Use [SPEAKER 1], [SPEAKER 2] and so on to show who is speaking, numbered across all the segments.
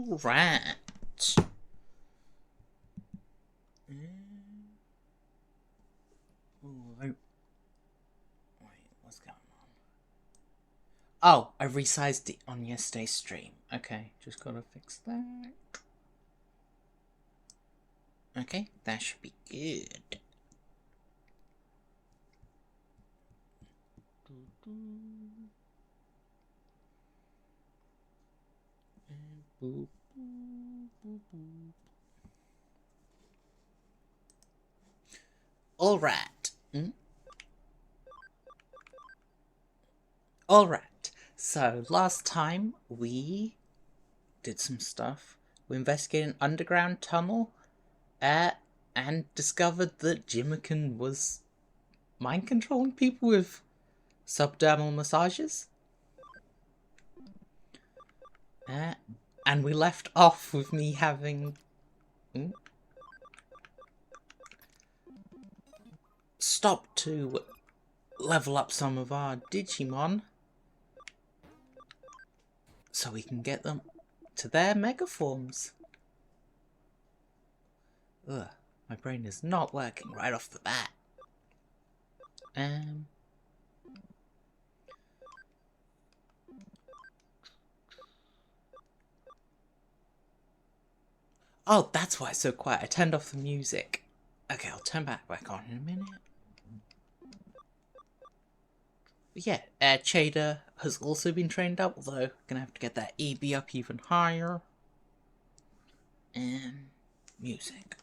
[SPEAKER 1] Alright. Wait, what's going on? Oh, I resized it on yesterday's stream. Okay, just gotta fix that. Okay, that should be good. Boop, boop, boop, boop. All right. All right. So last time we did some stuff. We investigated an underground tunnel, and discovered that Jimmican was mind controlling people with subdermal massages. And we left off with me having stopped to level up some of our Digimon so we can get them to their mega forms. Ugh, my brain is not working right off the bat. Oh, that's why it's so quiet. I turned off the music. Okay, I'll turn back on in a minute. But yeah, Chada has also been trained up, although gonna have to get that EB up even higher. And music.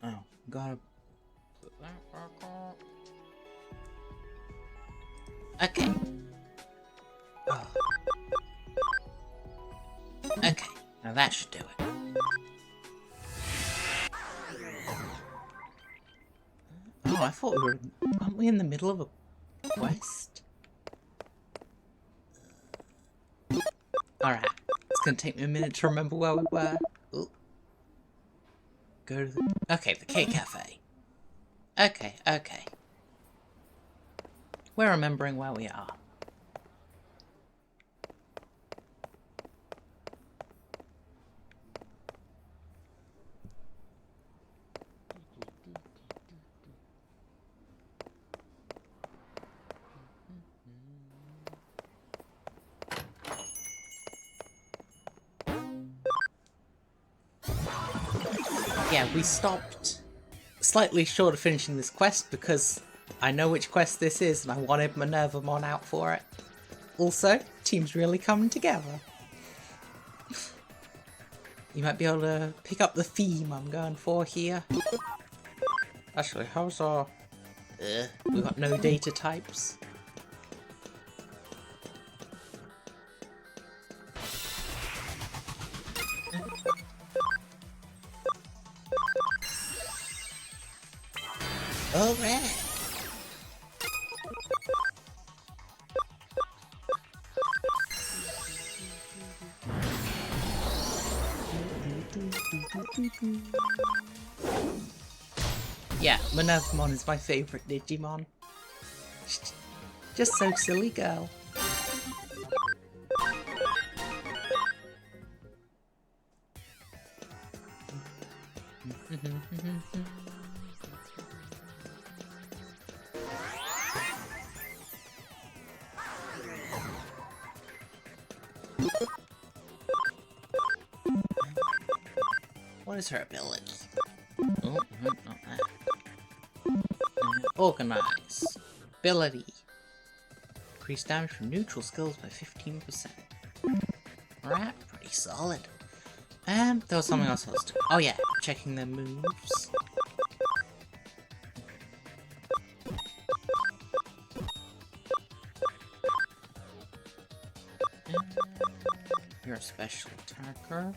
[SPEAKER 1] Oh, gotta put that back on. Okay. Oh. Okay, now that should do it. Oh, I thought aren't we in the middle of a quest? Alright, it's gonna take me a minute to remember where we were. Ooh. Go to the... Okay, the K Cafe. Okay. We're remembering where we are. Yeah, we stopped slightly short of finishing this quest because I know which quest this is and I wanted Minervamon out for it. Also, team's really coming together. You might be able to pick up the theme I'm going for here. Actually, how's our... we got no data types. Alright. Yeah, Minervamon is my favourite Digimon. Just so silly, girl. What is her ability? Oh, not that. Organize. Ability. Increase damage from neutral skills by 15%. Alright, pretty solid. There was something else I was doing. Oh yeah, checking their moves. You're a special attacker.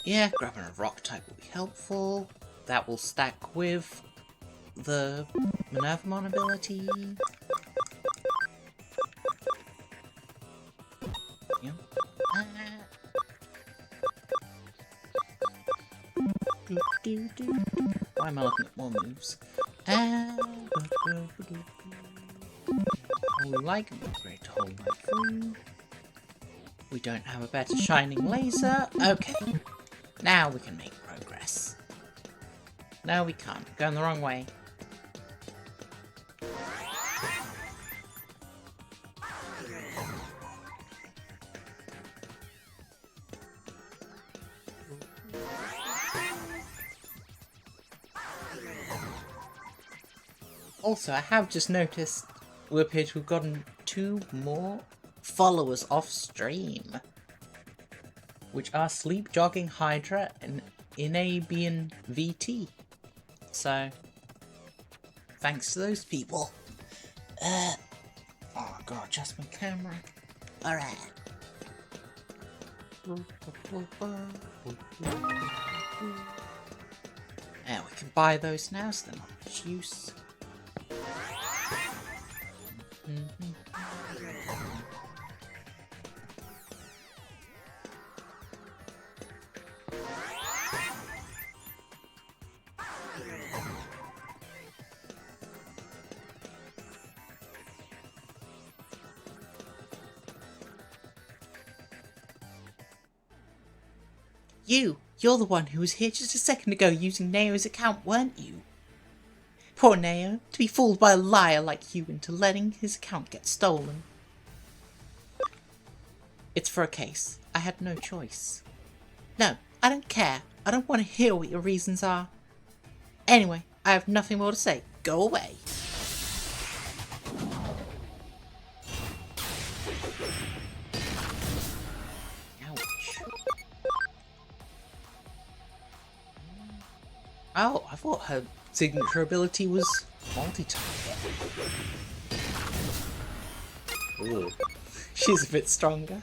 [SPEAKER 1] Yeah, grabbing a rock type will be helpful. That will stack with the Minervamon ability. Yep. Why am I looking at more moves? Like an upgrade to hold my food. We don't have a better shining laser. Okay. Now we can make progress. No, we can't. Going the wrong way. Also, I have just noticed we appear to have gotten 2 more followers off stream, which are Sleep Jogging Hydra and Inabian VT. So, thanks to those people. Oh, I've got to adjust my camera. Alright. Yeah, we can buy those now, so they're not much use. You're the one who was here just a second ago using Neo's account, weren't you? Poor Neo, to be fooled by a liar like you into letting his account get stolen. It's for a case. I had no choice. No, I don't care. I don't want to hear what your reasons are. Anyway, I have nothing more to say. Go away. Oh, I thought her signature ability was multi-target. Ooh, she's a bit stronger.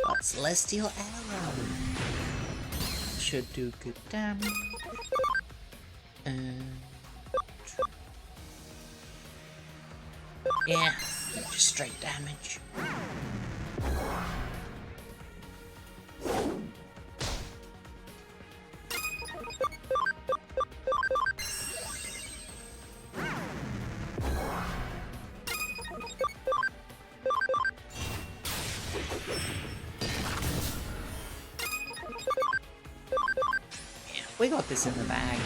[SPEAKER 1] But Celestial Arrow should do good damage. Yeah, just straight damage. We got this in the bag.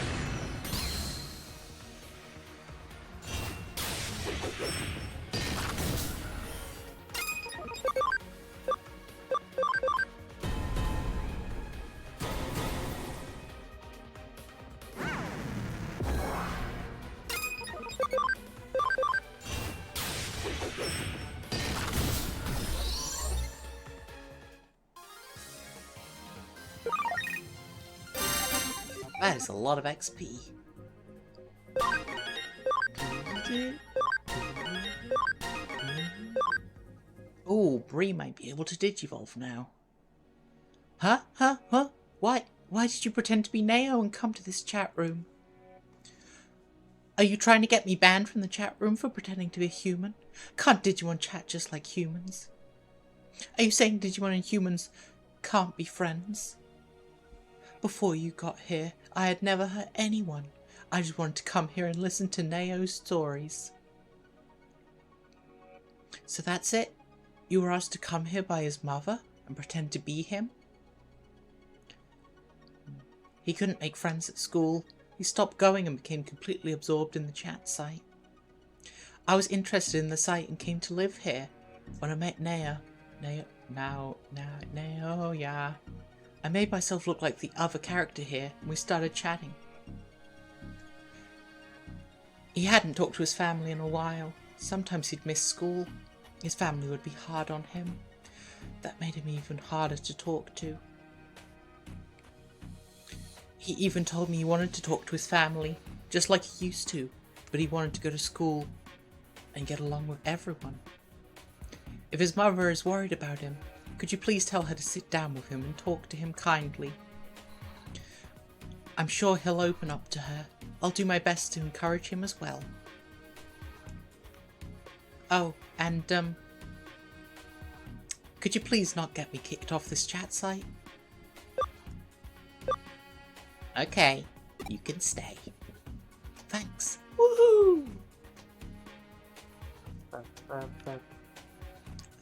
[SPEAKER 1] That is a lot of XP. Oh, Bree might be able to Digivolve now. Huh? Why did you pretend to be Neo and come to this chat room? Are you trying to get me banned from the chat room for pretending to be a human? Can't Digimon chat just like humans? Are you saying Digimon and humans can't be friends? Before you got here, I had never hurt anyone. I just wanted to come here and listen to Neo's stories. So that's it? You were asked to come here by his mother and pretend to be him? He couldn't make friends at school. He stopped going and became completely absorbed in the chat site. I was interested in the site and came to live here. When I met Neo, yeah. I made myself look like the other character here, and we started chatting. He hadn't talked to his family in a while. Sometimes he'd miss school. His family would be hard on him. That made him even harder to talk to. He even told me he wanted to talk to his family, just like he used to, but he wanted to go to school and get along with everyone. If his mother is worried about him, could you please tell her to sit down with him and talk to him kindly? I'm sure he'll open up to her. I'll do my best to encourage him as well. Oh, and could you please not get me kicked off this chat site? Okay, You can stay. Thanks. Woohoo!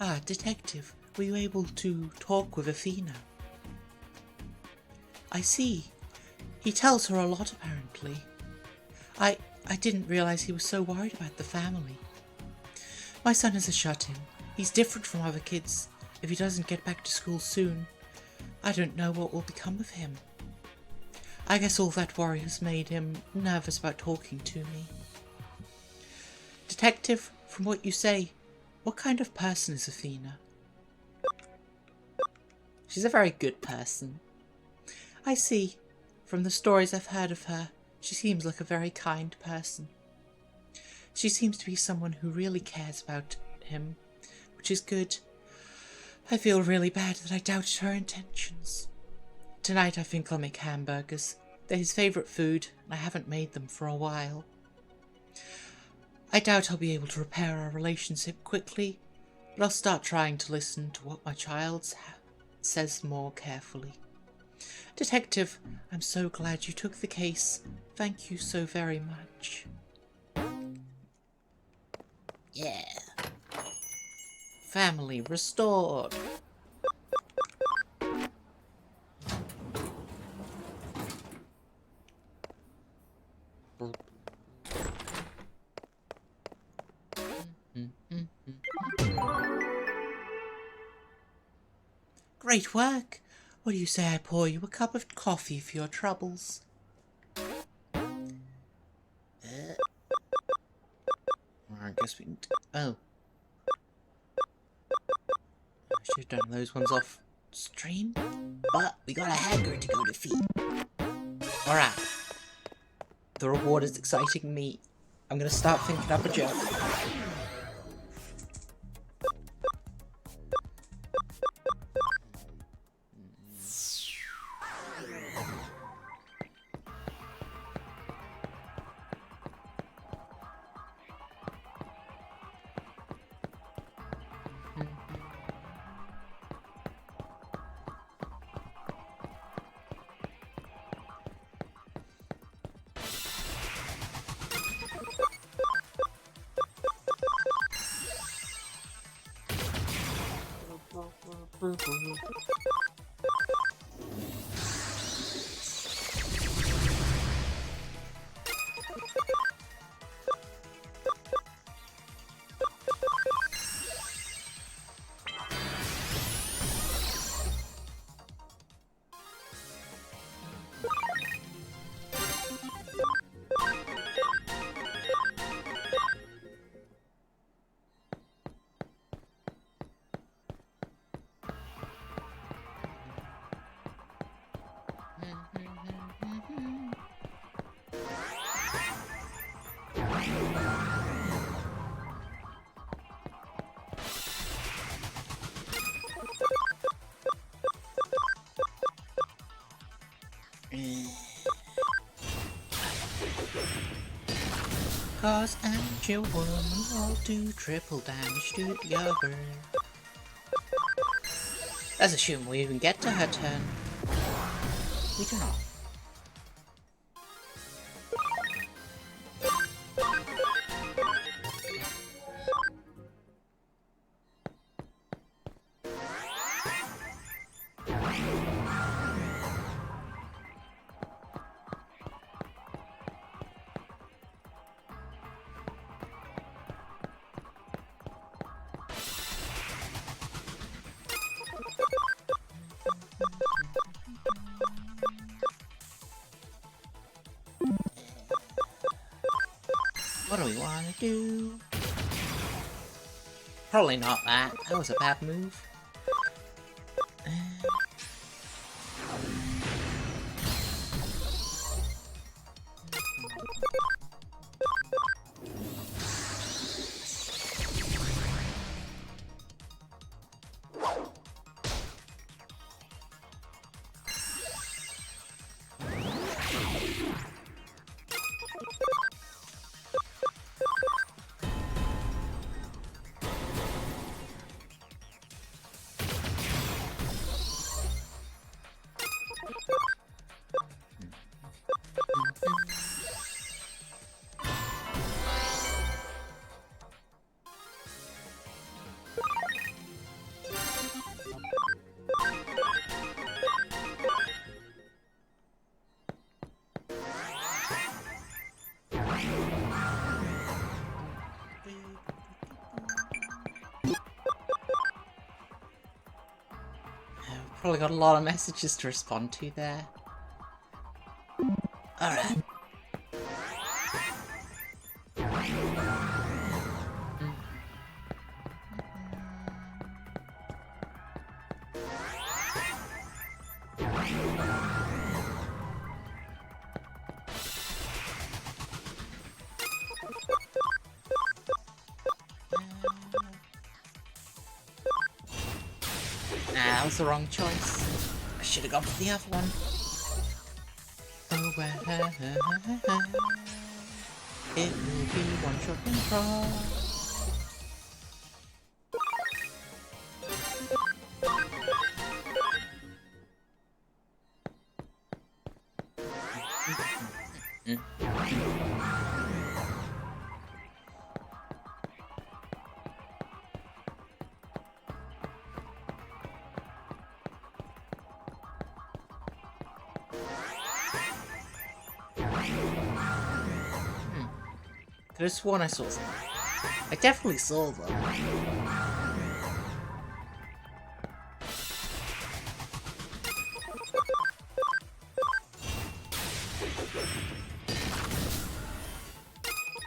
[SPEAKER 1] Ah, Detective, were you able to talk with Athena? I see. He tells her a lot, apparently. I didn't realize he was so worried about the family. My son is a shut-in. He's different from other kids. If he doesn't get back to school soon, I don't know what will become of him. I guess all that worry has made him nervous about talking to me. Detective, from what you say, what kind of person is Athena? She's a very good person. I see. From the stories I've heard of her, she seems like a very kind person. She seems to be someone who really cares about him, which is good. I feel really bad that I doubted her intentions. Tonight I think I'll make hamburgers. They're his favourite food, and I haven't made them for a while. I doubt I'll be able to repair our relationship quickly, but I'll start trying to listen to what my child says more carefully. Detective, I'm so glad you took the case. Thank you so very much. Yeah. Family restored. Great work. What do you say I pour you a cup of coffee for your troubles? I guess we can... Oh. I should have done those ones off stream. But we got a hanger to go defeat. Alright. The reward is exciting me. I'm gonna start thinking up a joke. Cause I'm your woman, I'll do triple damage to the other. Let's assume we even get to her turn. We do not. What do we want to do? Probably not that. That was a bad move. Probably got a lot of messages to respond to there. Alright. Nah, that was the wrong choice. I should have gone for the other one. Oh, well, it will be one shot control. Could have sworn I saw them. I definitely saw them.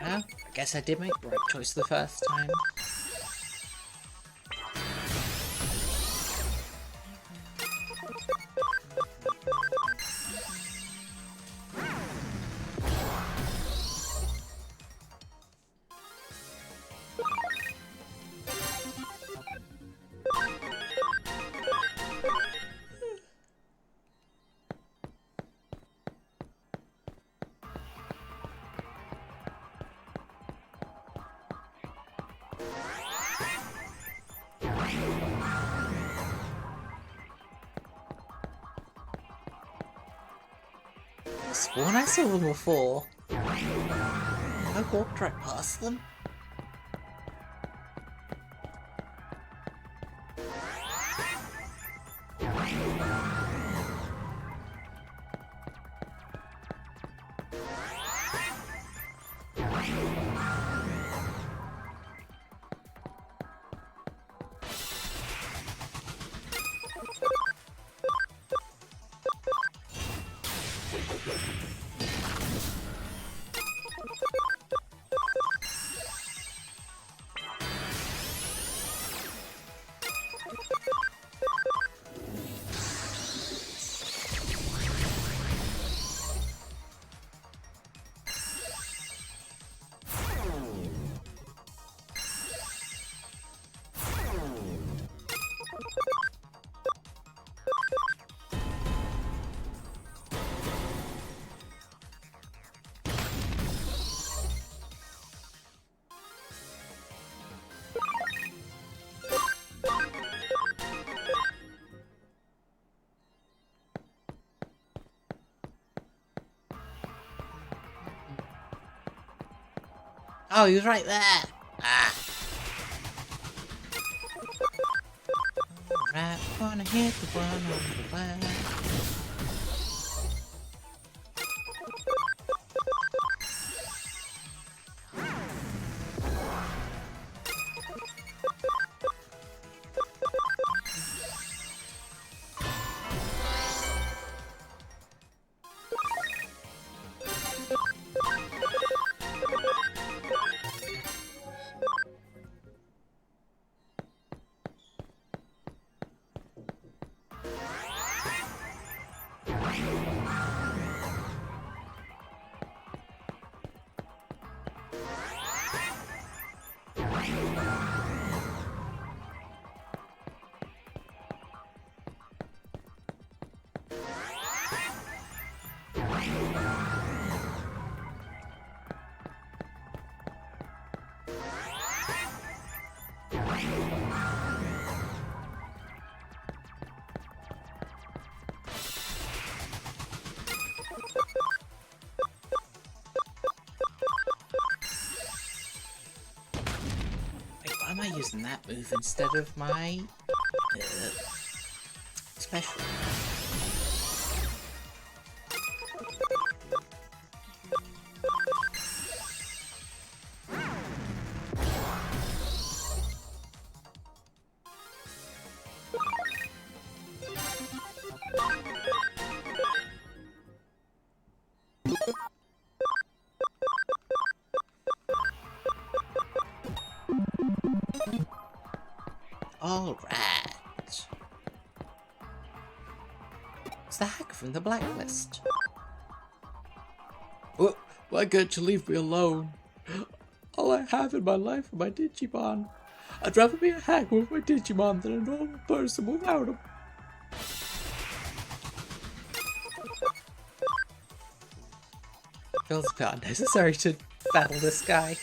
[SPEAKER 1] Well, I guess I did make the right choice the first time. I sworn I saw them before. I walked right past them. Oh, he was right there! Ah! Alright, wanna hit the one on the left. Why am I using that move instead of my special? Alright. It's the hack from the blacklist. Oh, why can't you leave me alone? All I have in my life are my Digimon. I'd rather be a hack with my Digimon than a normal person without them. Feels a bit unnecessary to battle this guy.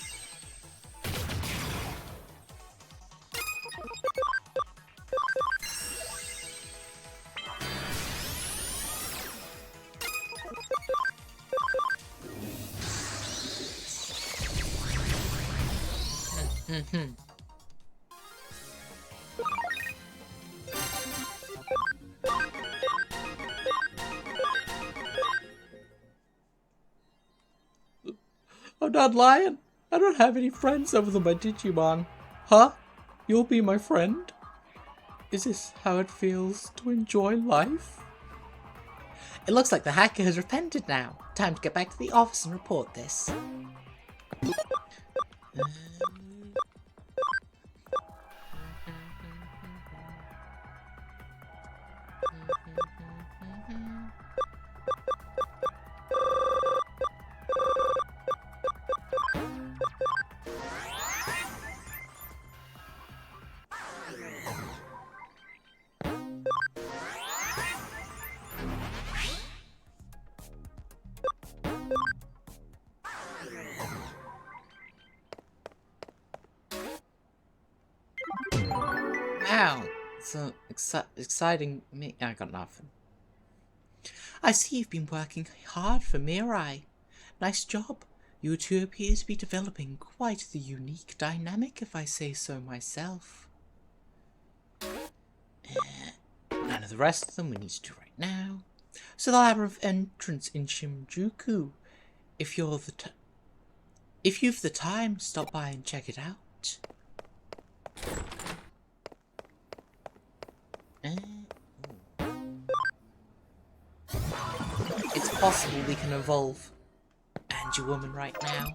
[SPEAKER 1] I'm not lying. I don't have any friends other than my Digimon. Huh? You'll be my friend? Is this how it feels to enjoy life? It looks like the hacker has repented now. Time to get back to the office and report this. Wow, so exciting me. I got nothing. I see you've been working hard for Mirai. Nice job. You two appear to be developing quite the unique dynamic, if I say so myself. None of the rest of them we need to do right now. So they'll have an entrance in Shinjuku. If you've the time, stop by and check it out. It's possible we can evolve Angie-Woman right now.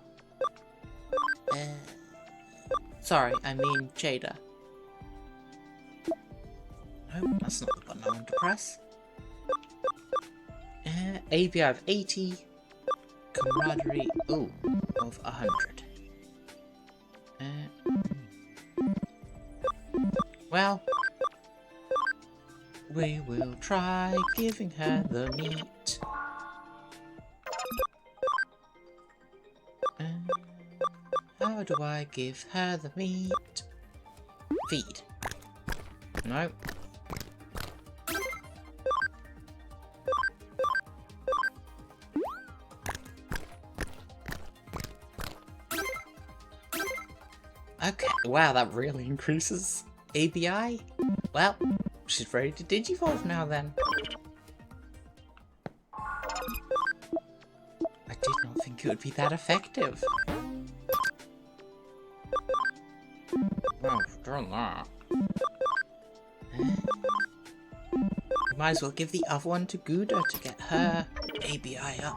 [SPEAKER 1] Sorry, I mean Jada. No, that's not the button I want to press. ABI of 80. Camaraderie, of 100. Well, we will try giving her the meat. How do I give her the meat? Feed. No. Okay, wow, that really increases ABI. Well, she's ready to Digivolve now then. I did not think it would be that effective. Oh, darn that. We might as well give the other one to Gouda to get her ABI up.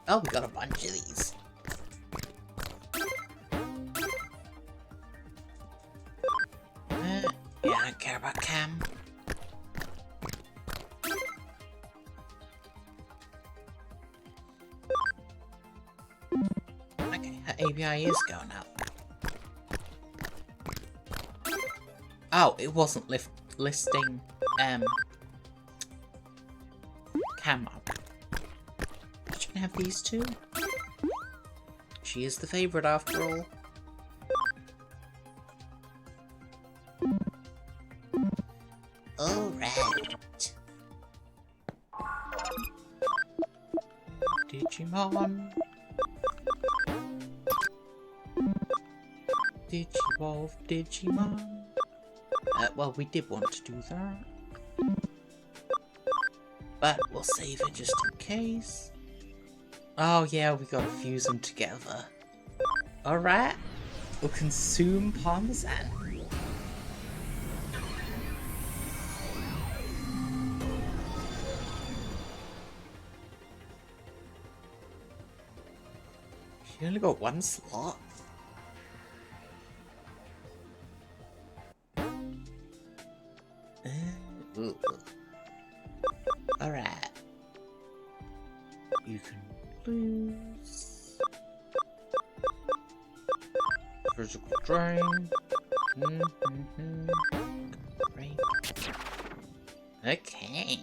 [SPEAKER 1] Oh, we got a bunch of these. Yeah, I don't care about Cam. Okay, her ABI is going up. Oh, it wasn't listing Cam up. She can have these two. She is the favorite after all. Alright. Digimon. Digivolve Digimon. Well, we did want to do that. But we'll save it just in case. Oh yeah, we gotta fuse them together. Alright. We'll consume Parmesan. You only got one slot? Ooh. Alright. You can lose. Physical drain. Right. Okay.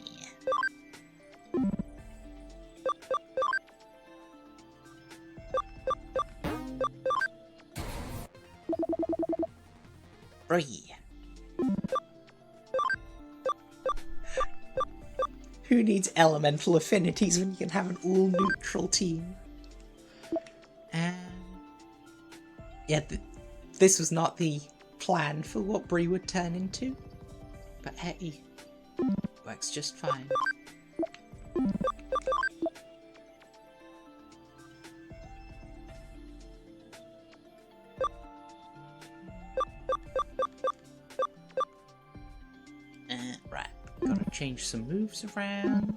[SPEAKER 1] Free. Who needs elemental affinities when you can have an all-neutral team? Yeah, this was not the plan for what Bree would turn into. But hey, works just fine. Right, gotta change some moves around.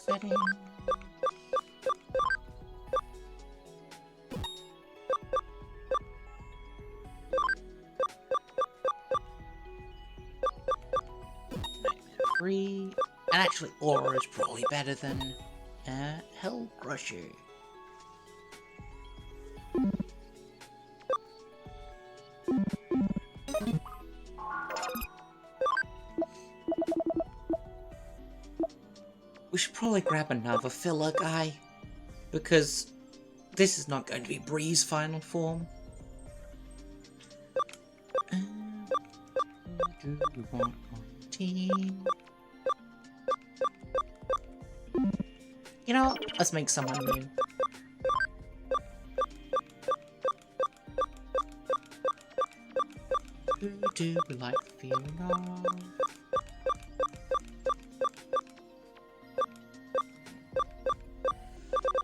[SPEAKER 1] Setting. Free. And actually, Aura is probably better than Hell Crusher. We should probably grab another filler guy, because this is not going to be Bree's final form. Do you want on team? You know what? Let's make someone new. Who do we like the feeling of?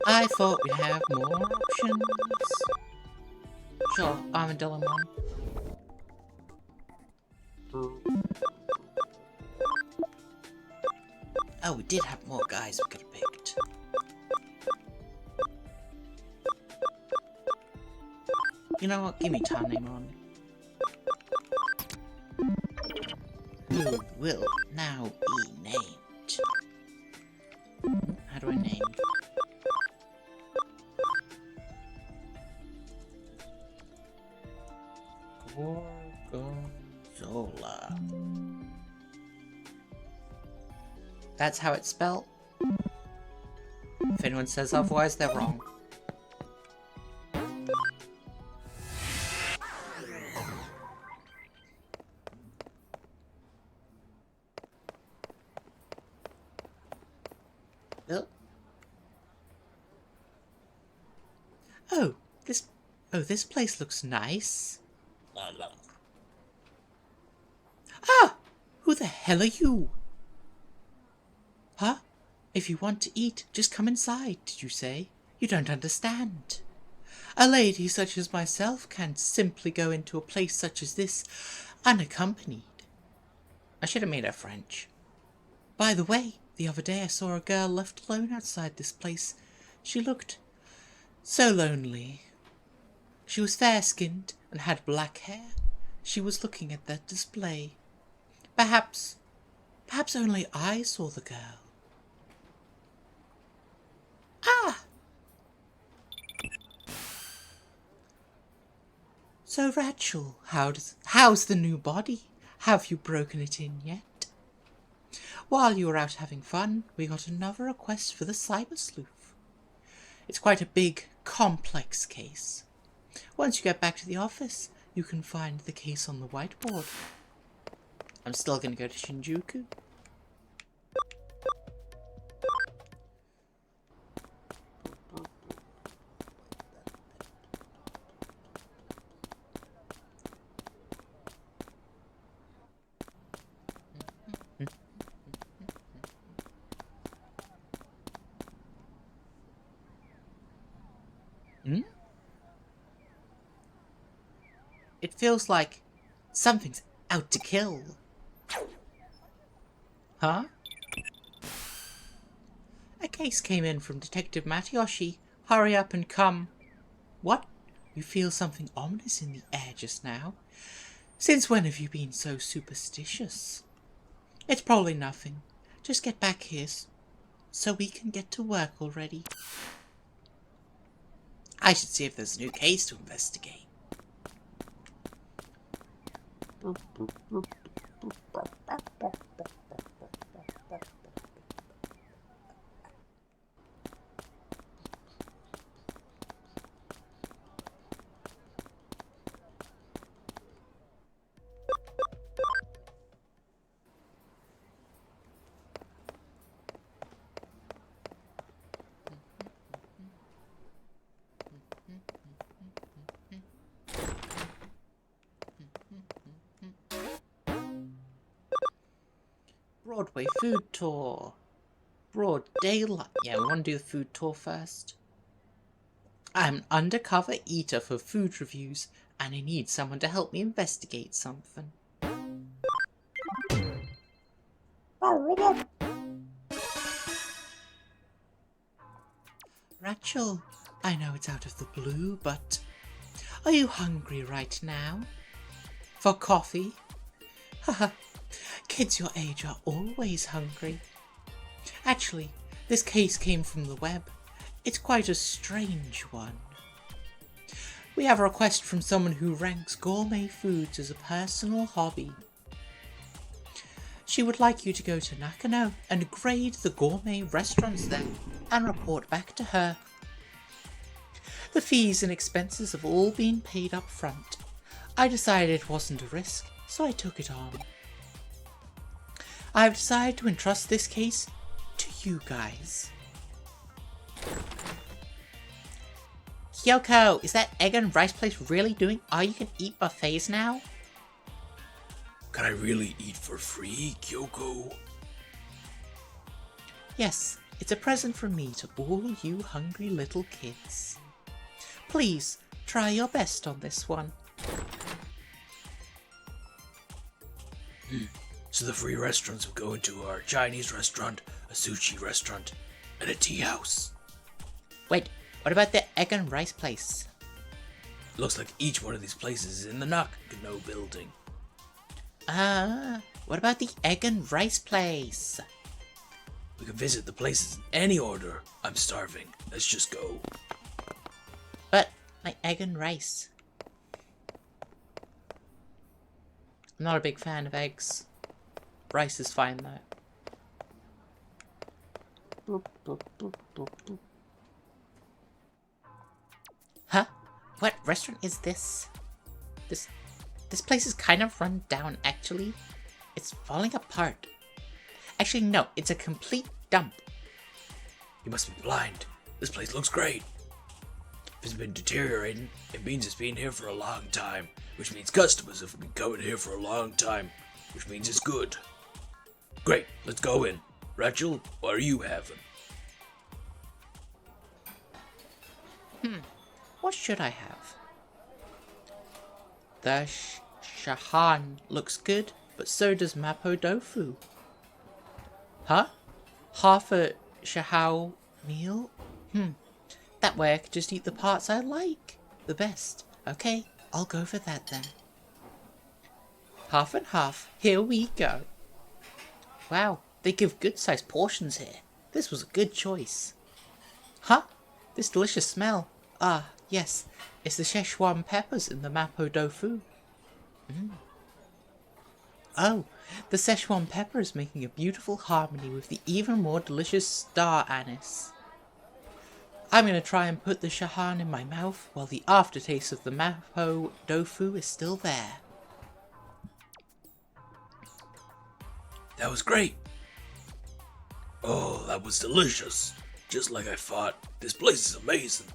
[SPEAKER 1] I thought we'd have more options. Sure, Armadillo-mon. Oh, we did have more guys we could have picked. You know what? Give me Tanemon. Who will now be named? How do I name? Gorgonzola. That's how it's spelled. If anyone says otherwise, they're wrong. This place looks nice. Ah! Who the hell are you? Huh? If you want to eat, just come inside, did you say? You don't understand. A lady such as myself can't simply go into a place such as this unaccompanied. I should have made her French. By the way, the other day I saw a girl left alone outside this place. She looked so lonely. She was fair-skinned and had black hair. She was looking at that display. Perhaps only I saw the girl. Ah! So, Rachel, how's the new body? Have you broken it in yet? While you were out having fun, we got another request for the Cyber Sleuth. It's quite a big, complex case. Once you get back to the office, you can find the case on the whiteboard. I'm still gonna go to Shinjuku. It feels like something's out to kill. Huh? A case came in from Detective Matayoshi. Hurry up and come. What? You feel something ominous in the air just now? Since when have you been so superstitious? It's probably nothing. Just get back here so we can get to work already. I should see if there's a new case to investigate. Broadway food tour. Broad daylight. Yeah, we want to do the food tour first. I'm an undercover eater for food reviews, and I need someone to help me investigate something. Rachel, I know it's out of the blue, but are you hungry right now? For coffee? Haha, kids your age are always hungry. Actually, this case came from the web. It's quite a strange one. We have a request from someone who ranks gourmet foods as a personal hobby. She would like you to go to Nakano and grade the gourmet restaurants there and report back to her. The fees and expenses have all been paid up front. I decided it wasn't a risk, so I took it on. I have decided to entrust this case to you guys. Kyoko, is that egg and rice place really doing all-you-can-eat buffets now?
[SPEAKER 2] Can I really eat for free, Kyoko?
[SPEAKER 1] Yes, it's a present from me to all you hungry little kids. Please, try your best on this one.
[SPEAKER 2] So the free restaurants will go into our Chinese restaurant, a sushi restaurant, and a tea house.
[SPEAKER 1] Wait, what about the egg and rice place?
[SPEAKER 2] Looks like each one of these places is in the Nakano building.
[SPEAKER 1] What about the egg and rice place?
[SPEAKER 2] We can visit the places in any order. I'm starving. Let's just go.
[SPEAKER 1] But my egg and rice. I'm not a big fan of eggs. Rice is fine though. Huh? What restaurant is this? This place is kind of run down, actually. It's falling apart. Actually, no, it's a complete dump.
[SPEAKER 2] You must be blind. This place looks great. If it's been deteriorating, it means it's been here for a long time, which means customers have been coming here for a long time, which means it's good. Great, let's go in. Rachel, what are you having?
[SPEAKER 1] What should I have? The shahan looks good, but so does mapo tofu. Huh? Half a shahao meal? That way I could just eat the parts I like the best. Okay, I'll go for that then. Half and half. Here we go. Wow, they give good-sized portions here. This was a good choice. Huh? This delicious smell. Ah, yes. It's the Szechuan peppers in the mapo tofu. Oh, the Szechuan pepper is making a beautiful harmony with the even more delicious star anise. I'm going to try and put the shahan in my mouth while the aftertaste of the mapo tofu is still there.
[SPEAKER 2] That was great. Oh, that was delicious. Just like I thought. This place is amazing.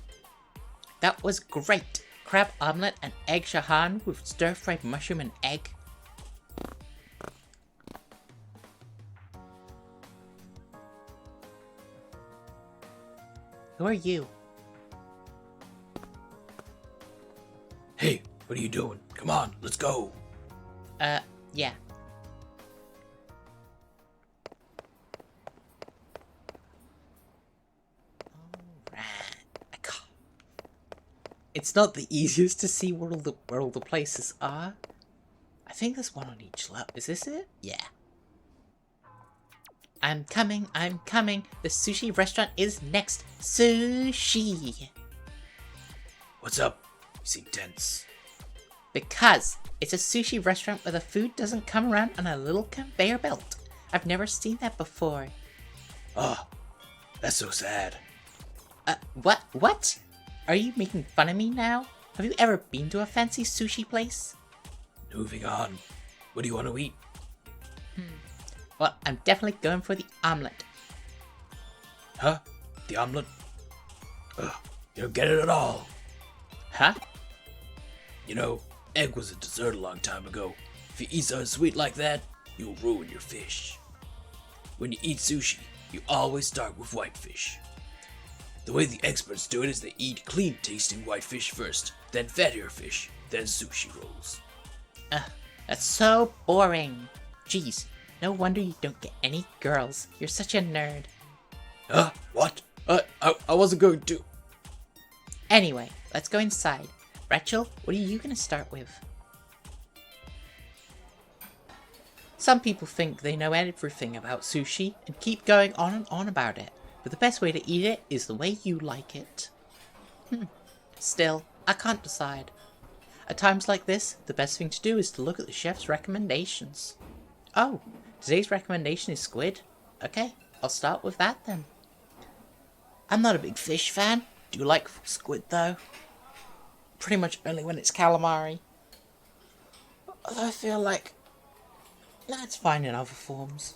[SPEAKER 1] That was great. Crab omelette and egg shahan with stir-fried mushroom and egg. Who are you?
[SPEAKER 2] Hey, what are you doing? Come on, let's go.
[SPEAKER 1] Yeah. It's not the easiest to see where all the places are. I think there's one on each level. Is this it? Yeah. I'm coming, I'm coming. The sushi restaurant is next. Sushi.
[SPEAKER 2] What's up? You seem tense.
[SPEAKER 1] Because it's a sushi restaurant where the food doesn't come around on a little conveyor belt. I've never seen that before.
[SPEAKER 2] Oh, that's so sad.
[SPEAKER 1] What? What? Are you making fun of me now? Have you ever been to a fancy sushi place?
[SPEAKER 2] Moving on. What do you want to eat?
[SPEAKER 1] Well, I'm definitely going for the omelet.
[SPEAKER 2] Huh? The omelet? Ugh, you don't get it at all.
[SPEAKER 1] Huh?
[SPEAKER 2] You know, egg was a dessert a long time ago. If you eat something sweet like that, you'll ruin your fish. When you eat sushi, you always start with white fish. The way the experts do it is they eat clean-tasting white fish first, then fattier fish, then sushi rolls.
[SPEAKER 1] That's so boring. Jeez, no wonder you don't get any girls. You're such a nerd.
[SPEAKER 2] Huh? What? I wasn't going to...
[SPEAKER 1] Anyway, let's go inside. Rachel, what are you going to start with? Some people think they know everything about sushi and keep going on and on about it, but the best way to eat it is the way you like it. Still, I can't decide. At times like this, the best thing to do is to look at the chef's recommendations. Oh, today's recommendation is squid? Okay, I'll start with that then. I'm not a big fish fan. Do you like squid though? Pretty much only when it's calamari. Although I feel like that's fine in other forms.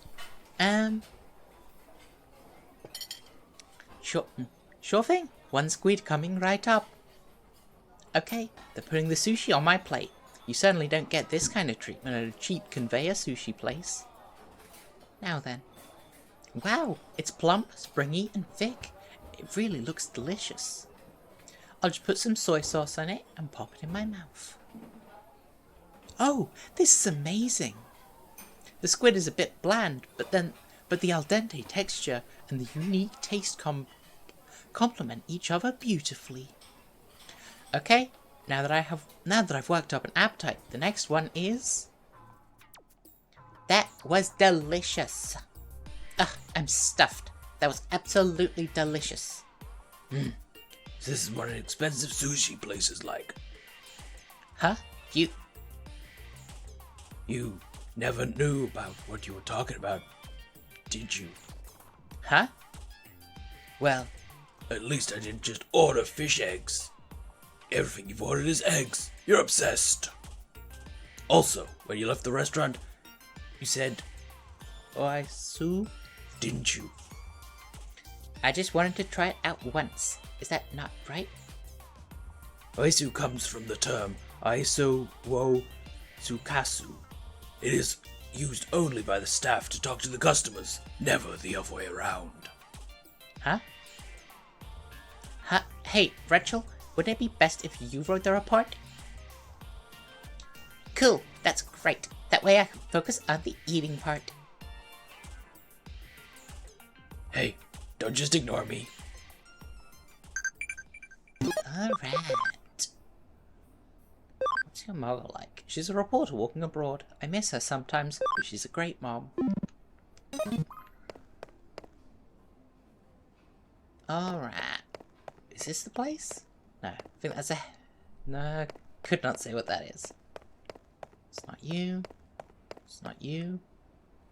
[SPEAKER 1] Sure thing. One squid coming right up. Okay, they're putting the sushi on my plate. You certainly don't get this kind of treatment at a cheap conveyor sushi place. Now then. Wow, it's plump, springy, and thick. It really looks delicious. I'll just put some soy sauce on it and pop it in my mouth. Oh, this is amazing. The squid is a bit bland, but the al dente texture and the unique taste complement each other beautifully. Okay, now that I've worked up an appetite, the next one is... That was delicious. Ugh, I'm stuffed. That was absolutely delicious.
[SPEAKER 2] This is what an expensive sushi place is like.
[SPEAKER 1] Huh?
[SPEAKER 2] You never knew about what you were talking about, did you?
[SPEAKER 1] Huh? Well...
[SPEAKER 2] At least I didn't just order fish eggs. Everything you've ordered is eggs. You're obsessed. Also, when you left the restaurant, you said,
[SPEAKER 1] Oisu?
[SPEAKER 2] didn't you?
[SPEAKER 1] I just wanted to try it out once. Is that not right?
[SPEAKER 2] Oisu comes from the term Aiso wo Tsukasu. It is used only by the staff to talk to the customers, never the other way around.
[SPEAKER 1] Huh? Hey, Rachel, wouldn't it be best if you wrote the report? Cool, that's great. That way I can focus on the eating part.
[SPEAKER 2] Hey, don't just ignore me.
[SPEAKER 1] Alright. What's your mother like? She's a reporter walking abroad. I miss her sometimes, but she's a great mom. Alright. Is this the place? No, I think that's a... No, could not say what that is. It's not you. It's not you.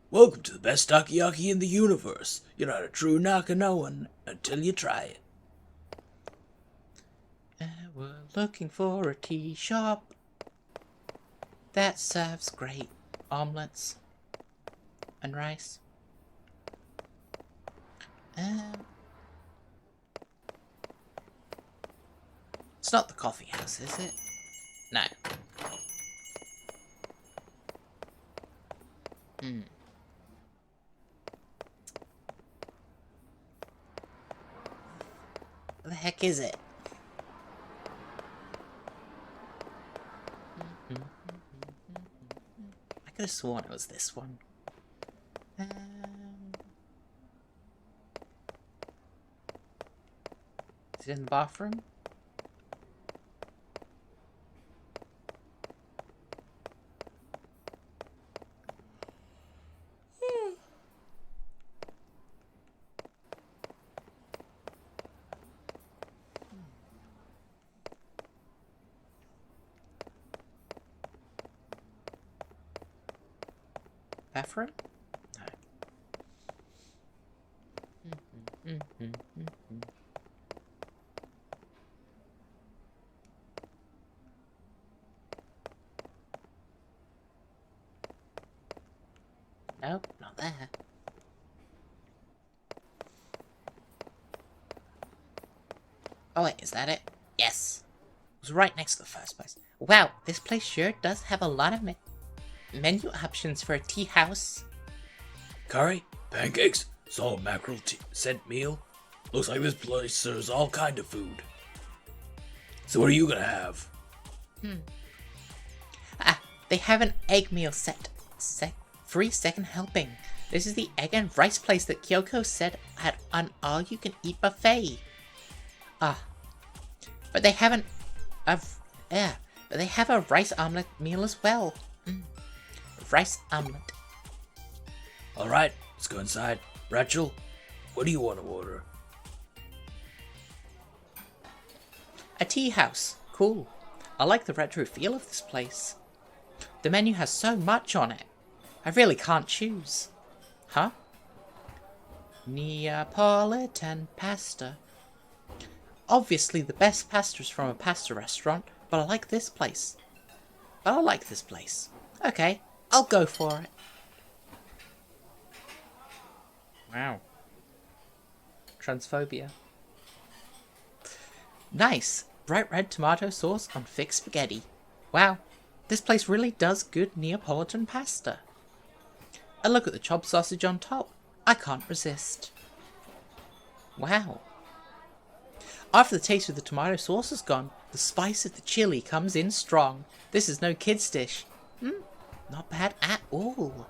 [SPEAKER 2] Welcome to the best takoyaki in the universe. You're not a true Nakanoan until you try it.
[SPEAKER 1] We're looking for a tea shop that serves great omelets and rice. It's not the coffee house, is it? No. What the heck is it? I could have sworn it was this one. Is it in the bathroom? Bathroom? No. Nope, not there. Oh wait, is that it? Yes. It was right next to the first place. Wow, this place sure does have a lot of menu options for a tea house.
[SPEAKER 2] Curry, pancakes, salt mackerel scent meal. Looks like this place serves all kind of food. So what are you gonna have?
[SPEAKER 1] They have an egg meal set. Free second helping. This is the egg and rice place that Kyoko said had an all-you-can-eat buffet. But they have but they have a rice omelet meal as well. Rice omelet.
[SPEAKER 2] Alright, let's go inside. Rachel, what do you want to order?
[SPEAKER 1] A tea house. Cool. I like the retro feel of this place. The menu has so much on it. I really can't choose. Huh? Neapolitan pasta. Obviously the best pasta is from a pasta restaurant, but I like this place. Okay, I'll go for it. Wow. Transphobia. Nice. Bright red tomato sauce on thick spaghetti. Wow. This place really does good Neapolitan pasta. And look at the chopped sausage on top. I can't resist. Wow. After the taste of the tomato sauce is gone, the spice of the chili comes in strong. This is no kid's dish. Not bad at all.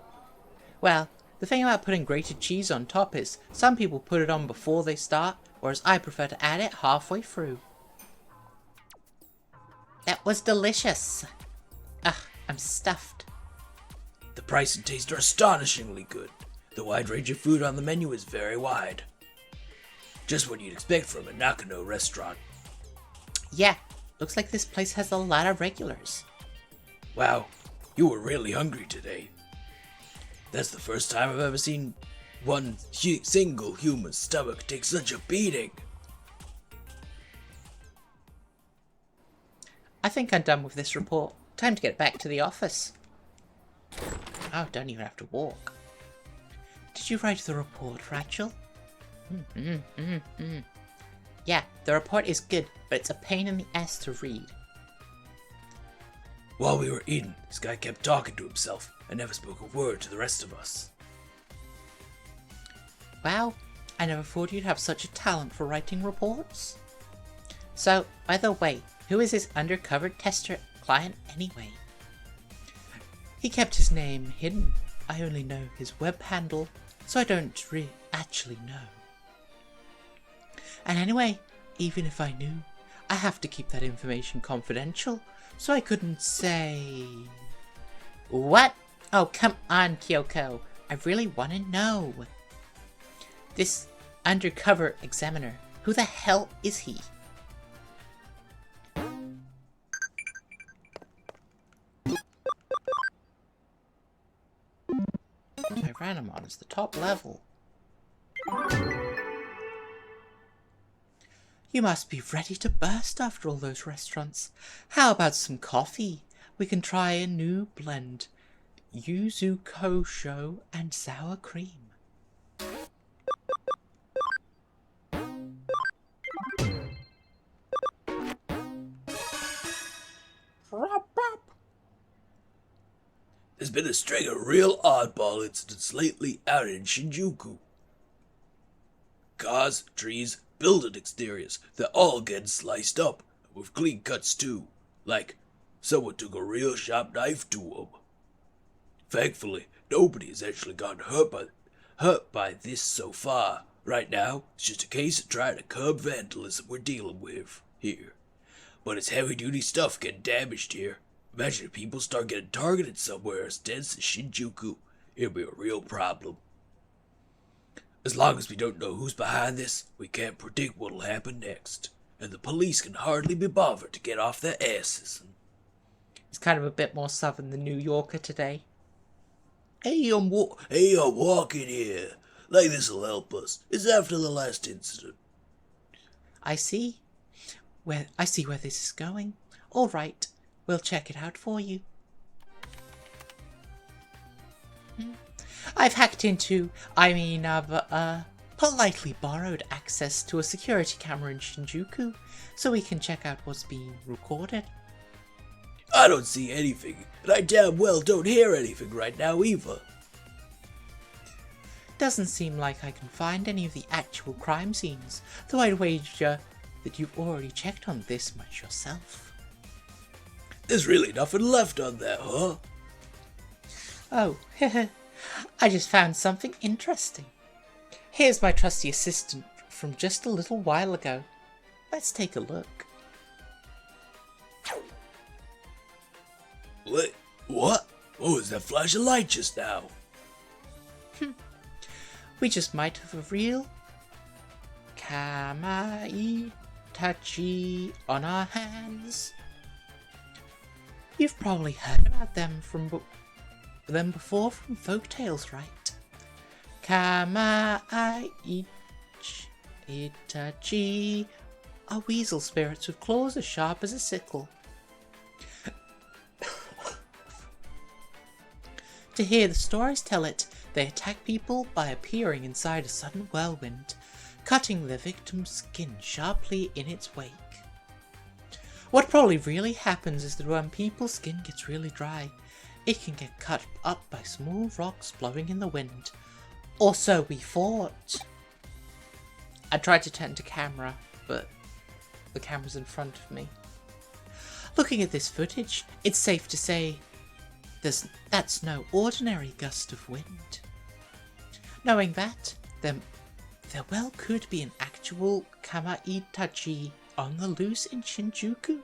[SPEAKER 1] Well, the thing about putting grated cheese on top is some people put it on before they start, whereas I prefer to add it halfway through. That was delicious. I'm stuffed.
[SPEAKER 2] The price and taste are astonishingly good. The wide range of food on the menu is very wide. Just what you'd expect from a Nakano restaurant.
[SPEAKER 1] Yeah, looks like this place has a lot of regulars.
[SPEAKER 2] Wow, you were really hungry today. That's the first time I've ever seen one single human stomach take such a beating.
[SPEAKER 1] I think I'm done with this report. Time to get back to the office. Oh, don't even have to walk. Did you write the report, Rachel? Yeah, the report is good, but it's a pain in the ass to read.
[SPEAKER 2] While we were eating, this guy kept talking to himself and never spoke a word to the rest of us.
[SPEAKER 1] Wow, I never thought you'd have such a talent for writing reports. So, by the way, who is this undercover tester client anyway? He kept his name hidden. I only know his web handle, so I don't actually know. And anyway, even if I knew, I have to keep that information confidential, so I couldn't say... What? Oh, come on, Kyoko. I really want to know. This undercover examiner, who the hell is he? Tyrannomon is the top level. You must be ready to burst after all those restaurants. How about some coffee? We can try a new blend. Yuzu kosho and sour cream.
[SPEAKER 2] There's been a string of real oddball incidents lately out in Shinjuku. Cars, trees, building exteriors, they're all getting sliced up, with clean cuts too. Like, someone took a real sharp knife to them. Thankfully, nobody has actually gotten hurt by this so far. Right now, it's just a case of trying to curb vandalism we're dealing with here. But it's heavy-duty stuff getting damaged here. Imagine if people start getting targeted somewhere as dense as Shinjuku. It'll be a real problem. As long as we don't know who's behind this, we can't predict what'll happen next. And the police can hardly be bothered to get off their asses.
[SPEAKER 1] He's kind of a bit more southern than New Yorker today.
[SPEAKER 2] Hey, I'm walking here. Like this'll help us. It's after the last incident.
[SPEAKER 1] I see where this is going. All right, we'll check it out for you. I've hacked into, politely borrowed access to a security camera in Shinjuku, so we can check out what's being recorded.
[SPEAKER 2] I don't see anything, and I damn well don't hear anything right now either.
[SPEAKER 1] Doesn't seem like I can find any of the actual crime scenes, though I'd wager that you've already checked on this much yourself.
[SPEAKER 2] There's really nothing left on there, huh?
[SPEAKER 1] Oh, I just found something interesting. Here's my trusty assistant from just a little while ago. Let's take a look.
[SPEAKER 2] Wait, what? What was that flash of light just now?
[SPEAKER 1] We just might have a real Kamai Tachi on our hands. You've probably heard about them before from folktales, right? Kamai Itachi are weasel spirits with claws as sharp as a sickle. To hear the stories tell it, they attack people by appearing inside a sudden whirlwind, cutting their victim's skin sharply in its wake. What probably really happens is that when people's skin gets really dry, it can get cut up by small rocks blowing in the wind. Or so we thought. I tried to turn to camera, but the camera's in front of me. Looking at this footage, it's safe to say that's no ordinary gust of wind. Knowing that, there well could be an actual Kamaitachi on the loose in Shinjuku.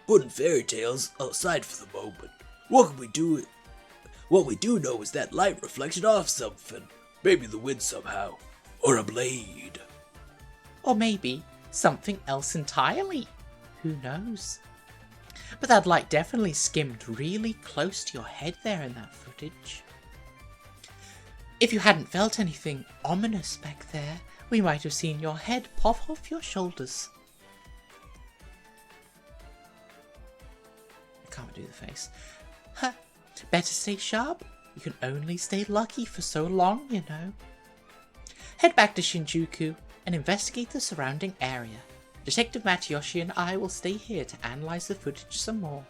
[SPEAKER 2] Putting fairy tales aside for the moment, what can we do? What we do know is that light reflected off something. Maybe the wind somehow. Or a blade.
[SPEAKER 1] Or maybe something else entirely. Who knows? But that light definitely skimmed really close to your head there in that footage. If you hadn't felt anything ominous back there, we might have seen your head pop off your shoulders. I can't do the face. Huh. Better stay sharp. You can only stay lucky for so long, you know. Head back to Shinjuku and investigate the surrounding area. Detective Matayoshi and I will stay here to analyze the footage some more.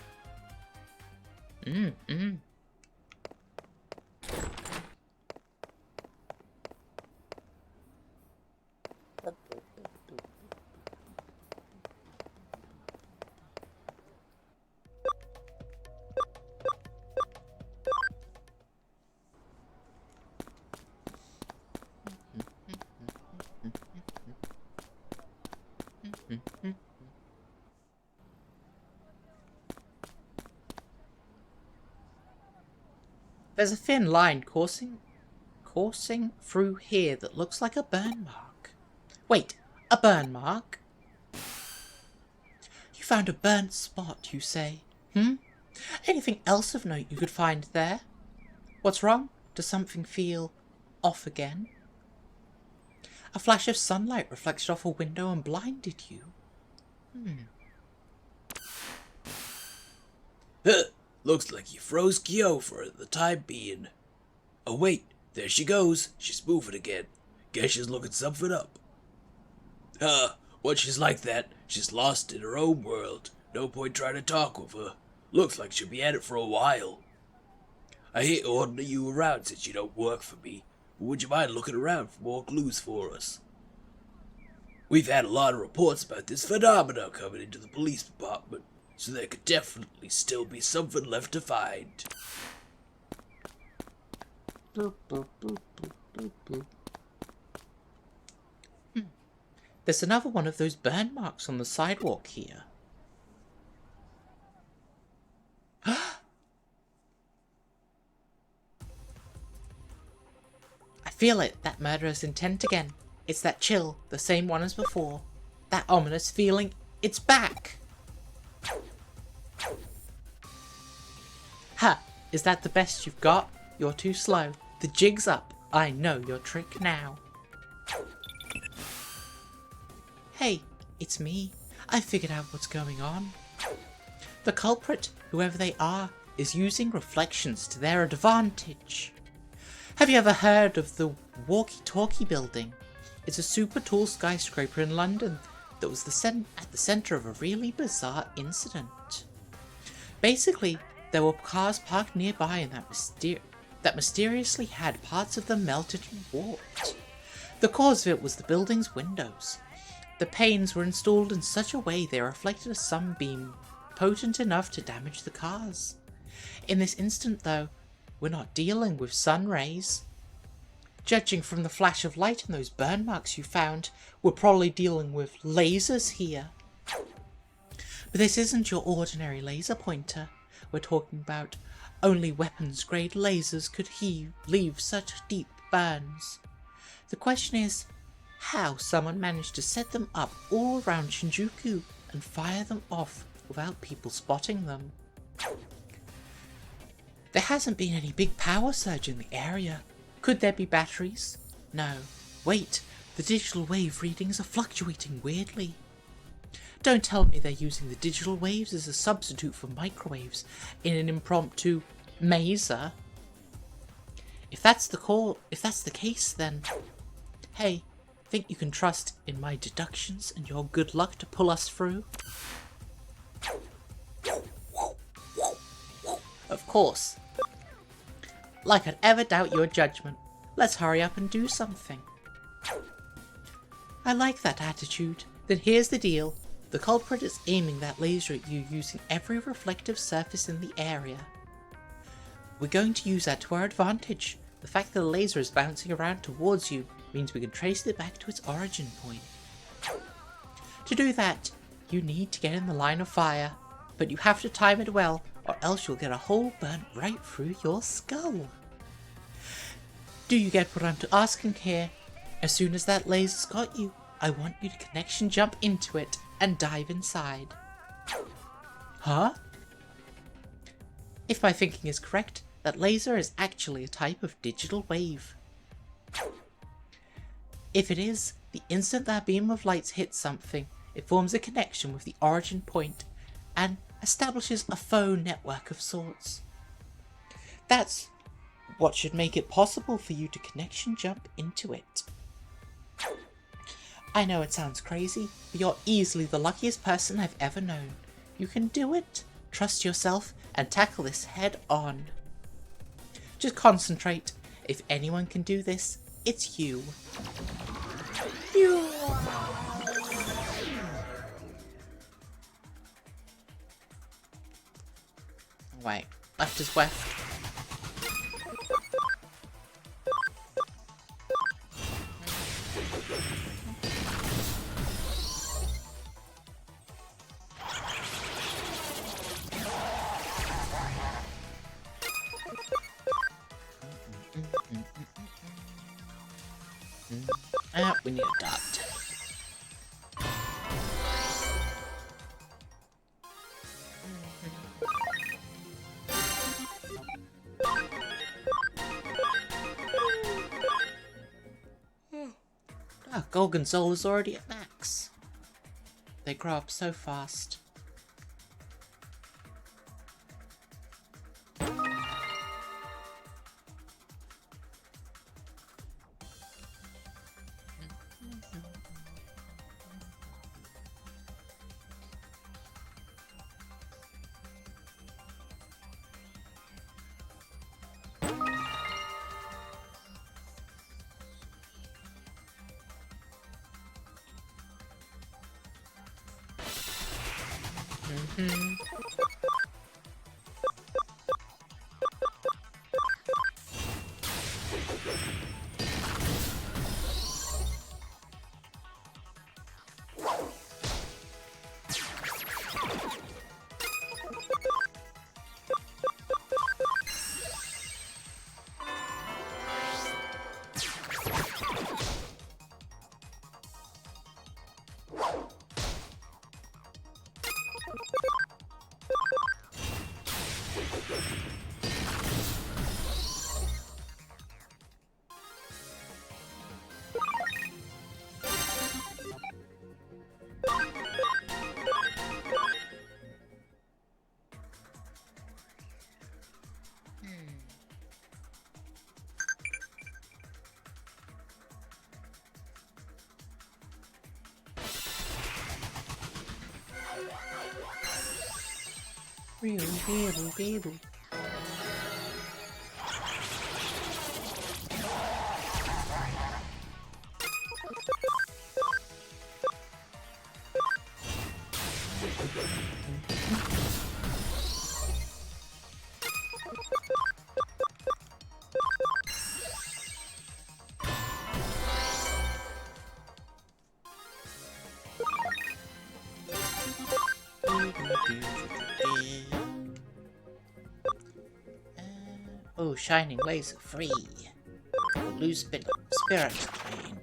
[SPEAKER 1] There's a thin line coursing through here that looks like a burn mark. Wait, a burn mark? You found a burnt spot, you say? Anything else of note you could find there? What's wrong? Does something feel off again? A flash of sunlight reflected off a window and blinded you.
[SPEAKER 2] Looks like you froze Kyo for the time being. Oh wait, there she goes. She's moving again. Guess she's looking something up. When she's like that, she's lost in her own world. No point trying to talk with her. Looks like she'll be at it for a while. I hate ordering you around since you don't work for me, but would you mind looking around for more clues for us? We've had a lot of reports about this phenomena coming into the police department, so there could definitely still be something left to find.
[SPEAKER 1] There's another one of those burn marks on the sidewalk here. I feel it, that murderer's intent again. It's that chill, the same one as before. That ominous feeling, it's back! Ha! Is that the best you've got? You're too slow. The jig's up. I know your trick now. Hey, it's me. I figured out what's going on. The culprit, whoever they are, is using reflections to their advantage. Have you ever heard of the Walkie-Talkie building? It's a super tall skyscraper in London that was at the centre of a really bizarre incident. Basically, there were cars parked nearby and that mysteriously had parts of them melted and warped. The cause of it was the building's windows. The panes were installed in such a way they reflected a sunbeam potent enough to damage the cars. In this instant, though, we're not dealing with sun rays. Judging from the flash of light and those burn marks you found, we're probably dealing with lasers here. But this isn't your ordinary laser pointer. We're talking about only weapons-grade lasers could leave such deep burns. The question is, how someone managed to set them up all around Shinjuku and fire them off without people spotting them. There hasn't been any big power surge in the area. Could there be batteries? No. Wait, the digital wave readings are fluctuating weirdly. Don't tell me they're using the digital waves as a substitute for microwaves in an impromptu maser. If that's the case, then hey, think you can trust in my deductions and your good luck to pull us through? Of course. Like I'd ever doubt your judgment. Let's hurry up and do something. I like that attitude. Then here's the deal. The culprit is aiming that laser at you using every reflective surface in the area. We're going to use that to our advantage. The fact that the laser is bouncing around towards you means we can trace it back to its origin point. To do that, you need to get in the line of fire, but you have to time it well, or else you'll get a hole burnt right through your skull. Do you get what I'm asking here? As soon as that laser's got you, I want you to connection jump into it and dive inside. Huh? If my thinking is correct, that laser is actually a type of digital wave. If it is, the instant that beam of light hits something, it forms a connection with the origin point and establishes a faux network of sorts. That's what should make it possible for you to connection jump into it. I know it sounds crazy, but you're easily the luckiest person I've ever known. You can do it. Trust yourself and tackle this head on. Just concentrate. If anyone can do this, it's you. Wait, left is left. We need a dot. Ah, Gorgonzola's already at max. They grow up so fast. Oh, shining laser free. Lose spirit clean.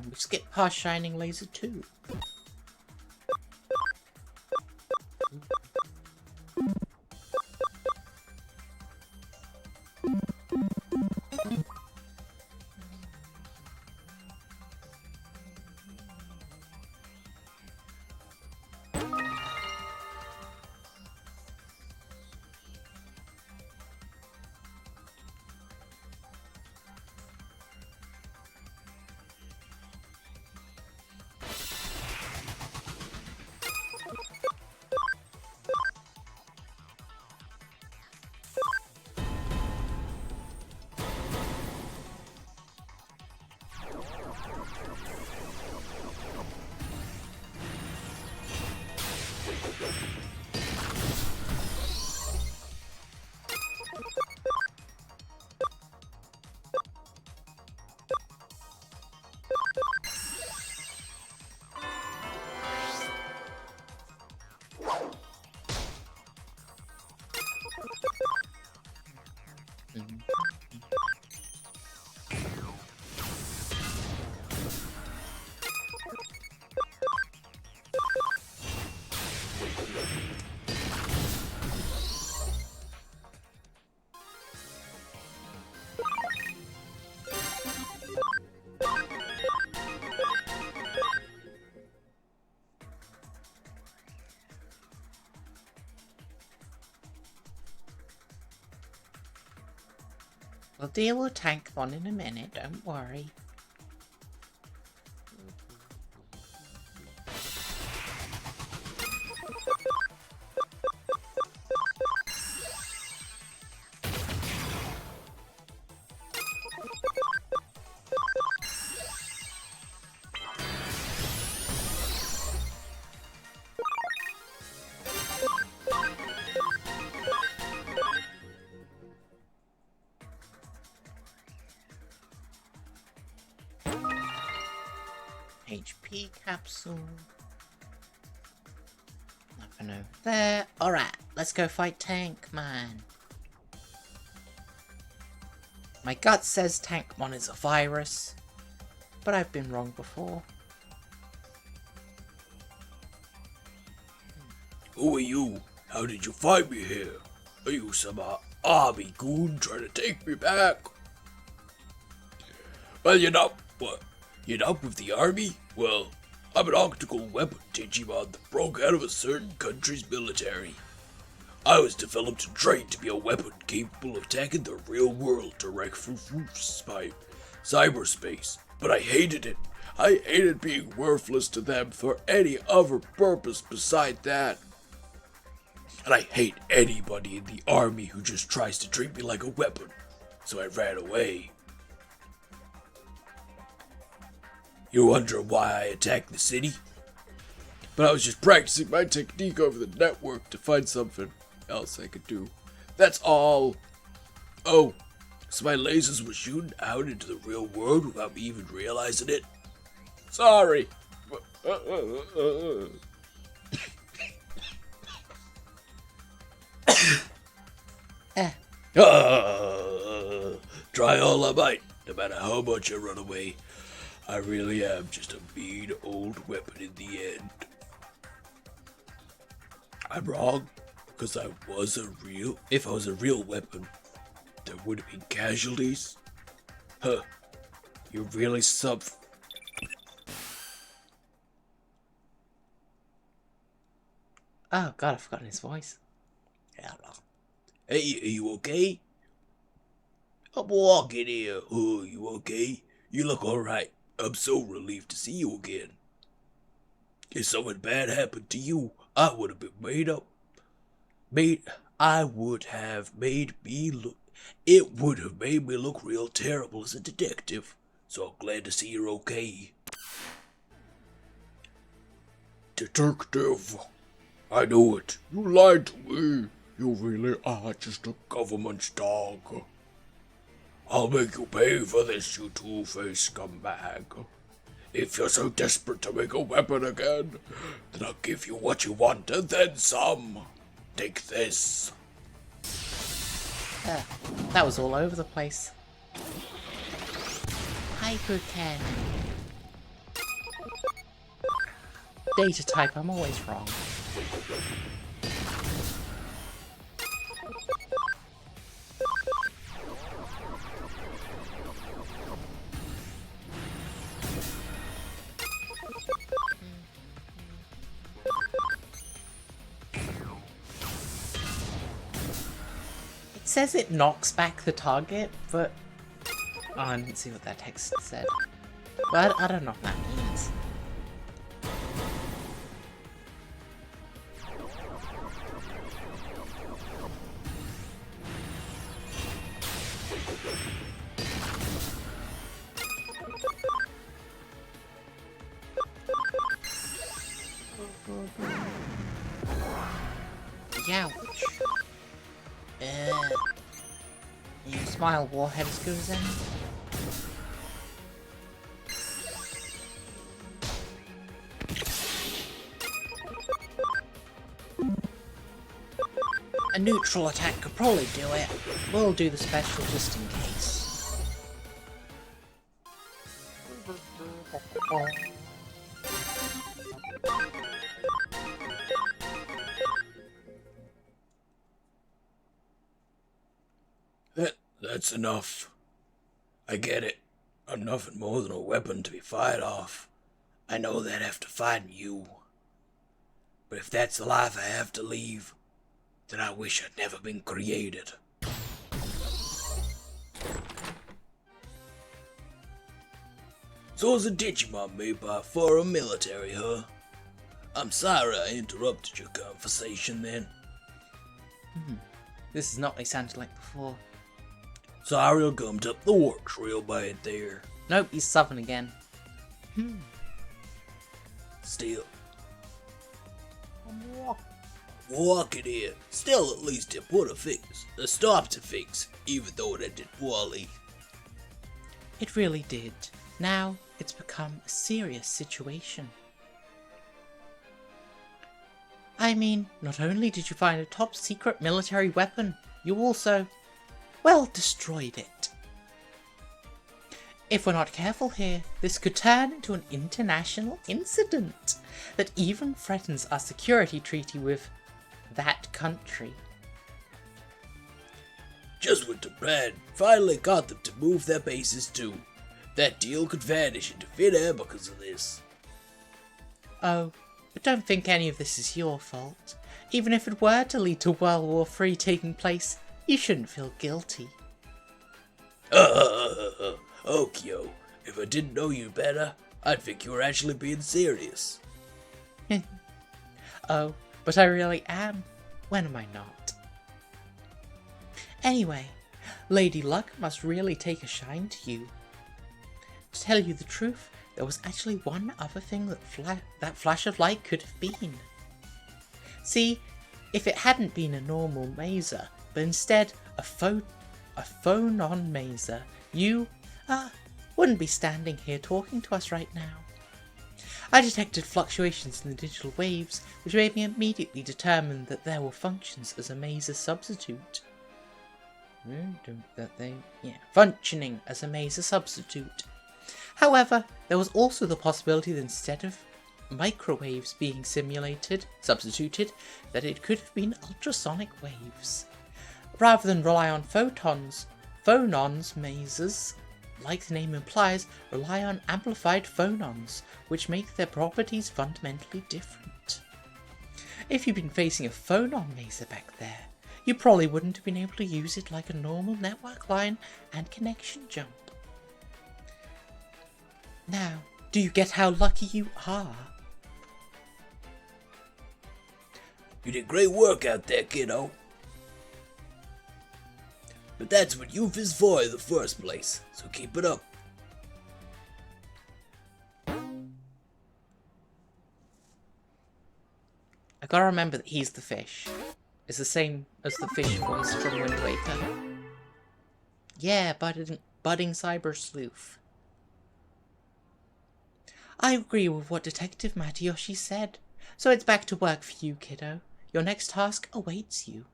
[SPEAKER 1] We skipped past shining laser too. We'll deal with Tankmon in a minute, don't worry. HP capsule. Nothing over there. Alright, let's go fight Tankman. My gut says Tankmon is a virus, but I've been wrong before.
[SPEAKER 2] Who are you? How did you find me here? Are you some army goon trying to take me back? Well, you're not. What? You're not with the army? Well, I'm an optical weapon Digimon that broke out of a certain country's military. I was developed and trained to be a weapon capable of attacking the real world direct from cyberspace, but I hated it. I hated being worthless to them for any other purpose beside that. And I hate anybody in the army who just tries to treat me like a weapon, so I ran away. You wonder why I attacked the city? But I was just practicing my technique over the network to find something else I could do. That's all. Oh, so my lasers were shooting out into the real world without me even realizing it? Sorry. Try all I might, no matter how much I run away. I really am just a mean old weapon in the end. I'm wrong, because if I was a real weapon, there would have been casualties. Huh, you're really
[SPEAKER 1] Oh god, I've forgotten his voice.
[SPEAKER 2] Hey, are you okay? I'm walking here. Oh, you okay? You look alright. I'm so relieved to see you again. If something bad happened to you, I would have been I would have made me look. It would have made me look real terrible as a detective. So I'm glad to see you're okay. Detective, I knew it. You lied to me. You really are just a government dog. I'll make you pay for this, you two-faced scumbag. If you're so desperate to make a weapon again, then I'll give you what you want and then some. Take this.
[SPEAKER 1] That was all over the place. Hyper cannon. Data type, I'm always wrong. It says it knocks back the target, but... Oh, I didn't see what that text said. But I don't know what that means. Youch. You smile, Warhead as good as any. A neutral attack could probably do it. We'll do the special just in case.
[SPEAKER 2] That's enough. I get it. I'm nothing more than a weapon to be fired off. I know that after fighting you. But if that's the life I have to leave, then I wish I'd never been created. So is a Digimon made by a foreign military, huh? I'm sorry I interrupted your conversation then.
[SPEAKER 1] This is not what he sounded like before.
[SPEAKER 2] Sorry I gummed up the works real bad there.
[SPEAKER 1] Nope, he's Southern again.
[SPEAKER 2] Still. Walking here. Still at least it put a stop to fix, even though it ended poorly.
[SPEAKER 1] It really did. Now it's become a serious situation. I mean, not only did you find a top secret military weapon, you also, well, destroyed it. If we're not careful here, this could turn into an international incident that even threatens our security treaty with that country.
[SPEAKER 2] Just when Japan finally got them to move their bases too. That deal could vanish into thin air because of this.
[SPEAKER 1] Oh, but don't think any of this is your fault. Even if it were to lead to World War III taking place, you shouldn't feel guilty.
[SPEAKER 2] Okio, if I didn't know you better, I'd think you were actually being serious.
[SPEAKER 1] Oh, but I really am. When am I not? Anyway, Lady Luck must really take a shine to you. To tell you the truth, there was actually one other thing that flash of light could have been. See, if it hadn't been a normal mazer, but instead a phone-on mazer, you, wouldn't be standing here talking to us right now. I detected fluctuations in the digital waves, which made me immediately determine that there were functions as a mazer substitute. Functioning as a mazer substitute. However, there was also the possibility that instead of microwaves being substituted, that it could have been ultrasonic waves. Rather than rely on phonons, mazers, like the name implies, rely on amplified phonons, which make their properties fundamentally different. If you'd been facing a phonon mazer back there, you probably wouldn't have been able to use it like a normal network line and connection jump. Now, do you get how lucky you are?
[SPEAKER 2] You did great work out there, kiddo. But that's what youth is for in the first place, so keep it up.
[SPEAKER 1] I gotta remember that he's the fish. It's the same as the fish voice from Wind Waker. Yeah, budding cyber sleuth. I agree with what Detective Matayoshi said. So it's back to work for you, kiddo. Your next task awaits you.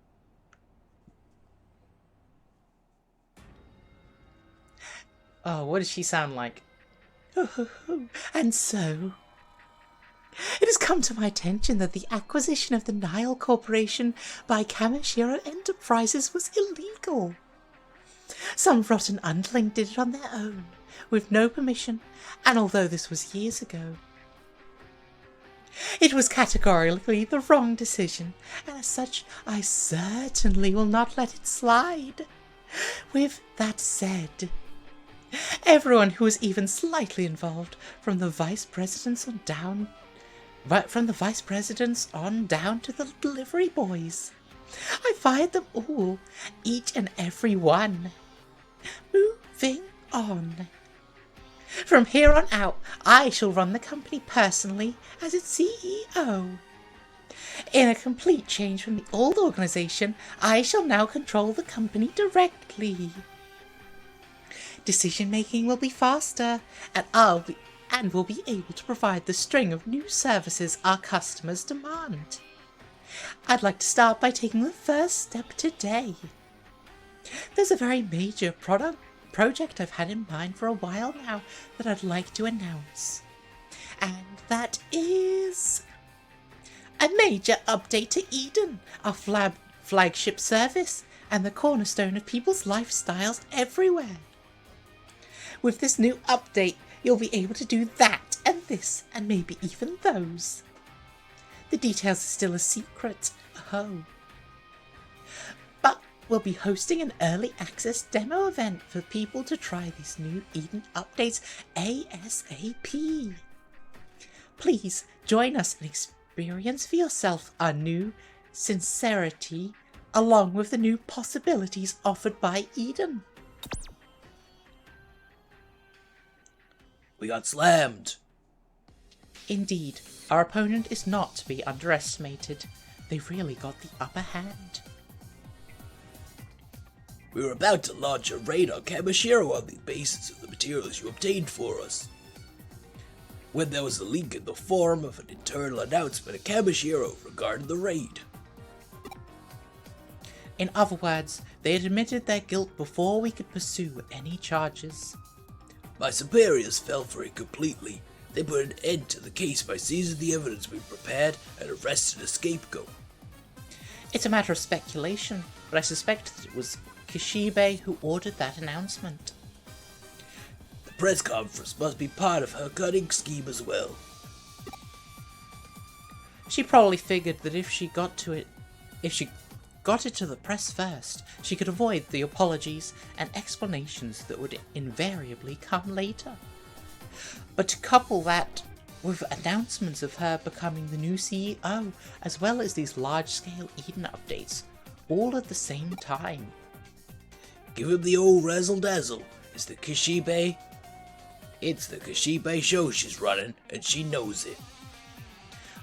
[SPEAKER 1] Oh, what does she sound like? And so... It has come to my attention that the acquisition of the Nile Corporation by Kamishiro Enterprises was illegal. Some rotten underling did it on their own, with no permission, and although this was years ago, it was categorically the wrong decision, and as such, I certainly will not let it slide. With that said, everyone who was even slightly involved, from the vice presidents on down to the delivery boys, I fired them all, each and every one. Moving on. From here on out, I shall run the company personally as its CEO. In a complete change from the old organisation, I shall now control the company directly. Decision-making will be faster, and will be able to provide the string of new services our customers demand. I'd like to start by taking the first step today. There's a very major project I've had in mind for a while now that I'd like to announce. And that is a major update to Eden, our flagship service and the cornerstone of people's lifestyles everywhere. With this new update, you'll be able to do that and this and maybe even those. The details are still a secret. But we'll be hosting an early access demo event for people to try these new Eden updates ASAP. Please join us and experience for yourself our new sincerity along with the new possibilities offered by Eden.
[SPEAKER 2] We got slammed.
[SPEAKER 1] Indeed, our opponent is not to be underestimated. They really got the upper hand.
[SPEAKER 2] We were about to launch a raid on Kamishiro on the basis of the materials you obtained for us, when there was a leak in the form of an internal announcement at Kamishiro regarding the raid.
[SPEAKER 1] In other words, they had admitted their guilt before we could pursue any charges.
[SPEAKER 2] My superiors fell for it completely. They put an end to the case by seizing the evidence we prepared and arrested a scapegoat.
[SPEAKER 1] It's a matter of speculation, but I suspect that it was Kishibe who ordered that announcement.
[SPEAKER 2] The press conference must be part of her cunning scheme as well.
[SPEAKER 1] She probably figured that if she got it to the press first, she could avoid the apologies and explanations that would invariably come later. But to couple that with announcements of her becoming the new CEO, as well as these large-scale Eden updates, all at the same time.
[SPEAKER 2] Give him the old razzle-dazzle. It's the Kishibe show she's running, and she knows it.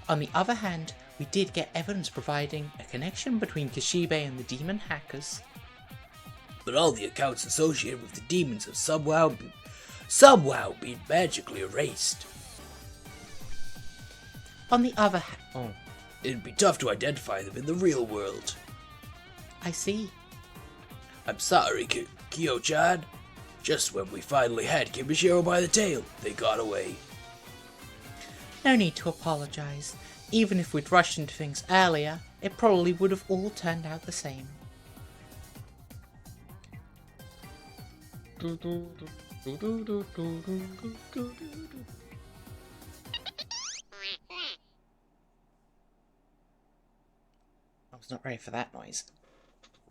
[SPEAKER 1] On the other hand, we did get evidence providing a connection between Kishibe and the demon hackers.
[SPEAKER 2] But all the accounts associated with the demons have somehow been magically erased.
[SPEAKER 1] On the other hand...
[SPEAKER 2] It'd be tough to identify them in the real world.
[SPEAKER 1] I see.
[SPEAKER 2] I'm sorry, Kyo-chan. Just when we finally had Kimishiro by the tail, they got away.
[SPEAKER 1] No need to apologize. Even if we'd rushed into things earlier, it probably would have all turned out the same. I was not ready for that noise.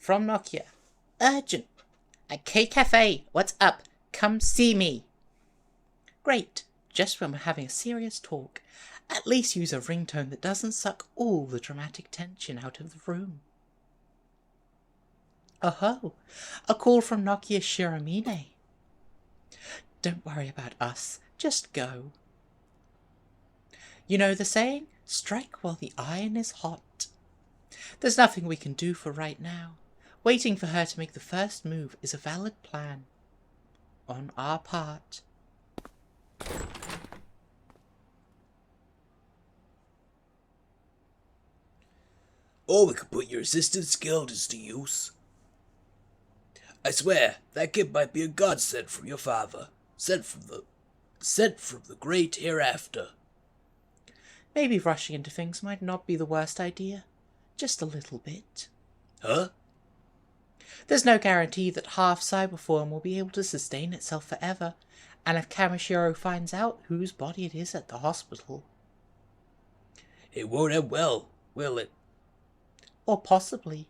[SPEAKER 1] from Nokia. Urgent. At K Cafe. What's up? Come see me. Great. Just when we're having a serious talk, at least use a ringtone that doesn't suck all the dramatic tension out of the room. Oh, a call from Nokia Shiramine. Don't worry about us. Just go. You know the saying? Strike while the iron is hot. There's nothing we can do for right now. Waiting for her to make the first move is a valid plan. On our part.
[SPEAKER 2] Or we could put your assistant skills to use. I swear, that kid might be a godsend from your father. Sent from the great hereafter.
[SPEAKER 1] Maybe rushing into things might not be the worst idea. Just a little bit.
[SPEAKER 2] Huh?
[SPEAKER 1] There's no guarantee that half cyberform will be able to sustain itself forever, and if Kamishiro finds out whose body it is at the hospital...
[SPEAKER 2] It won't end well, will it?
[SPEAKER 1] Or possibly.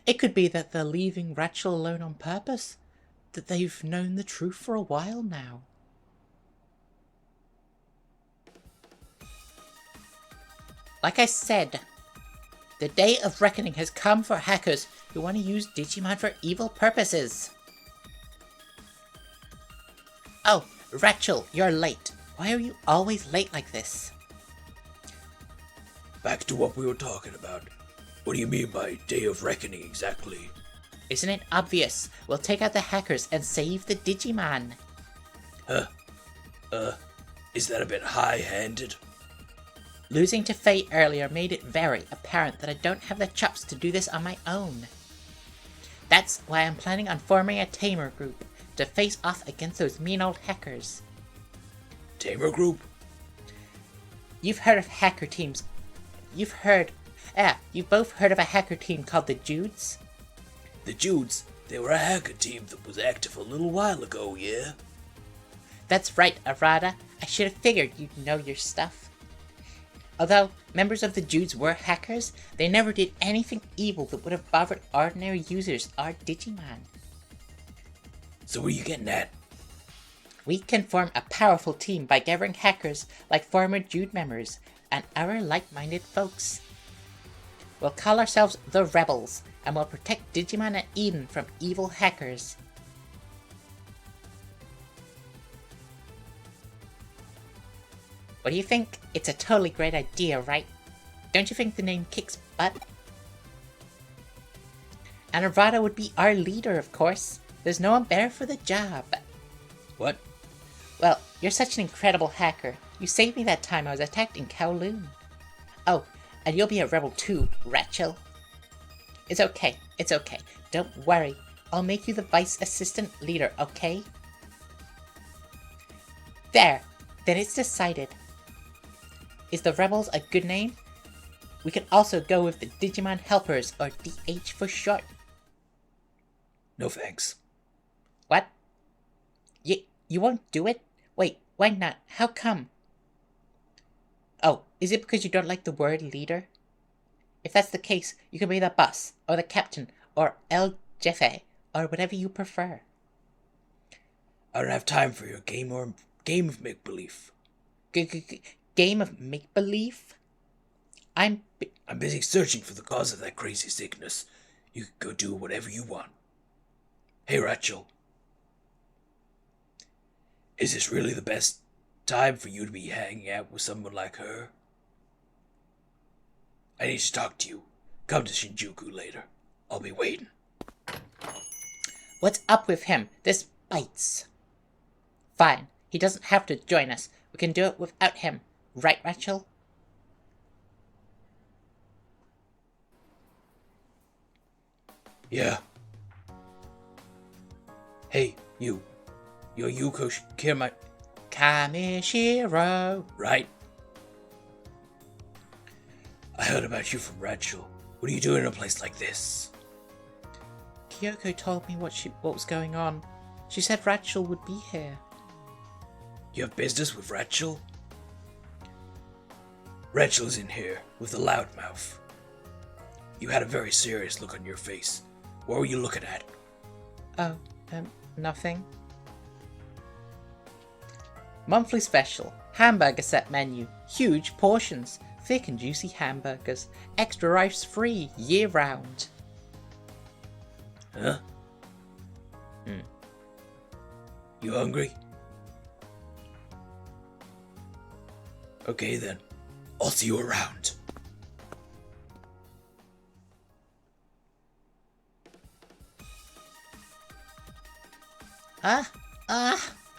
[SPEAKER 1] It could be that they're leaving Rachel alone on purpose, that they've known the truth for a while now. Like I said, the day of reckoning has come for hackers who want to use Digimon for evil purposes. Oh, Rachel, you're late. Why are you always late like this?
[SPEAKER 2] Back to what we were talking about. What do you mean by day of reckoning exactly?
[SPEAKER 1] Isn't it obvious? We'll take out the hackers and save the Digimon.
[SPEAKER 2] Is that a bit high-handed?
[SPEAKER 1] Losing to Faye earlier made it very apparent that I don't have the chops to do this on my own. That's why I'm planning on forming a tamer group to face off against those mean old hackers.
[SPEAKER 2] Tamer group?
[SPEAKER 1] You've heard of hacker teams. You've both heard of a hacker team called the Judes?
[SPEAKER 2] The Judes? They were a hacker team that was active a little while ago, yeah?
[SPEAKER 1] That's right, Arada. I should have figured you'd know your stuff. Although members of the Judes were hackers, they never did anything evil that would have bothered ordinary users or Digimon.
[SPEAKER 2] So what are you getting at?
[SPEAKER 1] We can form a powerful team by gathering hackers like former Jude members and other like-minded folks. We'll call ourselves the Rebels, and we'll protect Digimon and Eden from evil hackers. What do you think? It's a totally great idea, right? Don't you think the name kicks butt? And Arada would be our leader, of course. There's no one better for the job.
[SPEAKER 2] What?
[SPEAKER 1] Well, you're such an incredible hacker. You saved me that time I was attacked in Kowloon. Oh, and you'll be a rebel too, Rachel. It's okay. Don't worry. I'll make you the vice assistant leader, okay? There. Then it's decided. Is the Rebels a good name? We can also go with the Digimon Helpers, or DH for short.
[SPEAKER 2] No thanks.
[SPEAKER 1] What? You won't do it? Wait, why not? How come? Oh, is it because you don't like the word leader? If that's the case, you can be the boss, or the captain, or El Jefe, or whatever you prefer.
[SPEAKER 2] I don't have time for your game of make-believe.
[SPEAKER 1] Game of make-believe? I'm
[SPEAKER 2] busy searching for the cause of that crazy sickness. You can go do whatever you want. Hey, Rachel. Is this really the best time for you to be hanging out with someone like her? I need to talk to you. Come to Shinjuku later. I'll be waiting.
[SPEAKER 1] What's up with him? This bites. Fine. He doesn't have to join us. We can do it without him. Right, Rachel?
[SPEAKER 2] Yeah. Hey, you. You're Yuko
[SPEAKER 1] Kamishiro.
[SPEAKER 2] Right? I heard about you from Rachel. What are you doing in a place like this?
[SPEAKER 1] Kyoko told me what was going on. She said Rachel would be here.
[SPEAKER 2] You have business with Rachel? Rachel's in here with the loudmouth. You had a very serious look on your face. What were you looking at?
[SPEAKER 1] Oh, nothing. Monthly special. Hamburger set menu. Huge portions. Thick and juicy hamburgers. Extra rice free. Year round.
[SPEAKER 2] Huh? You hungry? Okay then. I'll see you around.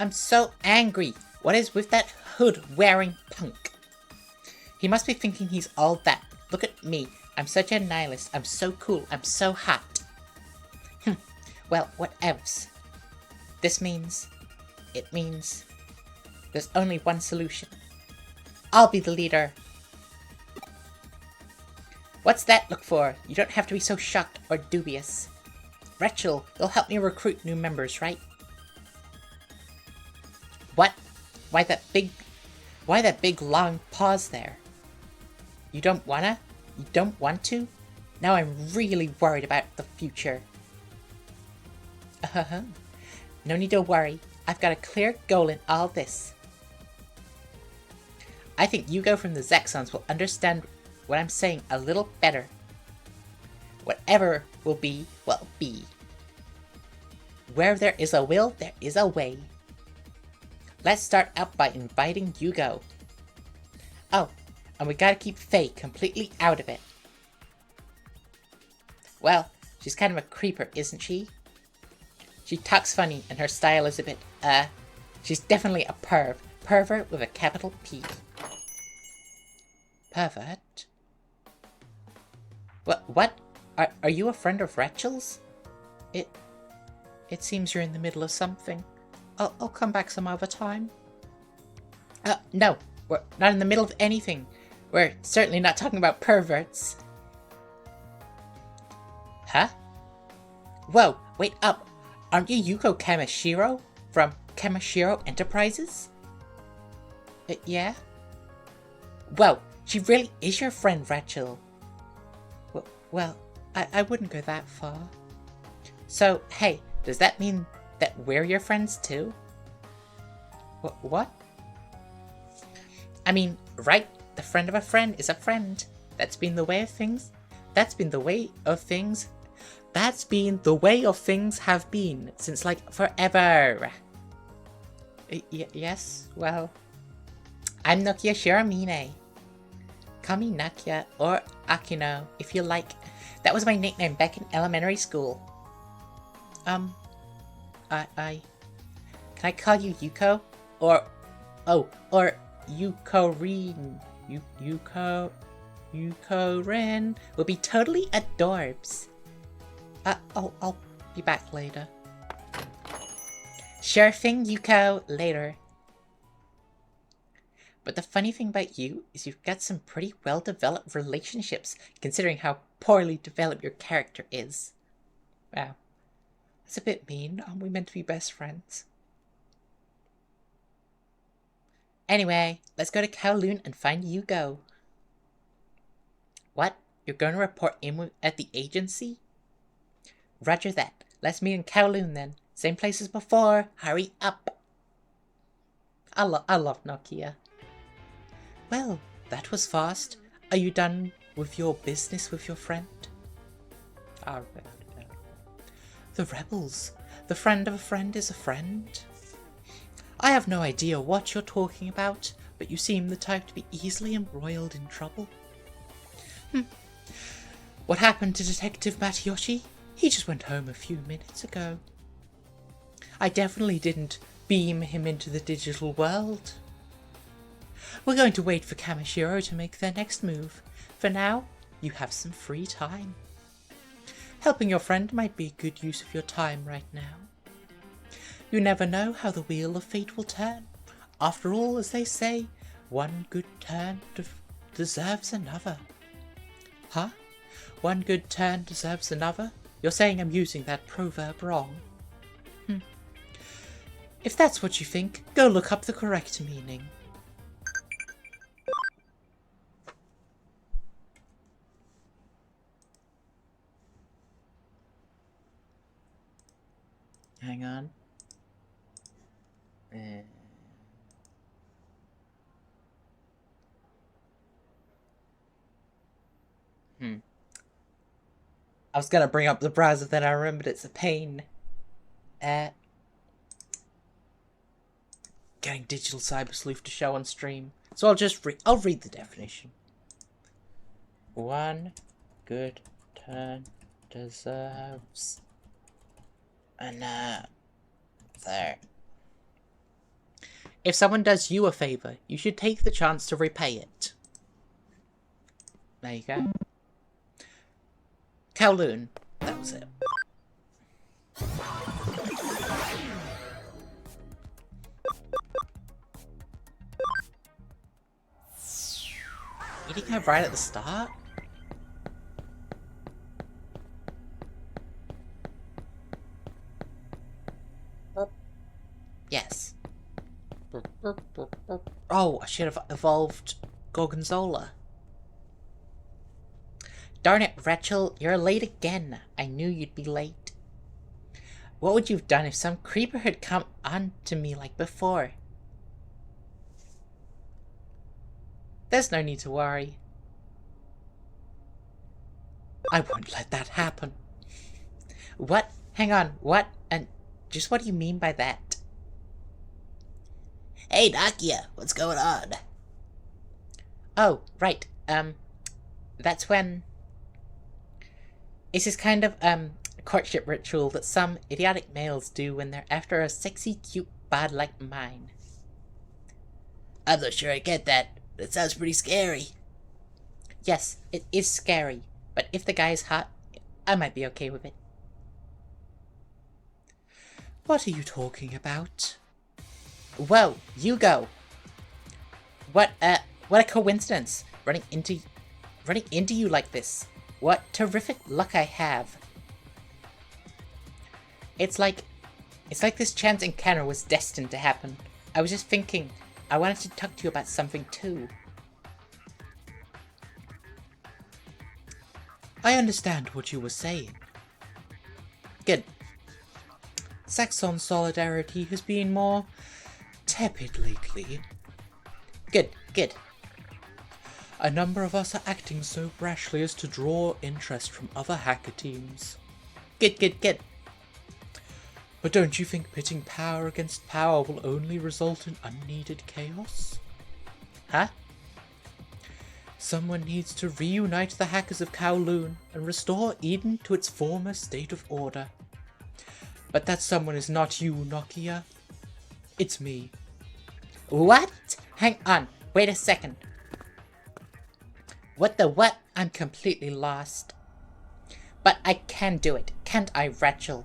[SPEAKER 1] I'm so angry. What is with that hood-wearing punk? He must be thinking he's all that. Look at me. I'm such a nihilist. I'm so cool. I'm so hot. Well, what else? It means there's only one solution. I'll be the leader. What's that look for? You don't have to be so shocked or dubious. Rachel, you'll help me recruit new members, right? What? Why that big long pause there? You don't wanna? You don't want to? Now I'm really worried about the future. No need to worry. I've got a clear goal in all this. I think Yugo from the Zexons will understand what I'm saying a little better. Whatever will be. Where there is a will, there is a way. Let's start out by inviting Yugo. Oh, and we gotta keep Faye completely out of it. Well, she's kind of a creeper, isn't she? She talks funny and her style is a bit, she's definitely a pervert with a capital P. Pervert? What? Are you a friend of Rachel's? It seems you're in the middle of something. I'll come back some other time. No, we're not in the middle of anything. We're certainly not talking about perverts. Huh? Whoa, wait up. Aren't you Yuko Kamishiro from Kamishiro Enterprises? Yeah? Whoa, she really is your friend, Rachel. Well, I wouldn't go that far. So, hey, does that mean that we're your friends too? What? I mean, right, the friend of a friend is a friend. That's been the way of things. That's been the way of things have been since, like, forever. Yes, well, I'm Nokia Shiramine. Call me Nakia or Akino if you like. That was my nickname back in elementary school. Can I call you Yuko? Or Yuko-rin. Yuko-rin would be totally adorbs. I'll be back later. Sure thing, Yuko. Later. But the funny thing about you is you've got some pretty well-developed relationships, considering how poorly developed your character is. Wow. That's a bit mean. Aren't we meant to be best friends? Anyway, let's go to Kowloon and find Yugo. What? You're going to report in at the agency? Roger that. Let's meet in Kowloon then. Same place as before. Hurry up. I love Nokia. Well, that was fast. Are you done with your business with your friend? The rebels. The friend of a friend is a friend. I have no idea what you're talking about, but you seem the type to be easily embroiled in trouble. What happened to Detective Matayoshi? He just went home a few minutes ago. I definitely didn't beam him into the digital world. We're going to wait for Kamishiro to make their next move. For now, you have some free time. Helping your friend might be a good use of your time right now. You never know how the wheel of fate will turn. After all, as they say, one good turn deserves another. Huh? One good turn deserves another? You're saying I'm using that proverb wrong. If that's what you think, go look up the correct meaning. Hang on. I was gonna bring up the browser, then I remembered it's a pain. Getting Digital Cyber Sleuth to show on stream. So I'll read the definition. One good turn deserves another. If someone does you a favor, you should take the chance to repay it. There you go. Kowloon. That was it. Eating her right at the start? Yes. Oh, I should have evolved Gorgonzola. Darn it, Rachel, you're late again. I knew you'd be late. What would you have done if some creeper had come on to me like before? There's no need to worry. I won't let that happen. What? Hang on, what? And just what do you mean by that? Hey, Nakia, what's going on? Oh, right, that's when... It's this kind of, courtship ritual that some idiotic males do when they're after a sexy, cute bod like mine. I'm not sure I get that. That sounds pretty scary. Yes, it is scary, but if the guy is hot, I might be okay with it. What are you talking about? Whoa, you go. What a coincidence, running into you like this. What terrific luck I have. It's like this chance encounter was destined to happen. I was just thinking, I wanted to talk to you about something too. I understand what you were saying. Good. Saxon solidarity has been more tepid lately. Good, good. A number of us are acting so brashly as to draw interest from other hacker teams. Good, good, good. But don't you think pitting power against power will only result in unneeded chaos? Huh? Someone needs to reunite the hackers of Kowloon and restore Eden to its former state of order. But that someone is not you, Nokia. It's me. What? Hang on, wait a second. What the what? I'm completely lost. But I can do it, can't I, Rachel?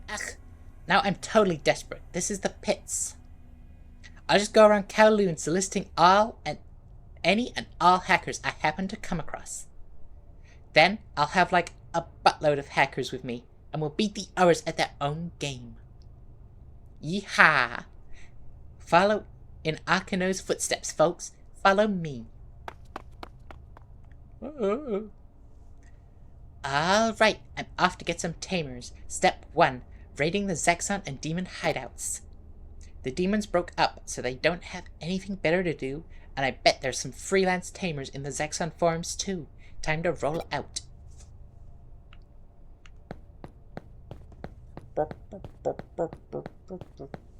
[SPEAKER 1] Ugh. Now I'm totally desperate. This is the pits. I'll just go around Kowloon soliciting any and all hackers I happen to come across. Then I'll have like a buttload of hackers with me, and we'll beat the others at their own game. Yeehaw! Follow in Akino's footsteps, folks. Follow me. Alright, I'm off to get some tamers. Step 1. Raiding the Zaxxon and demon hideouts. The demons broke up, so they don't have anything better to do, and I bet there's some freelance tamers in the Zaxxon forums too. Time to roll out.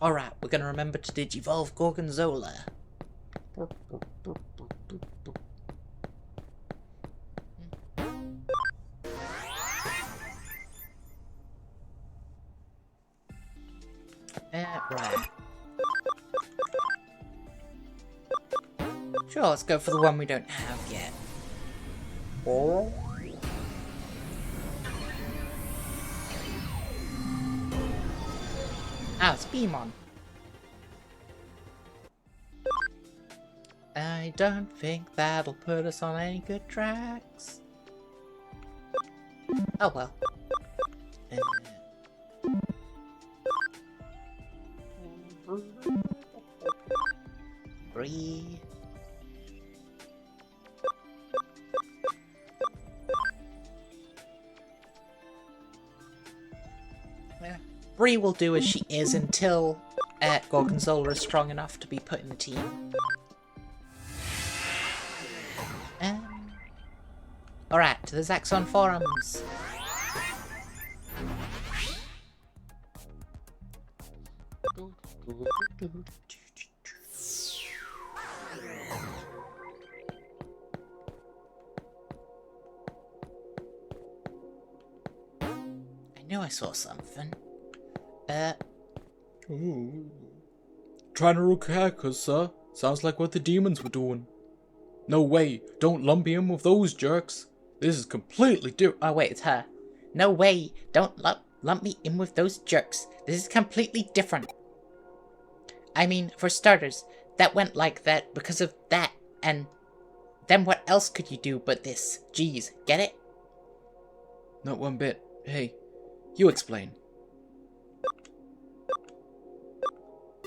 [SPEAKER 1] Alright, we're gonna remember to digivolve Gorgonzola. Right. Sure, let's go for the one we don't have yet. Oh, it's Digimon. I don't think that'll put us on any good tracks. Oh well. Breathe. Bree will do as she is until Gorgonzola is strong enough to be put in the team. Alright, to the Zaxxon forums. I knew I saw something.
[SPEAKER 2] Ooh. Trying to rook hackers, sir. Sounds like what the demons were doing. No way, don't lump him with those jerks. This is completely different.
[SPEAKER 1] Oh wait, it's her. No way, don't lump me in with those jerks. This is completely different. I mean, for starters, that went like that because of that, and then what else could you do but this? Jeez, get it?
[SPEAKER 2] Not one bit. Hey, you explain.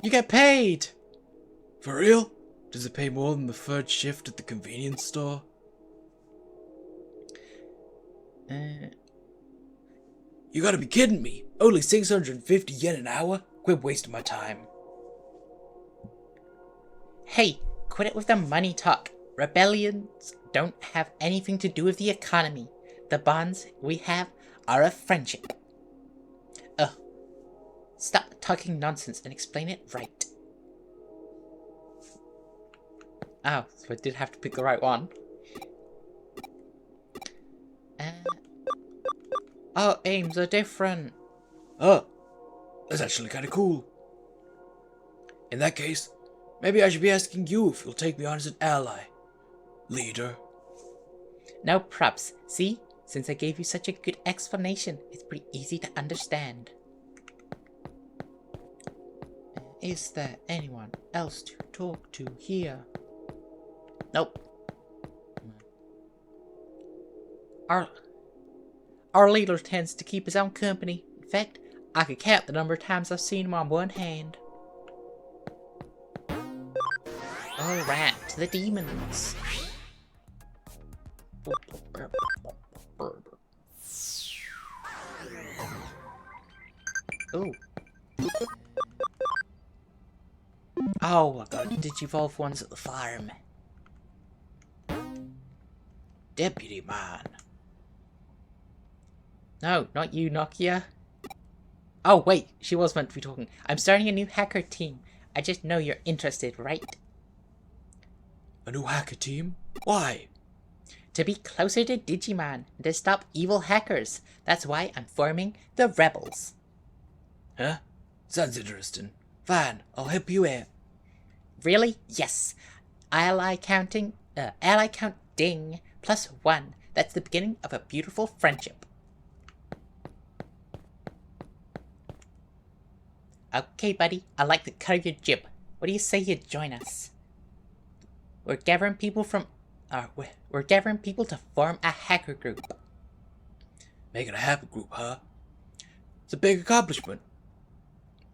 [SPEAKER 2] You get paid! For real? Does it pay more than the third shift at the convenience store? You gotta be kidding me! Only 650 yen an hour? Quit wasting my time.
[SPEAKER 1] Hey, quit it with the money talk. Rebellions don't have anything to do with the economy. The bonds we have are of friendship. Ugh. Stop talking nonsense and explain it right. Oh, so I did have to pick the right one. Oh, aims are different.
[SPEAKER 2] Oh, that's actually kinda cool. In that case, maybe I should be asking you if you'll take me on as an ally. Leader.
[SPEAKER 1] No props. See? Since I gave you such a good explanation, it's pretty easy to understand. Is there anyone else to talk to here? Nope. Our leader tends to keep his own company. In fact, I could count the number of times I've seen him on one hand. Alright, to the demons. Ooh. Oh, I got Digivolve ones at the farm. Deputy man. No, not you, Nokia. Oh, wait, she was meant to be talking. I'm starting a new hacker team. I just know you're interested, right?
[SPEAKER 2] A new hacker team? Why?
[SPEAKER 1] To be closer to Digimon and to stop evil hackers. That's why I'm forming the Rebels.
[SPEAKER 2] Huh? Sounds interesting. Fine, I'll help you out.
[SPEAKER 1] Really? Yes. Ally counting +1. That's the beginning of a beautiful friendship. Okay, buddy. I like the cut of your jib. What do you say you join us? We're gathering people to form a hacker group.
[SPEAKER 2] Making a hacker group, huh? It's a big accomplishment.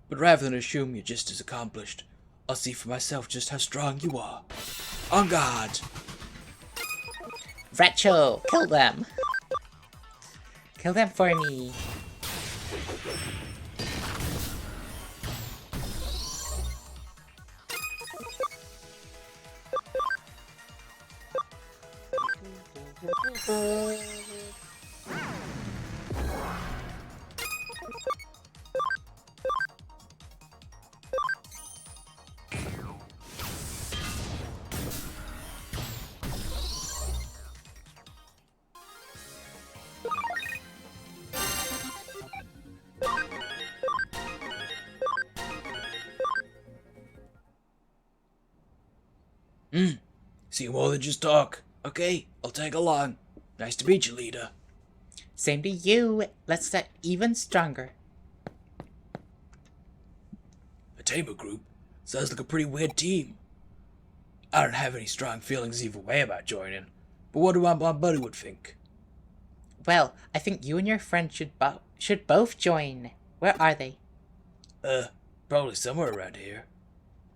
[SPEAKER 2] But rather than assume you're just as accomplished, I'll see for myself just how strong you are. On guard!
[SPEAKER 1] Ratcho, kill them! Kill them for me.
[SPEAKER 2] See more than just talk. Okay, I'll tag along. Nice to meet you, leader.
[SPEAKER 1] Same to you. Let's get even stronger.
[SPEAKER 2] A tamer group? Sounds like a pretty weird team. I don't have any strong feelings either way about joining, but what do my buddy would think?
[SPEAKER 1] Well, I think you and your friend should both join. Where are they?
[SPEAKER 2] Probably somewhere around here.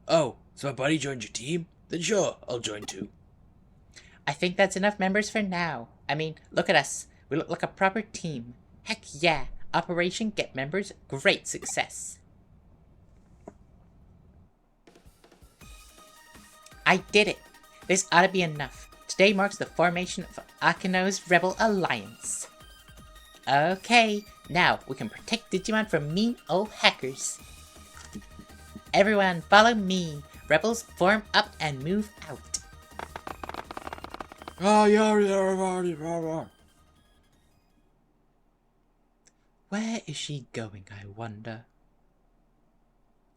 [SPEAKER 2] Oh, so my buddy joined your team? Then sure, I'll join too.
[SPEAKER 1] I think that's enough members for now. I mean, look at us. We look like a proper team. Heck yeah, Operation Get Members, great success. I did it! This ought to be enough. Today marks the formation of Akino's Rebel Alliance. Okay, now we can protect Digimon from mean old hackers. Everyone follow me. Rebels form up and move out. Where is she going, I wonder?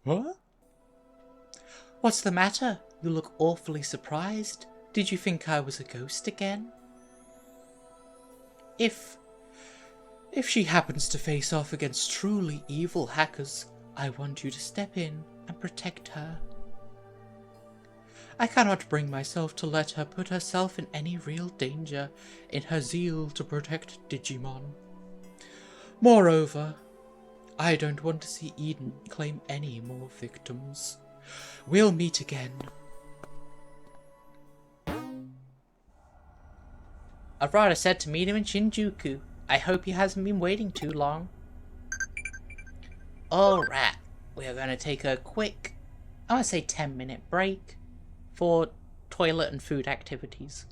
[SPEAKER 1] Huh? What's the matter? You look awfully surprised. Did you think I was a ghost again? If she happens to face off against truly evil hackers, I want you to step in and protect her. I cannot bring myself to let her put herself in any real danger in her zeal to protect Digimon. Moreover, I don't want to see Eden claim any more victims. We'll meet again. Arata said to meet him in Shinjuku. I hope he hasn't been waiting too long. Alright, we are going to take a quick, I want to say 10-minute break for toilet and food activities.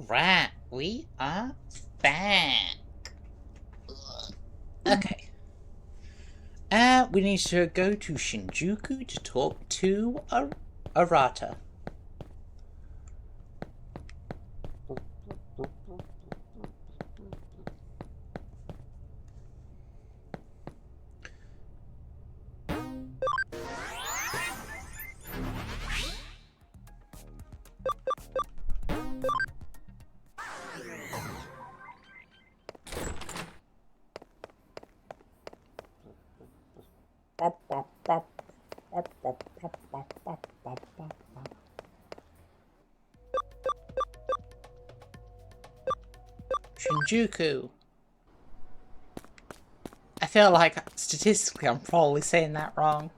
[SPEAKER 1] Alright, we are back. Okay. We need to go to Shinjuku to talk to Arata. Shinjuku. I feel like statistically I'm probably saying that wrong.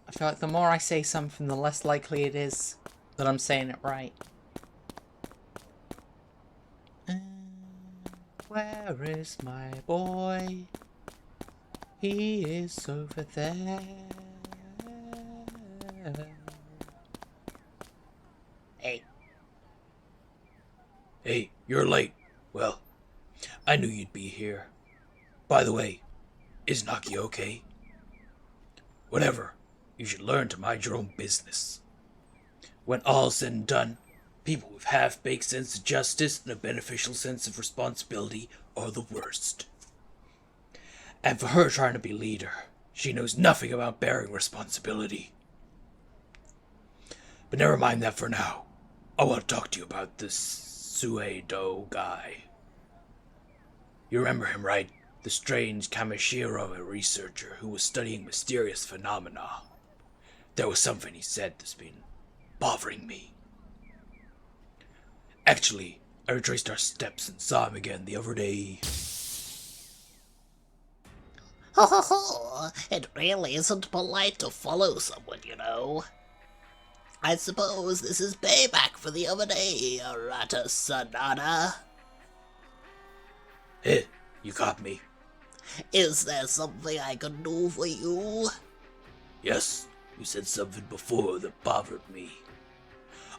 [SPEAKER 1] I feel like the more I say something, the less likely it is that I'm saying it right. Where is my boy? He is over there. Hey.
[SPEAKER 2] Hey, you're late. Well, I knew you'd be here. By the way, is Naki okay? Whatever, you should learn to mind your own business. When all's said and done, people with half-baked sense of justice and a beneficial sense of responsibility are the worst. And for her trying to be leader, she knows nothing about bearing responsibility. But never mind that for now. I want to talk to you about this Suedo guy. You remember him, right? The strange Kamishiro researcher who was studying mysterious phenomena. There was something he said that's been bothering me. Actually, I retraced our steps and saw him again the other day.
[SPEAKER 3] Ho ho ho! It really isn't polite to follow someone, you know. I suppose this is payback for the other day, Arata Sanada.
[SPEAKER 2] You caught me.
[SPEAKER 3] Is there something I can do for you?
[SPEAKER 2] Yes, you said something before that bothered me.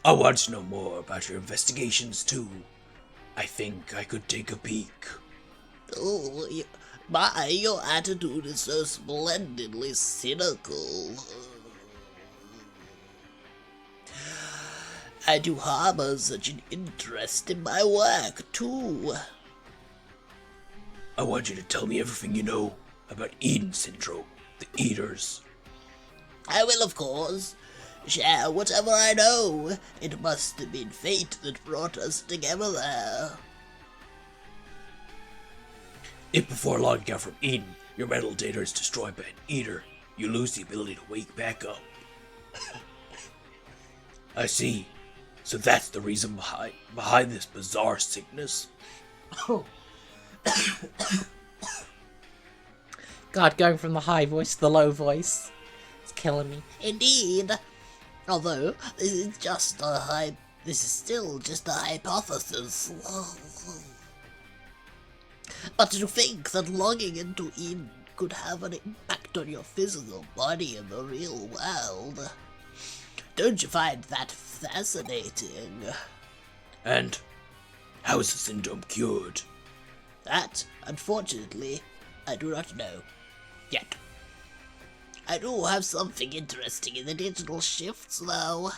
[SPEAKER 2] I want to know more about your investigations too. I think I could take a peek.
[SPEAKER 3] Oh, your attitude is so splendidly cynical. I do harbor such an interest in my work, too.
[SPEAKER 2] I want you to tell me everything you know about Eden Syndrome, the Eaters.
[SPEAKER 3] I will, of course, share whatever I know. It must have been fate that brought us together there.
[SPEAKER 2] If before logging out from Eden, your mental data is destroyed by an Eater, you lose the ability to wake back up. I see. So that's the reason behind this bizarre sickness?
[SPEAKER 1] Oh. God, going from the high voice to the low voice. It's killing me.
[SPEAKER 3] Indeed. Although, this is still just a hypothesis. But to think that logging into Eden could have an impact on your physical body in the real world. Don't you find that fascinating?
[SPEAKER 2] And how is the syndrome cured?
[SPEAKER 3] That, unfortunately, I do not know. Yet. I do have something interesting in the digital shifts, though.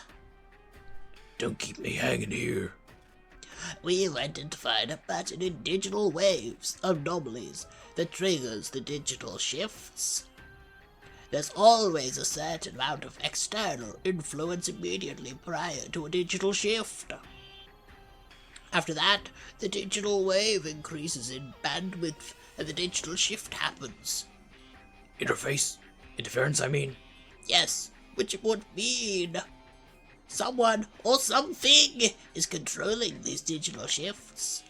[SPEAKER 2] Don't keep me hanging here.
[SPEAKER 3] We've identified a pattern in digital waves, anomalies, that triggers the digital shifts. There's always a certain amount of external influence immediately prior to a digital shift. After that, the digital wave increases in bandwidth and the digital shift happens.
[SPEAKER 2] Interference, I mean?
[SPEAKER 3] Yes, which would mean someone or something is controlling these digital shifts.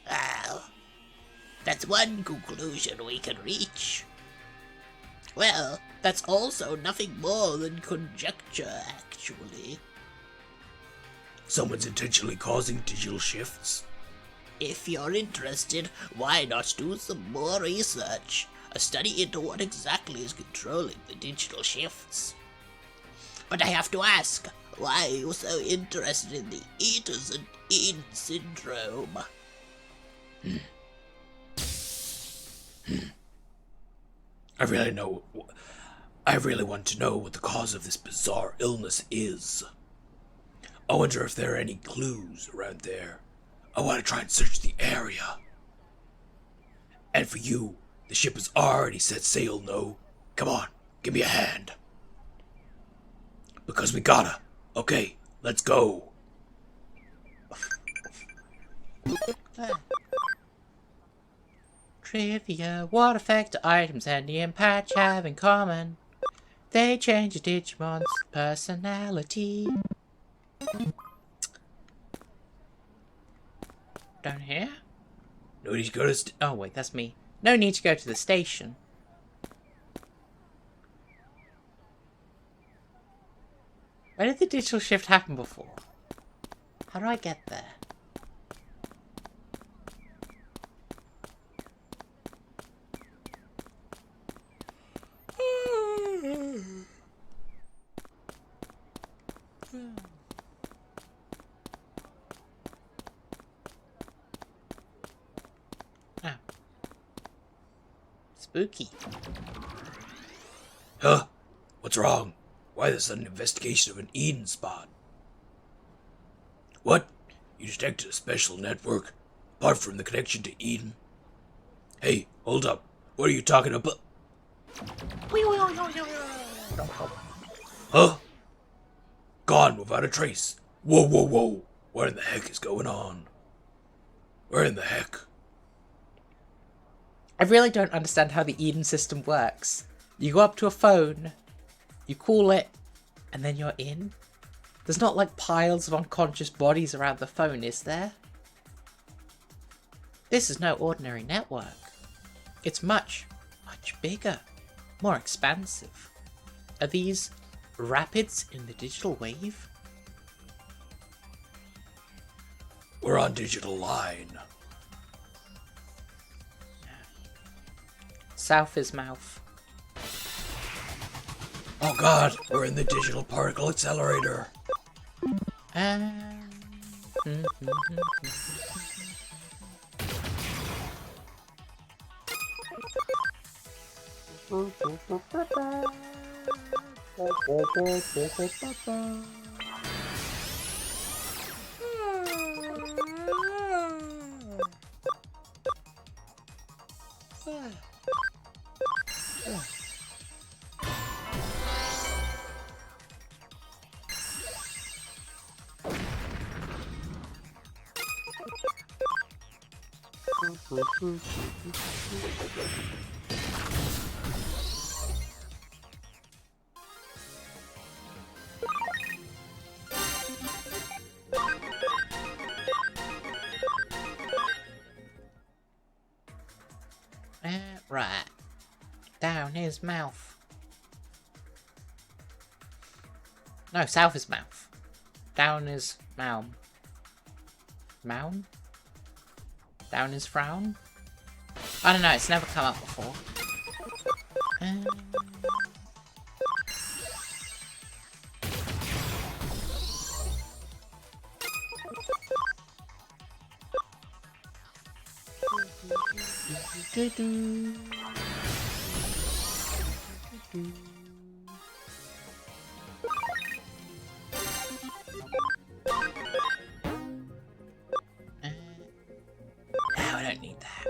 [SPEAKER 3] That's one conclusion we can reach. Well, that's also nothing more than conjecture, actually.
[SPEAKER 2] Someone's intentionally causing digital shifts?
[SPEAKER 3] If you're interested, why not do some more research? A study into what exactly is controlling the digital shifts. But I have to ask, why are you so interested in the Eaters and Eden syndrome?
[SPEAKER 2] I really want to know what the cause of this bizarre illness is. I wonder if there are any clues around there. I want to try and search the area. And for you, the ship has already set sail, no? Come on, give me a hand. Because we gotta. Okay, let's go.
[SPEAKER 1] Trivia. What effect do items Andy and Patch have in common? They change a Digimon's personality. Down here?
[SPEAKER 2] No need to go to
[SPEAKER 1] Oh wait, that's me. No need to go to the station. Where did the digital shift happen before? How do I get there? Oh. Spooky.
[SPEAKER 2] Huh? What's wrong? Why the sudden investigation of an Eden spot? What? You detected a special network, apart from the connection to Eden? Hey, hold up. What are you talking about? Huh? Gone without a trace. Whoa, whoa, whoa. What in the heck is going on? Where in the heck?
[SPEAKER 1] I really don't understand how the Eden system works. You go up to a phone, you call it, and then you're in? There's not like piles of unconscious bodies around the phone, is there? This is no ordinary network. It's much, much bigger, more expansive. Are these rapids in the digital wave?
[SPEAKER 2] We're on digital line.
[SPEAKER 1] South is mouth.
[SPEAKER 2] Oh god, we're in the digital particle accelerator.
[SPEAKER 1] Right. Down his mouth. No, south is mouth. Down is mound. Mound? Down is frown? I don't know, it's never come up before. No, I don't need that.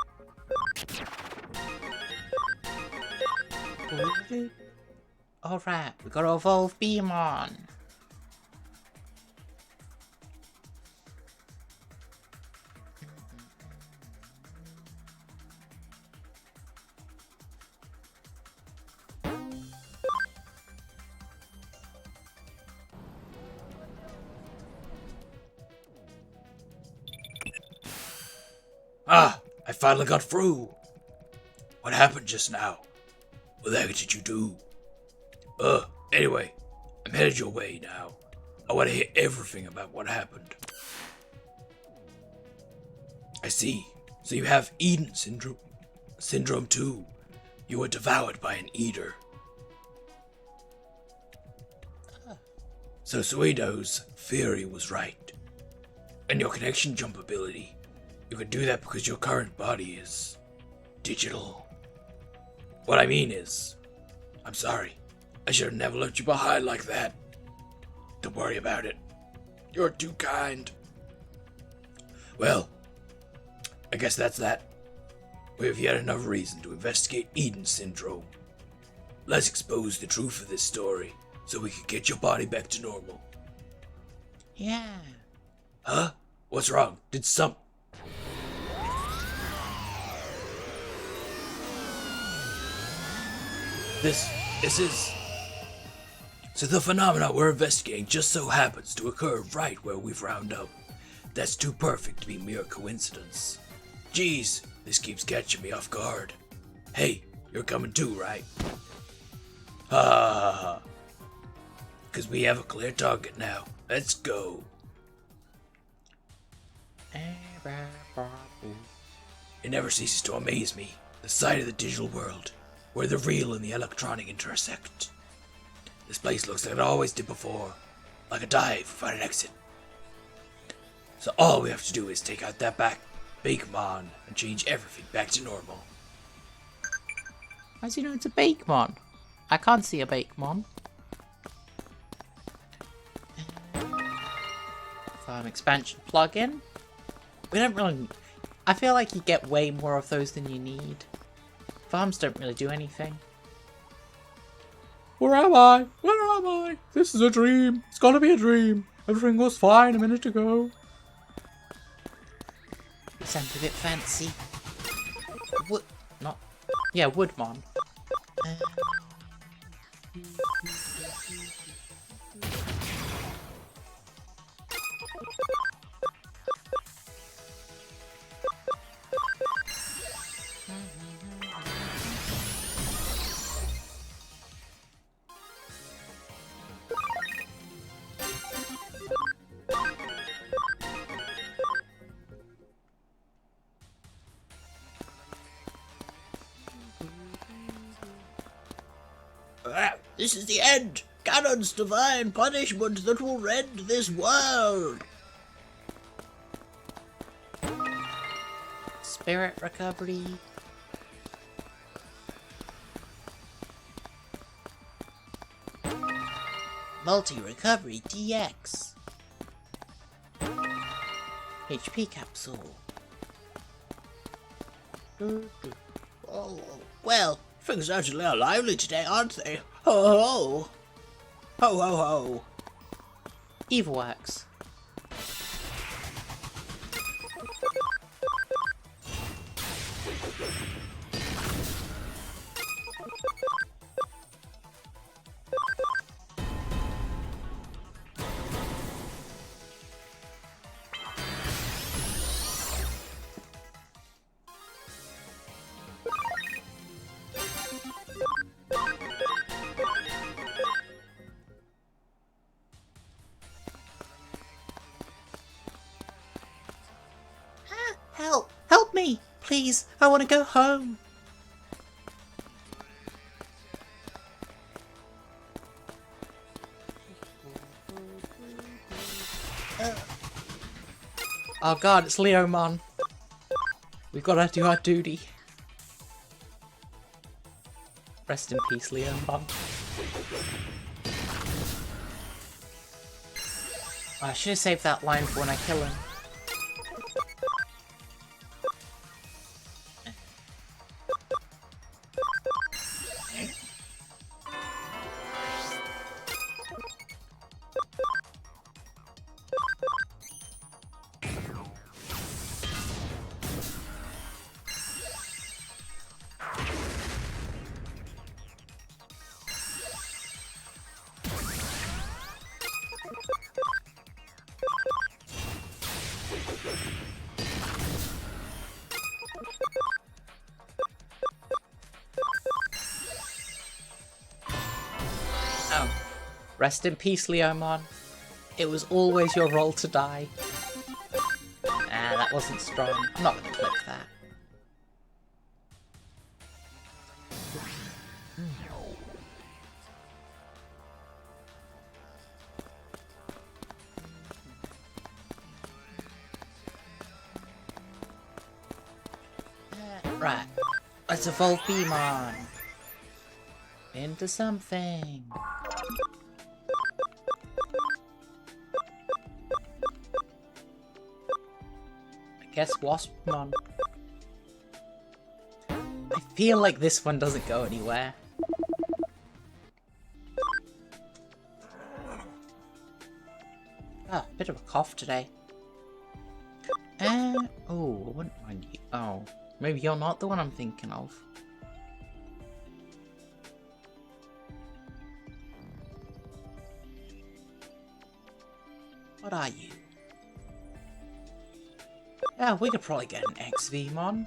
[SPEAKER 1] Alright, we gotta evolve Beamon.
[SPEAKER 2] Ah, I finally got through. What happened just now? What the heck did you do? Anyway, I'm headed your way now. I want to hear everything about what happened. I see. So you have Eden syndrome. Syndrome too. You were devoured by an eater. So Suedo's theory was right. And your connection jump ability, you can do that because your current body is digital. What I mean is, I'm sorry, I should have never left you behind like that. Don't worry about it. You're too kind. Well, I guess that's that. We have yet another reason to investigate Eden Syndrome. Let's expose the truth of this story so we can get your body back to normal.
[SPEAKER 1] Yeah.
[SPEAKER 2] Huh? What's wrong? Did some... This is... So the phenomena we're investigating just so happens to occur right where we've round up. That's too perfect to be mere coincidence. Geez, this keeps catching me off guard. Hey, you're coming too, right? Ha! Because we have a clear target now. Let's go. It never ceases to amaze me, the sight of the digital world, where the real and the electronic intersect. This place looks like it always did before, like a dive without an exit. So all we have to do is take out that back Digimon and change everything back to normal.
[SPEAKER 1] How does he know it's a Bakemon? I can't see a Bakemon. Farm expansion plugin. We don't really... I feel like you get way more of those than you need. Farms don't really do anything.
[SPEAKER 4] Where am I? Where am I? This is a dream. It's gotta be a dream. Everything was fine a minute ago.
[SPEAKER 1] Sounds a bit fancy. Wood... Not... Yeah, Woodmon.
[SPEAKER 3] This is the end! Ganon's divine punishment that will rend this world!
[SPEAKER 1] Spirit recovery. Multi-recovery DX. HP capsule.
[SPEAKER 3] Oh, well, things are certainly lively today, aren't they? Ho ho ho! Ho ho ho!
[SPEAKER 1] Evil Axe. Help! Help me! Please, I want to go home. Oh god, it's Leomon. We've got to do our duty. Rest in peace, Leomon. Oh, I should have saved that line for when I kill him. Oh. Rest in peace, Leomon. It was always your role to die. Ah, that wasn't strong. I'm not gonna click that. Right. Let's evolve Digimon into something. I guess Waspmon. I feel like this one doesn't go anywhere. Ah, bit of a cough today. Oh, I wouldn't mind you. Oh, maybe you're not the one I'm thinking of. What are you? Yeah, we could probably get an XVmon.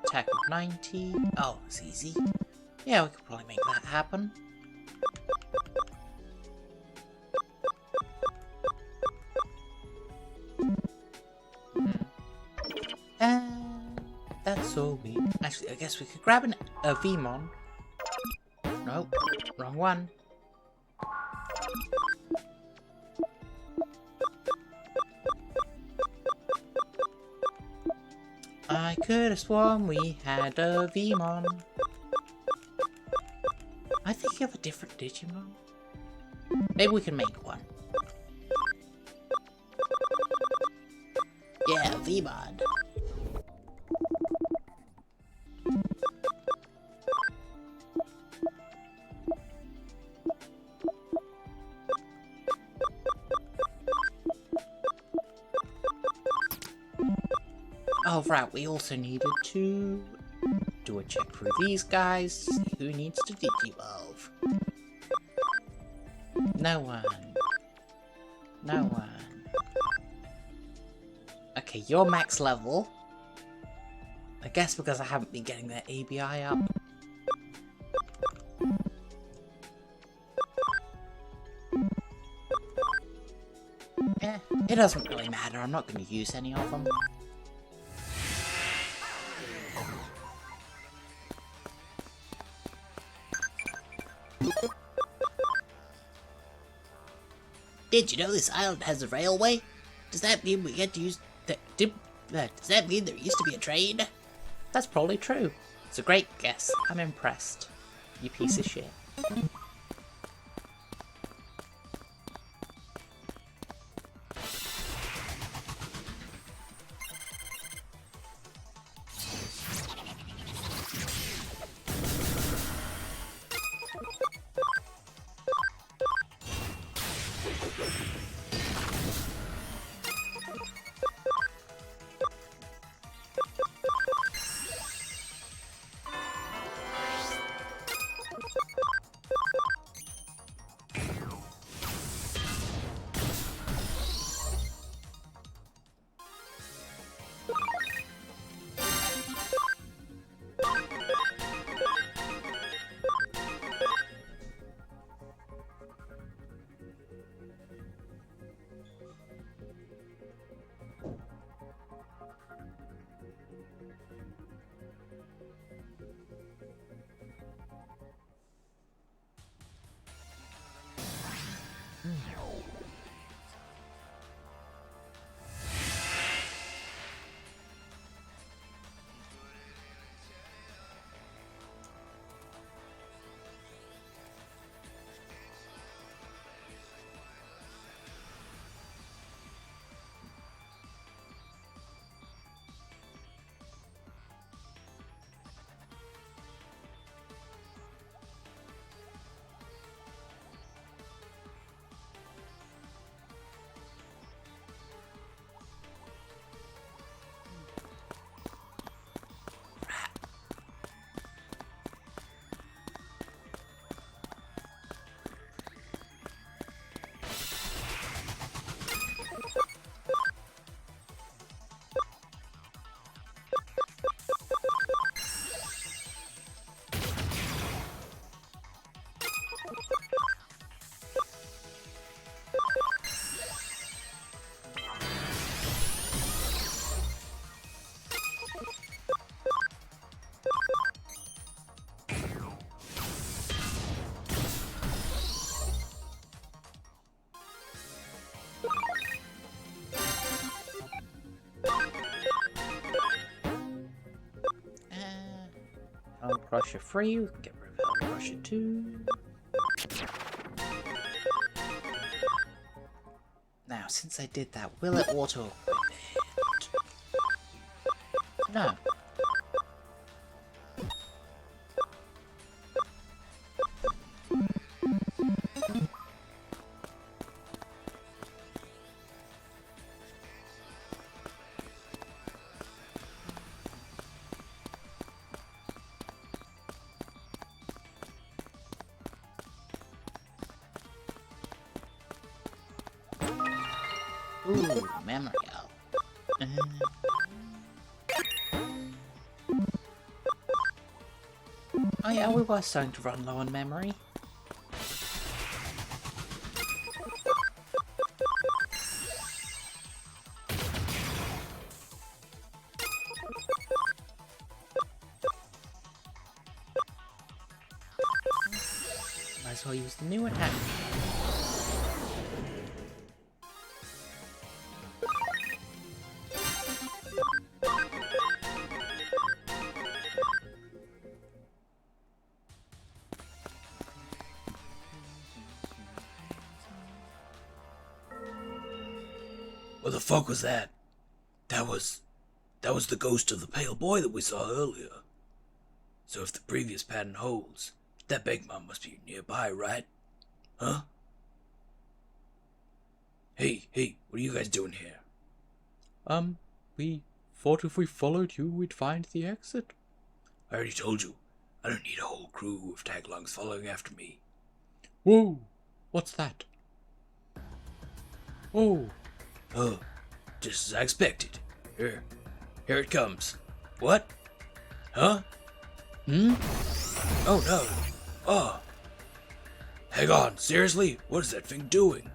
[SPEAKER 1] Attack of 90. Oh, it's easy. Yeah, we could probably make that happen. That's all we... Actually, I guess we could grab a Vmon. Nope, wrong one. I could have sworn we had a Vmon. I think you have a different Digimon. Maybe we can make one.
[SPEAKER 3] Yeah, Vmon.
[SPEAKER 1] Oh right, we also needed to do a check through these guys to see who needs to Digivolve. No one. No one. Okay, you're max level. I guess because I haven't been getting their ABI up. Eh, it doesn't really matter, I'm not going to use any of them.
[SPEAKER 3] Did you know this island has a railway? Does that mean we get to use the... does that mean there used to be a train?
[SPEAKER 1] That's probably true. It's a great guess. I'm impressed. You piece of shit. Crusher free, we can get rid of Hell Crusher 2. Now, since I did that, will it auto-equip it? No. Ooh, memory up. Oh yeah, we were starting to run low on memory. Might as well use the new attack.
[SPEAKER 2] What the fuck was that? That was the ghost of the pale boy that we saw earlier. So if the previous pattern holds, that big mom must be nearby, right? Huh? Hey, what are you guys doing here?
[SPEAKER 4] We thought if we followed you, we'd find the exit.
[SPEAKER 2] I already told you, I don't need a whole crew of taglongs following after me.
[SPEAKER 4] Whoa! What's that? Oh!
[SPEAKER 2] Oh, just as I expected. Here it comes. What? Huh? Oh no. Oh. Hang on, seriously? What is that thing doing?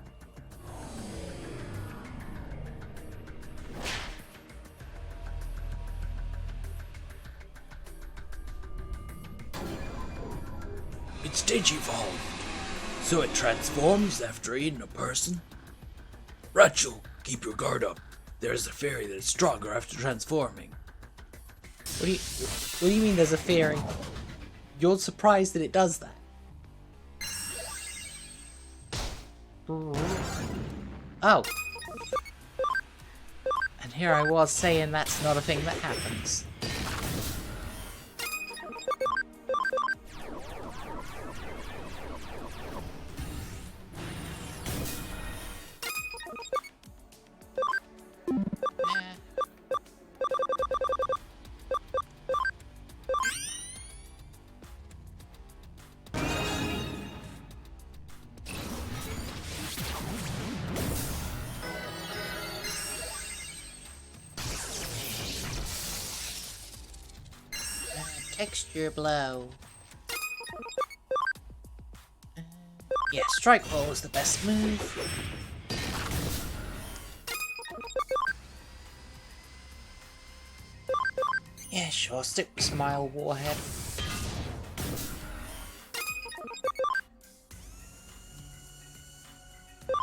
[SPEAKER 2] It's Digivolved. So it transforms after eating a person? Rachel, keep your guard up. There's a fairy that is stronger after transforming.
[SPEAKER 1] What do you mean there's a fairy? You're surprised that it does that? Oh. And here I was saying that's not a thing that happens. Texture blow. Yeah, strike roll is the best move. Yeah, sure, stick with Smile Warhead.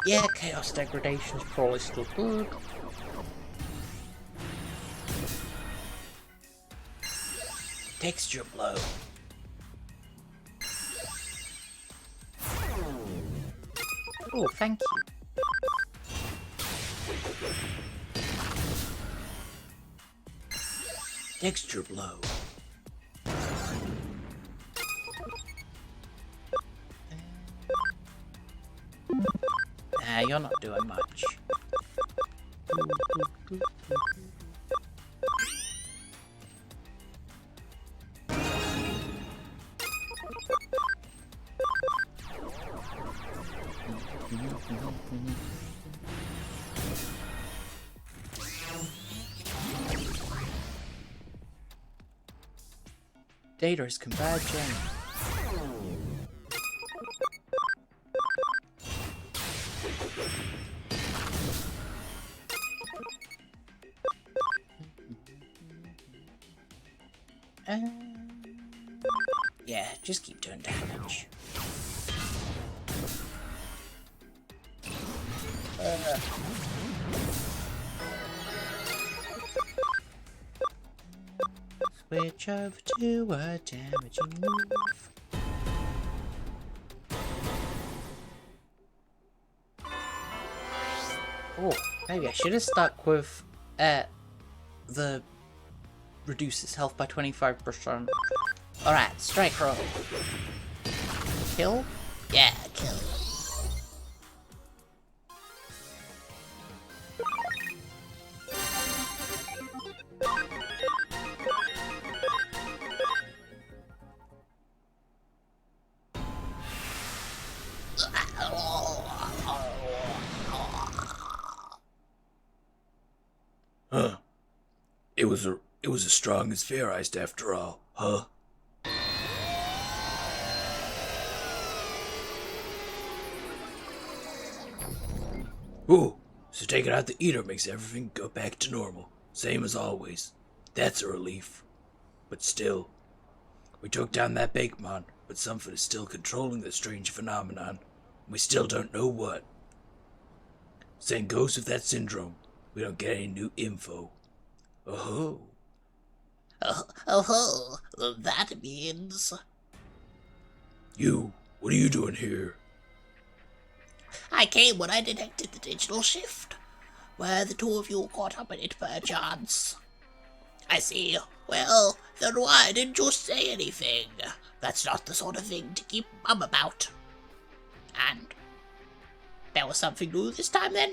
[SPEAKER 1] Yeah, Chaos Degradation's probably still good. Texture blow. Oh, thank you. Texture blow. Nah, you're not doing much. Data's converging. Yeah, just keep doing damage. switch over to a damaging move. Oh, maybe I should have stuck with the reduces health by 25%. Alright, strike roll. Kill?
[SPEAKER 3] Yeah, kill.
[SPEAKER 2] Huh. It was as strong as Fair Iced after all, huh? Ooh, so taking out the eater makes everything go back to normal. Same as always. That's a relief. But still, we took down that Bakemon, but something is still controlling the strange phenomenon. We still don't know what. Same goes with that syndrome. We don't get any new info. Oh.
[SPEAKER 3] Oh, that means...
[SPEAKER 2] You, what are you doing here?
[SPEAKER 3] I came when I detected the digital shift. Were the two of you caught up in it perchance? I see. Well, then why didn't you say anything? That's not the sort of thing to keep mum about. And there was something new this time then?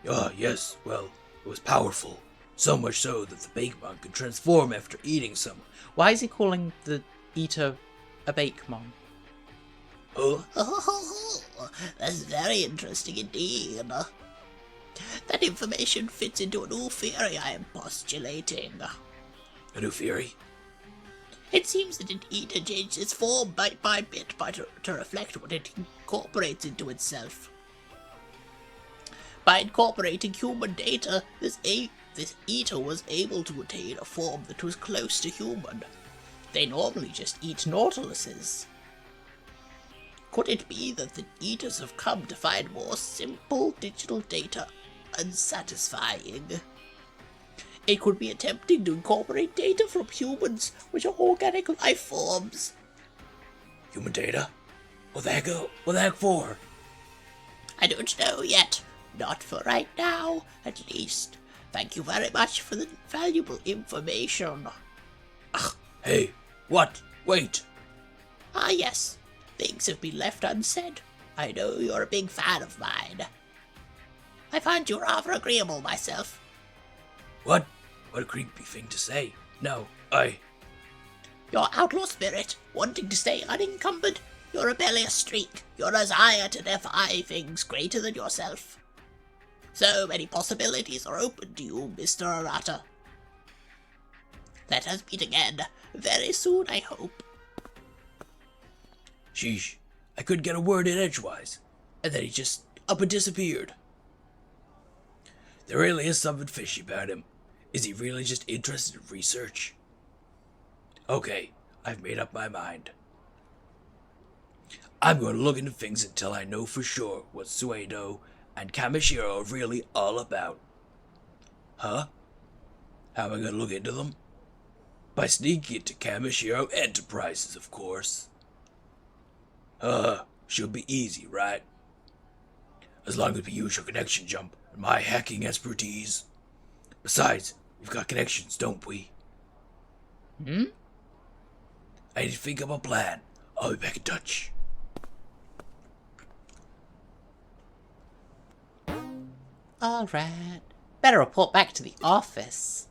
[SPEAKER 2] Yes, well, it was powerful. So much so that the Bakemon could transform after eating someone.
[SPEAKER 1] Why is he calling the eater a Bakemon?
[SPEAKER 2] Oh,
[SPEAKER 3] That's very interesting indeed. That information fits into a new theory I am postulating.
[SPEAKER 2] a new theory?
[SPEAKER 3] It seems that an eater changes its form bit by bit to reflect what it incorporates into itself. By incorporating human data, this eater was able to attain a form that was close to human. They normally just eat nautiluses. Could it be that the eaters have come to find more simple digital data unsatisfying? It could be attempting to incorporate data from humans, which are organic life forms.
[SPEAKER 2] Human data? What the heck for?
[SPEAKER 3] I don't know yet. Not for right now, at least. Thank you very much for the valuable information.
[SPEAKER 2] Hey, what? Wait.
[SPEAKER 3] Ah, yes. Things have been left unsaid. I know you're a big fan of mine. I find you rather agreeable myself.
[SPEAKER 2] What? What a creepy thing to say. No,
[SPEAKER 3] Your outlaw spirit, wanting to stay unencumbered, your rebellious streak, your desire to defy things greater than yourself. So many possibilities are open to you, Mr. Arata. Let us meet again, very soon, I hope.
[SPEAKER 2] Sheesh. I couldn't get a word in edgewise. And then he just up and disappeared. There really is something fishy about him. Is he really just interested in research? Okay, I've made up my mind. I'm going to look into things until I know for sure what Suedo and Kamishiro are really all about. Huh? How am I going to look into them? By sneaking into Kamishiro Enterprises, of course. Should be easy, right? As long as we use your connection jump and my hacking expertise. Besides, we've got connections, don't we?
[SPEAKER 1] Hmm?
[SPEAKER 2] I need to think up a plan. I'll be back in touch.
[SPEAKER 1] Alright. Better report back to the office.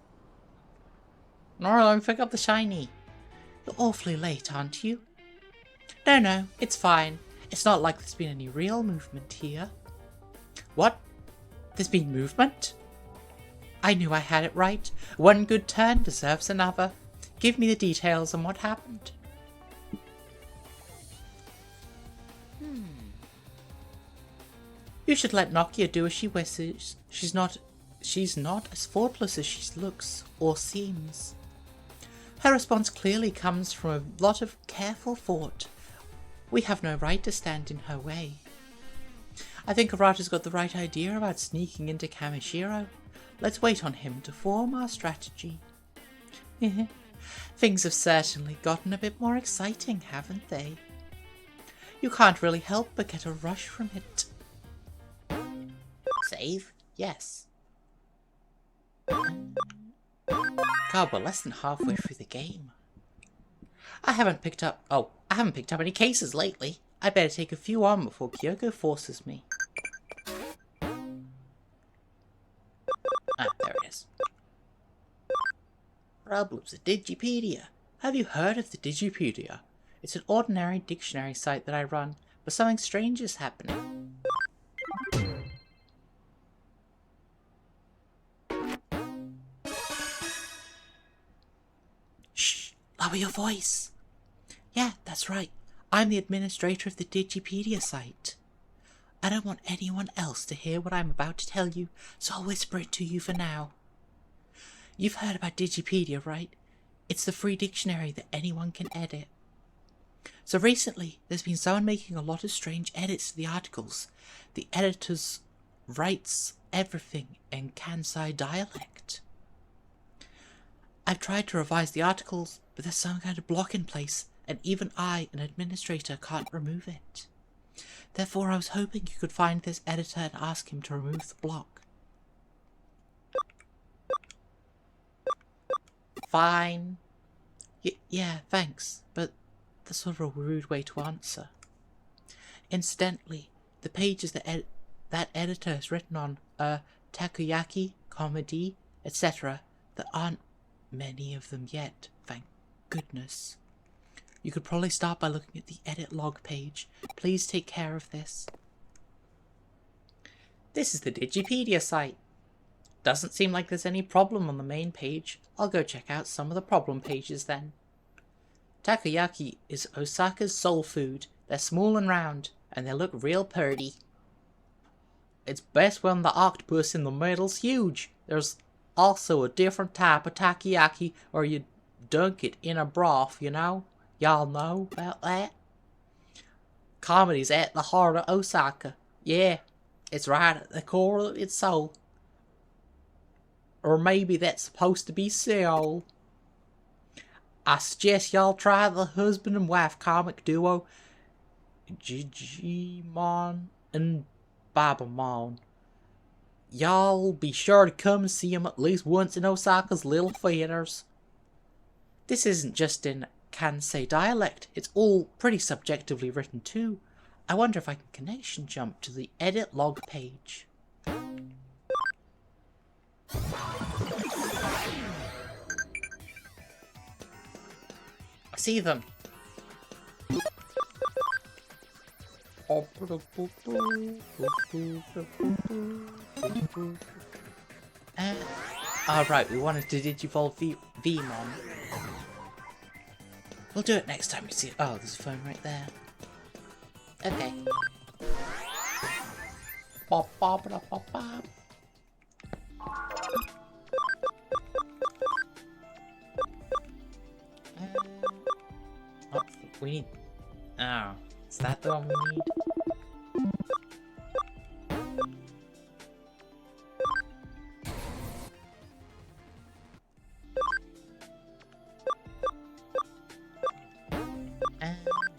[SPEAKER 1] Nora, let me pick up the shiny. You're awfully late, aren't you? No, it's fine. It's not like there's been any real movement here. What? There's been movement? I knew I had it right. One good turn deserves another. Give me the details on what happened. You should let Nokia do as she wishes. She's not as thoughtless as she looks or seems. Her response clearly comes from a lot of careful thought. We have no right to stand in her way. I think Arata's got the right idea about sneaking into Kamishiro. Let's wait on him to form our strategy. Things have certainly gotten a bit more exciting, haven't they? You can't really help but get a rush from it. Save? Yes. God, we're less than halfway through the game. I haven't picked up any cases lately. I better take a few on before Kyoko forces me. Ah, there it is. Problems at Digipedia. Have you heard of the Digipedia? It's an ordinary dictionary site that I run, but something strange is happening. Shh! Lower your voice! Yeah, that's right. I'm the administrator of the Digipedia site. I don't want anyone else to hear what I'm about to tell you, so I'll whisper it to you for now. You've heard about Digipedia, right? It's the free dictionary that anyone can edit. So recently, there's been someone making a lot of strange edits to the articles. The editors writes everything in Kansai dialect. I've tried to revise the articles, but there's some kind of block in place, and even I, an administrator, can't remove it. Therefore, I was hoping you could find this editor and ask him to remove the block. Fine. Yeah, thanks, but that's sort of a rude way to answer. Incidentally, the pages that that editor has written on takoyaki, comedy, etc., there aren't many of them yet, thank goodness. You could probably start by looking at the edit log page. Please take care of this. This is the Digipedia site. Doesn't seem like there's any problem on the main page. I'll go check out some of the problem pages then. Takoyaki is Osaka's soul food. They're small and round, and they look real purty. It's best when the octopus in the middle's huge. There's also a different type of takoyaki where you dunk it in a broth, you know? Y'all know about that? Comedy's at the heart of Osaka. Yeah, it's right at the core of its soul. Or maybe that's supposed to be Seoul. I suggest y'all try the husband and wife comic duo Digimon and Babamon. Y'all be sure to come and see them at least once in Osaka's little theaters. This isn't just in Kansai dialect, it's all pretty subjectively written too. I wonder if I can connection jump to the edit log page. I see them. Alright, we wanted to digivolve Vmon. We'll do it next time we see it. Oh, there's a phone right there. Okay. Bop, bop, bop, bop, bop. Oh, we need... Oh, is that the one we need?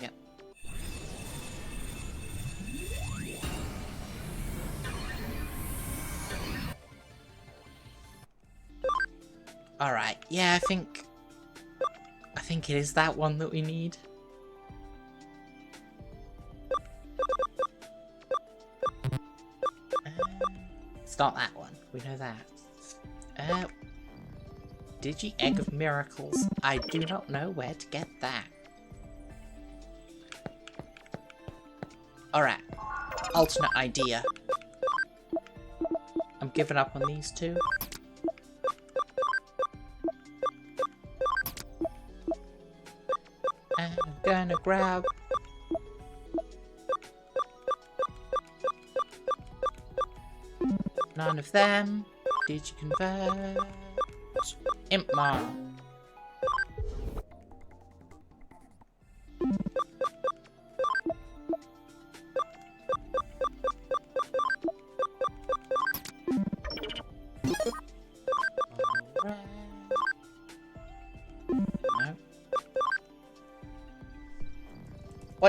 [SPEAKER 1] Yep. Alright, yeah, I think it is that one that we need. It's not that one, we know that. Digi Egg of Miracles. I do not know where to get that. Alright, alternate idea. I'm giving up on these two. I'm gonna grab... none of them. Digiconvert... Impmon.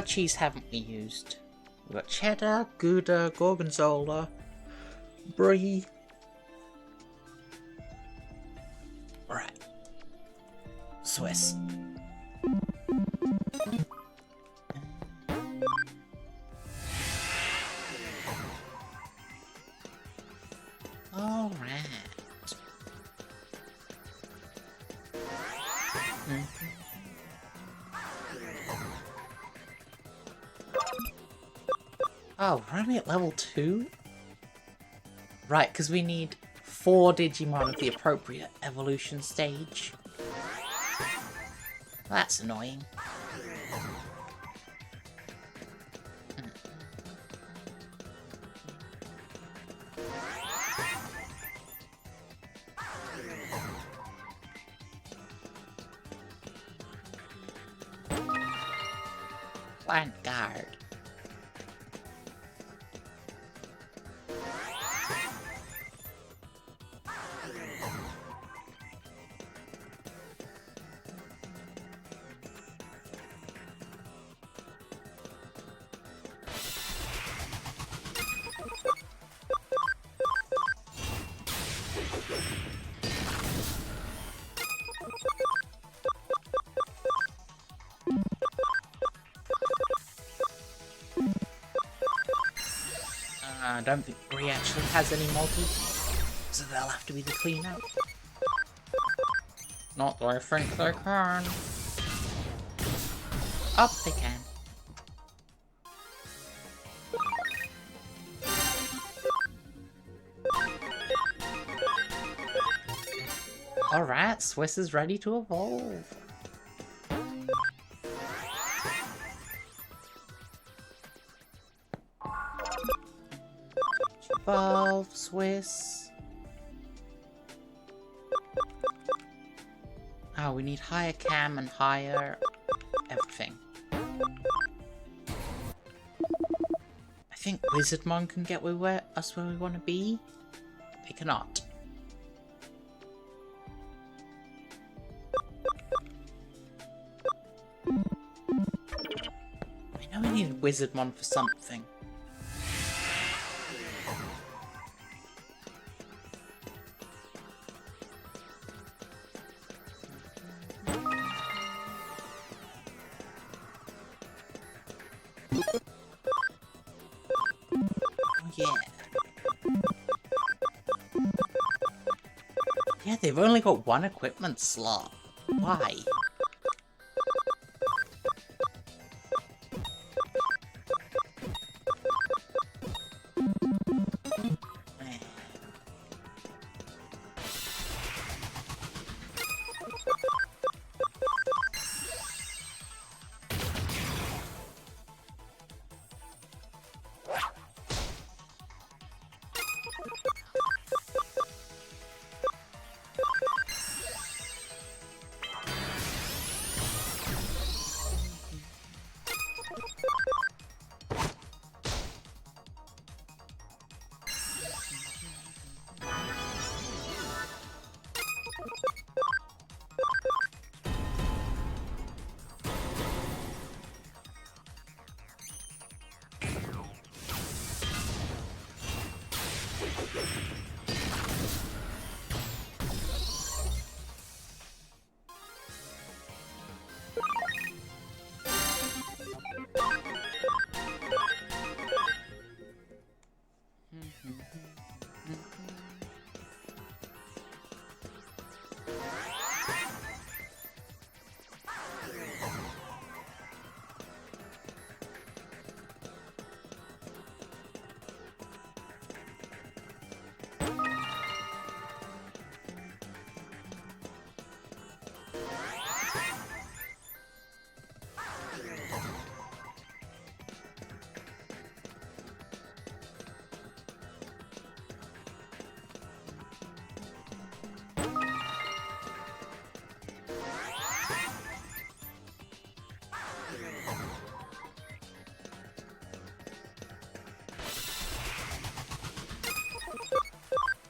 [SPEAKER 1] What cheese haven't we used? We've got cheddar, Gouda, Gorgonzola, Brie. Right. Swiss. All right. Oh, we're only at level 2? Right, because we need 4 Digimon of the appropriate evolution stage. That's annoying. Plant guard. I don't think Brie actually has any multi, so they'll have to be the cleaner. Not that I think they can. Up they can. Alright, Swiss is ready to evolve. Evolve, Swiss. Oh, we need higher cam and higher everything. I think Wizardmon can get us where we want to be. They cannot. I know we need Wizardmon for something. Yeah, they've only got one equipment slot. Why?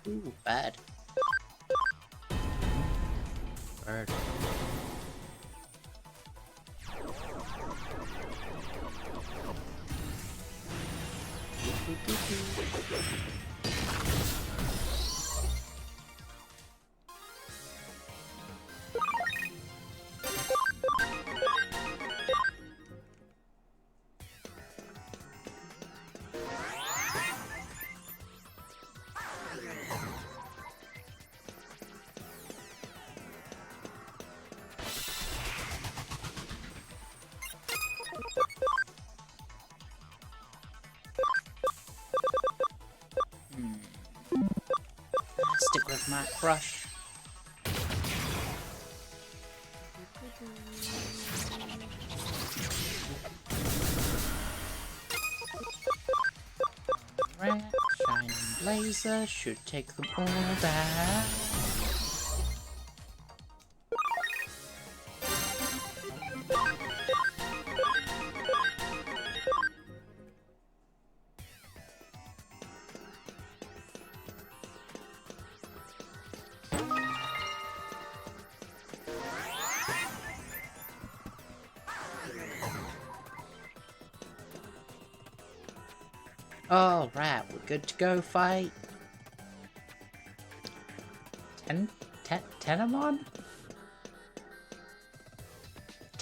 [SPEAKER 1] Ooh, bad. Bird. Stick with my brush. Alright, shining laser should take them all down. Alright, we're good to go fight. Tenamon?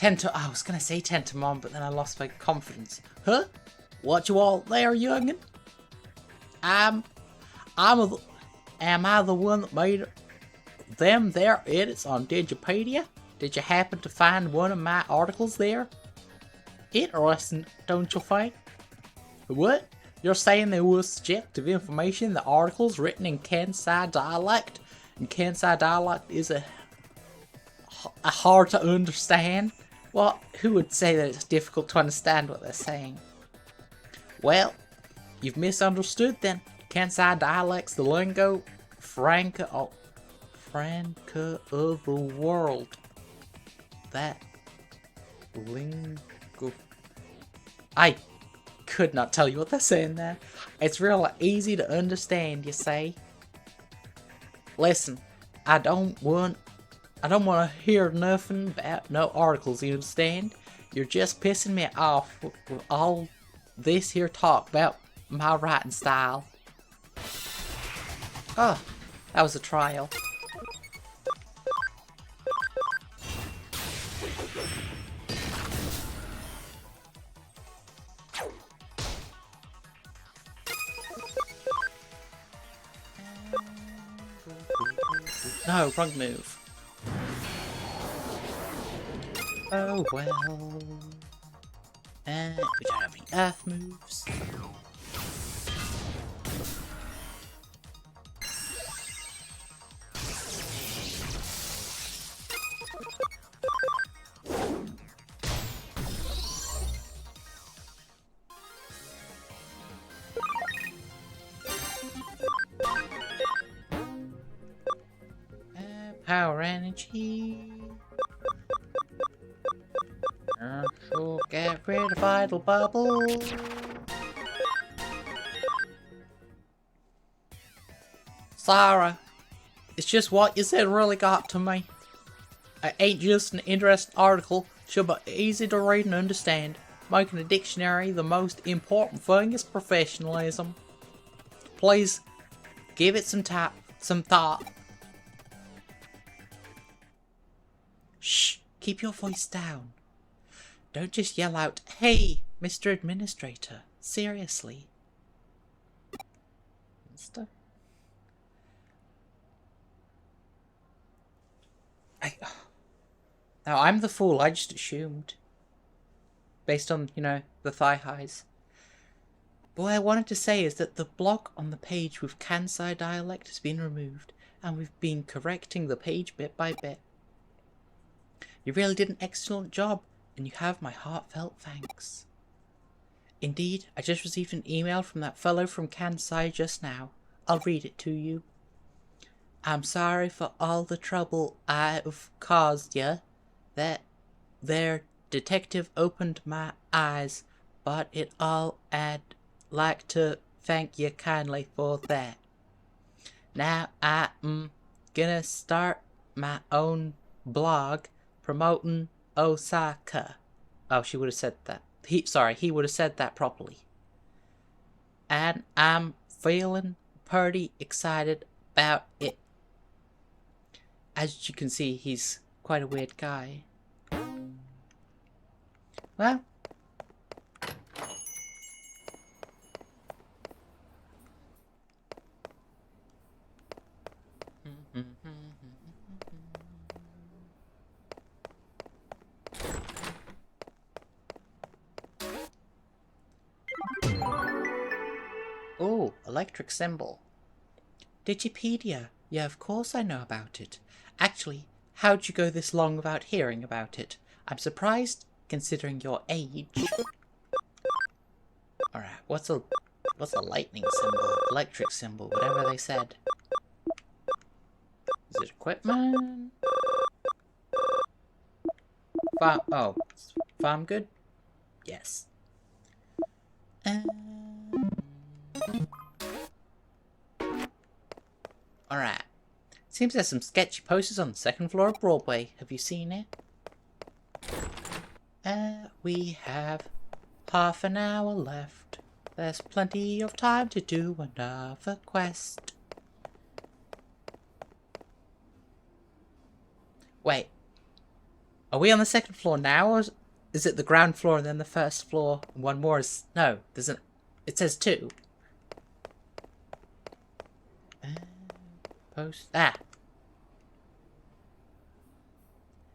[SPEAKER 1] I was gonna say Tentamon, but then I lost my confidence. Huh? What you all there, youngin? Am I the one that made them there edits on Digipedia? Did you happen to find one of my articles there? Interesting, don't you think? What? You're saying there was subjective information in the articles written in Kansai dialect? And Kansai dialect is a hard to understand? Well, who would say that it's difficult to understand what they're saying? Well, you've misunderstood then. Kansai dialect's the lingo franca of the world. That lingo... I could not tell you what they're saying there. It's real easy to understand, you say. Listen, I don't want to hear nothing about no articles, you understand? You're just pissing me off with all this here talk about my writing style. Oh, that was a trial. No, wrong move. Oh well. And we don't have any earth moves. Power energy. She'll get rid of Vital Bubble. Sarah, it's just what you said really got to me. It ain't just an interesting article, should be easy to read and understand. Making a dictionary the most important thing is professionalism. Please, give it some thought. Shh, keep your voice down. Don't just yell out, "Hey, Mr. Administrator, seriously." Mister? Now, I'm the fool, I just assumed. Based on, the thigh highs. But what I wanted to say is that the block on the page with Kansai dialect has been removed, and we've been correcting the page bit by bit. You really did an excellent job, and you have my heartfelt thanks. Indeed, I just received an email from that fellow from Kansai just now. I'll read it to you. I'm sorry for all the trouble I've caused you. That there detective opened my eyes, but I'd like to thank you kindly for that. Now I'm gonna start my own blog promoting Osaka. Oh, she would have said that. He would have said that properly. and I'm feeling pretty excited about it. As you can see, he's quite a weird guy. Well, oh, electric symbol. Digipedia. Yeah, of course I know about it. Actually, how'd you go this long without hearing about it? I'm surprised, considering your age. Alright, what's a lightning symbol? Electric symbol, whatever they said. Is it equipment? Farm good? Yes. Alright. Seems there's some sketchy posters on the second floor of Broadway. Have you seen it? We have half an hour left. There's plenty of time to do another quest. Wait. Are we on the second floor now, or is it the ground floor and then the first floor? And one more is... No, there's an... It says 2. Ah.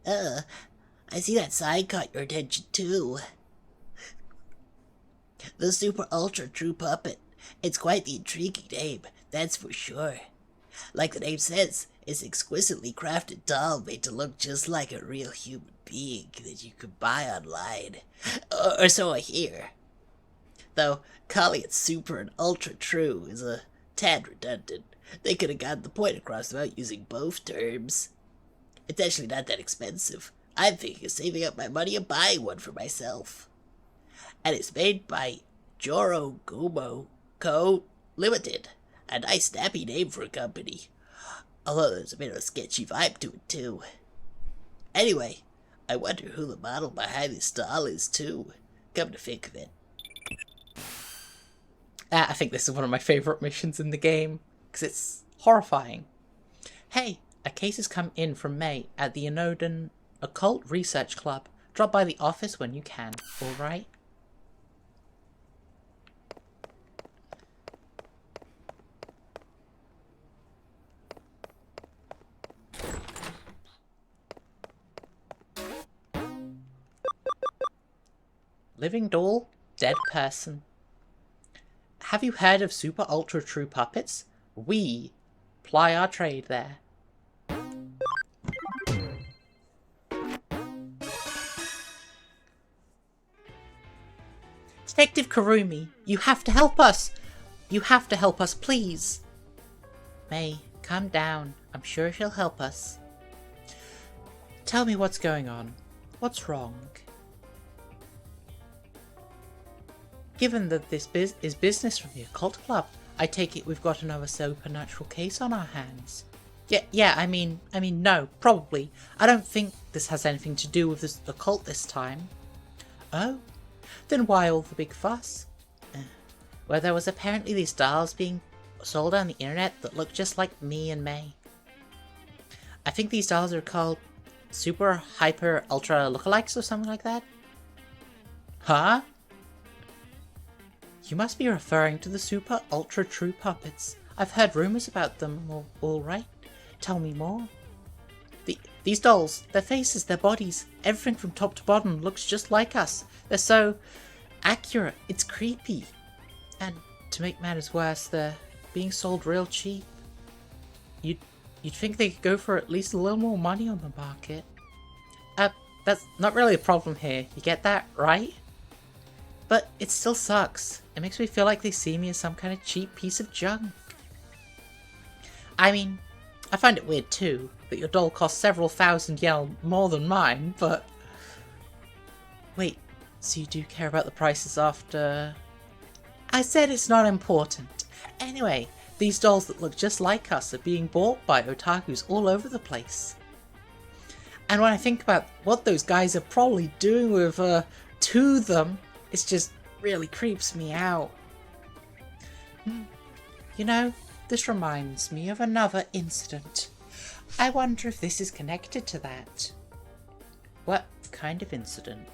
[SPEAKER 3] I see that sign caught your attention too. The Super Ultra True Puppet. It's quite the intriguing name, that's for sure. Like the name says, it's an exquisitely crafted doll made to look just like a real human being that you could buy online. Or so I hear. Though, calling it Super and Ultra True is a tad redundant. They could have gotten the point across without using both terms. It's actually not that expensive. I'm thinking of saving up my money and buying one for myself. And it's made by Joro Gomo Co. Limited. A nice snappy name for a company. Although there's a bit of a sketchy vibe to it too. Anyway, I wonder who the model behind this doll is too. Come to think of it.
[SPEAKER 1] I think this is one of my favourite missions in the game, because it's horrifying. Hey, a case has come in from May at the Inodan Occult Research Club. Drop by the office when you can, alright? Living doll, dead person. Have you heard of Super Ultra True Puppets? We ply our trade there. Detective Kurumi, you have to help us! You have to help us, please! May, calm down. I'm sure she'll help us. Tell me what's going on. What's wrong? Given that this is business from the occult club, I take it we've got another supernatural case on our hands. Yeah, I mean, no, probably. I don't think this has anything to do with this occult this time. Oh? Then why all the big fuss? Well, there was apparently these dolls being sold on the internet that look just like me and May. I think these dolls are called Super Hyper Ultra Lookalikes or something like that. Huh? You must be referring to the Super Ultra True Puppets. I've heard rumors about them, all right. Tell me more. These dolls, their faces, their bodies, everything from top to bottom looks just like us. They're so accurate, it's creepy. And to make matters worse, they're being sold real cheap. You'd think they could go for at least a little more money on the market. That's not really a problem here, you get that, right? But it still sucks. It makes me feel like they see me as some kind of cheap piece of junk. I mean, I find it weird too, that your doll costs several thousand yen more than mine, but... Wait, so you do care about the prices after... I said it's not important. Anyway, these dolls that look just like us are being bought by otakus all over the place. And when I think about what those guys are probably doing with, to them, it just really creeps me out. You know, this reminds me of another incident. I wonder if this is connected to that. What kind of incident?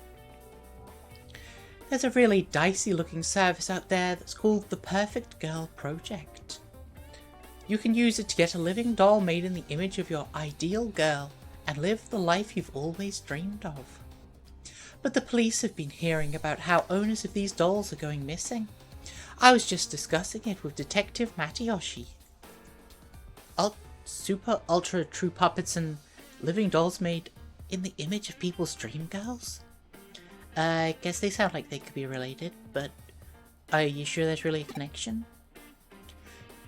[SPEAKER 1] There's a really dicey looking service out there that's called the Perfect Girl Project. You can use it to get a living doll made in the image of your ideal girl and live the life you've always dreamed of. But the police have been hearing about how owners of these dolls are going missing. I was just discussing it with Detective Matayoshi. Super ultra true puppets and living dolls made in the image of people's dream girls? I guess they sound like they could be related, but are you sure there's really a connection?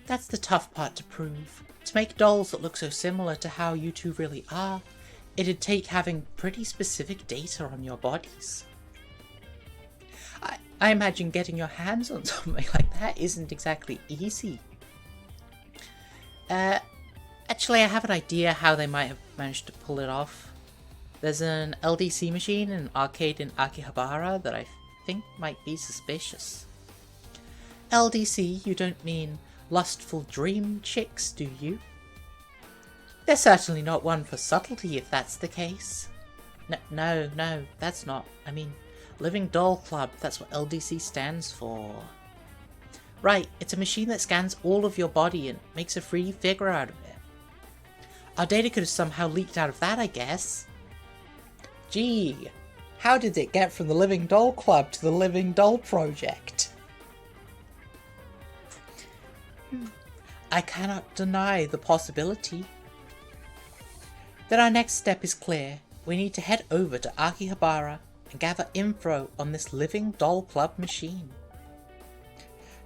[SPEAKER 1] That's the tough part to prove. To make dolls that look so similar to how you two really are, it'd take having pretty specific data on your bodies. I imagine getting your hands on something like that isn't exactly easy. Actually, I have an idea how they might have managed to pull it off. There's an LDC machine in an arcade in Akihabara that I think might be suspicious. LDC, you don't mean lustful dream chicks, do you? They're certainly not one for subtlety if that's the case. No, that's not. I mean, Living Doll Club, that's what LDC stands for. Right, it's a machine that scans all of your body and makes a 3D figure out of it. Our data could have somehow leaked out of that, I guess. Gee, how did it get from the Living Doll Club to the Living Doll Project? I cannot deny the possibility. Then our next step is clear. We need to head over to Akihabara and gather info on this Living Doll Club machine.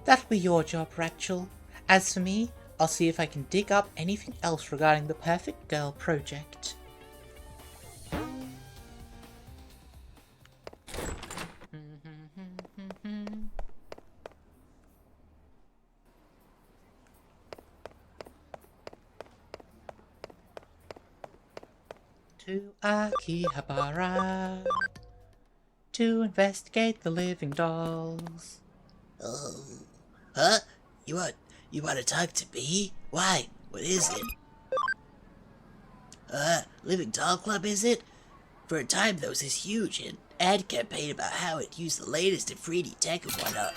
[SPEAKER 1] That'll be your job, Rachel. As for me, I'll see if I can dig up anything else regarding the Perfect Girl Project. To Akihabara to investigate the living dolls.
[SPEAKER 3] Oh, huh? You want to talk to me? Why? What is it? Living Doll Club, is it? For a time, there was this huge ad campaign about how it used the latest in 3D tech and whatnot.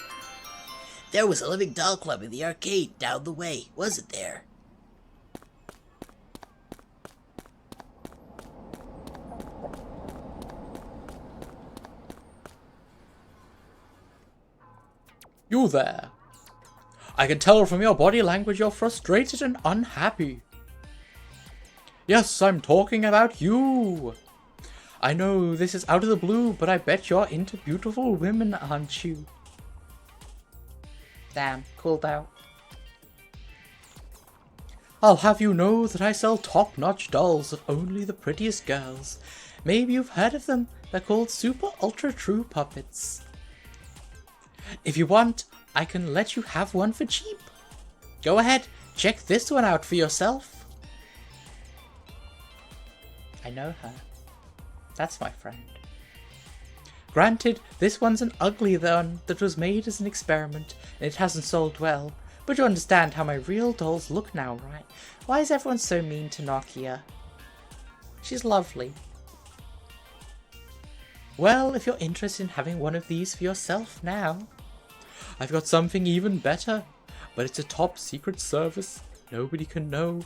[SPEAKER 3] There was a Living Doll Club in the arcade down the way, wasn't there?
[SPEAKER 4] You there. I can tell from your body language you're frustrated and unhappy. Yes, I'm talking about you. I know this is out of the blue, but I bet you're into beautiful women, aren't you?
[SPEAKER 1] Damn, cooled out.
[SPEAKER 4] I'll have you know that I sell top-notch dolls of only the prettiest girls. Maybe you've heard of them. They're called Super Ultra True Puppets. If you want, I can let you have one for cheap. Go ahead, check this one out for yourself.
[SPEAKER 1] I know her. That's my friend.
[SPEAKER 4] Granted, this one's an ugly one that was made as an experiment, and it hasn't sold well, but you understand how my real dolls look now, right?
[SPEAKER 1] Why is everyone so mean to Nokia? She's lovely.
[SPEAKER 4] Well, if you're interested in having one of these for yourself now, I've got something even better, but it's a top secret service. Nobody can know.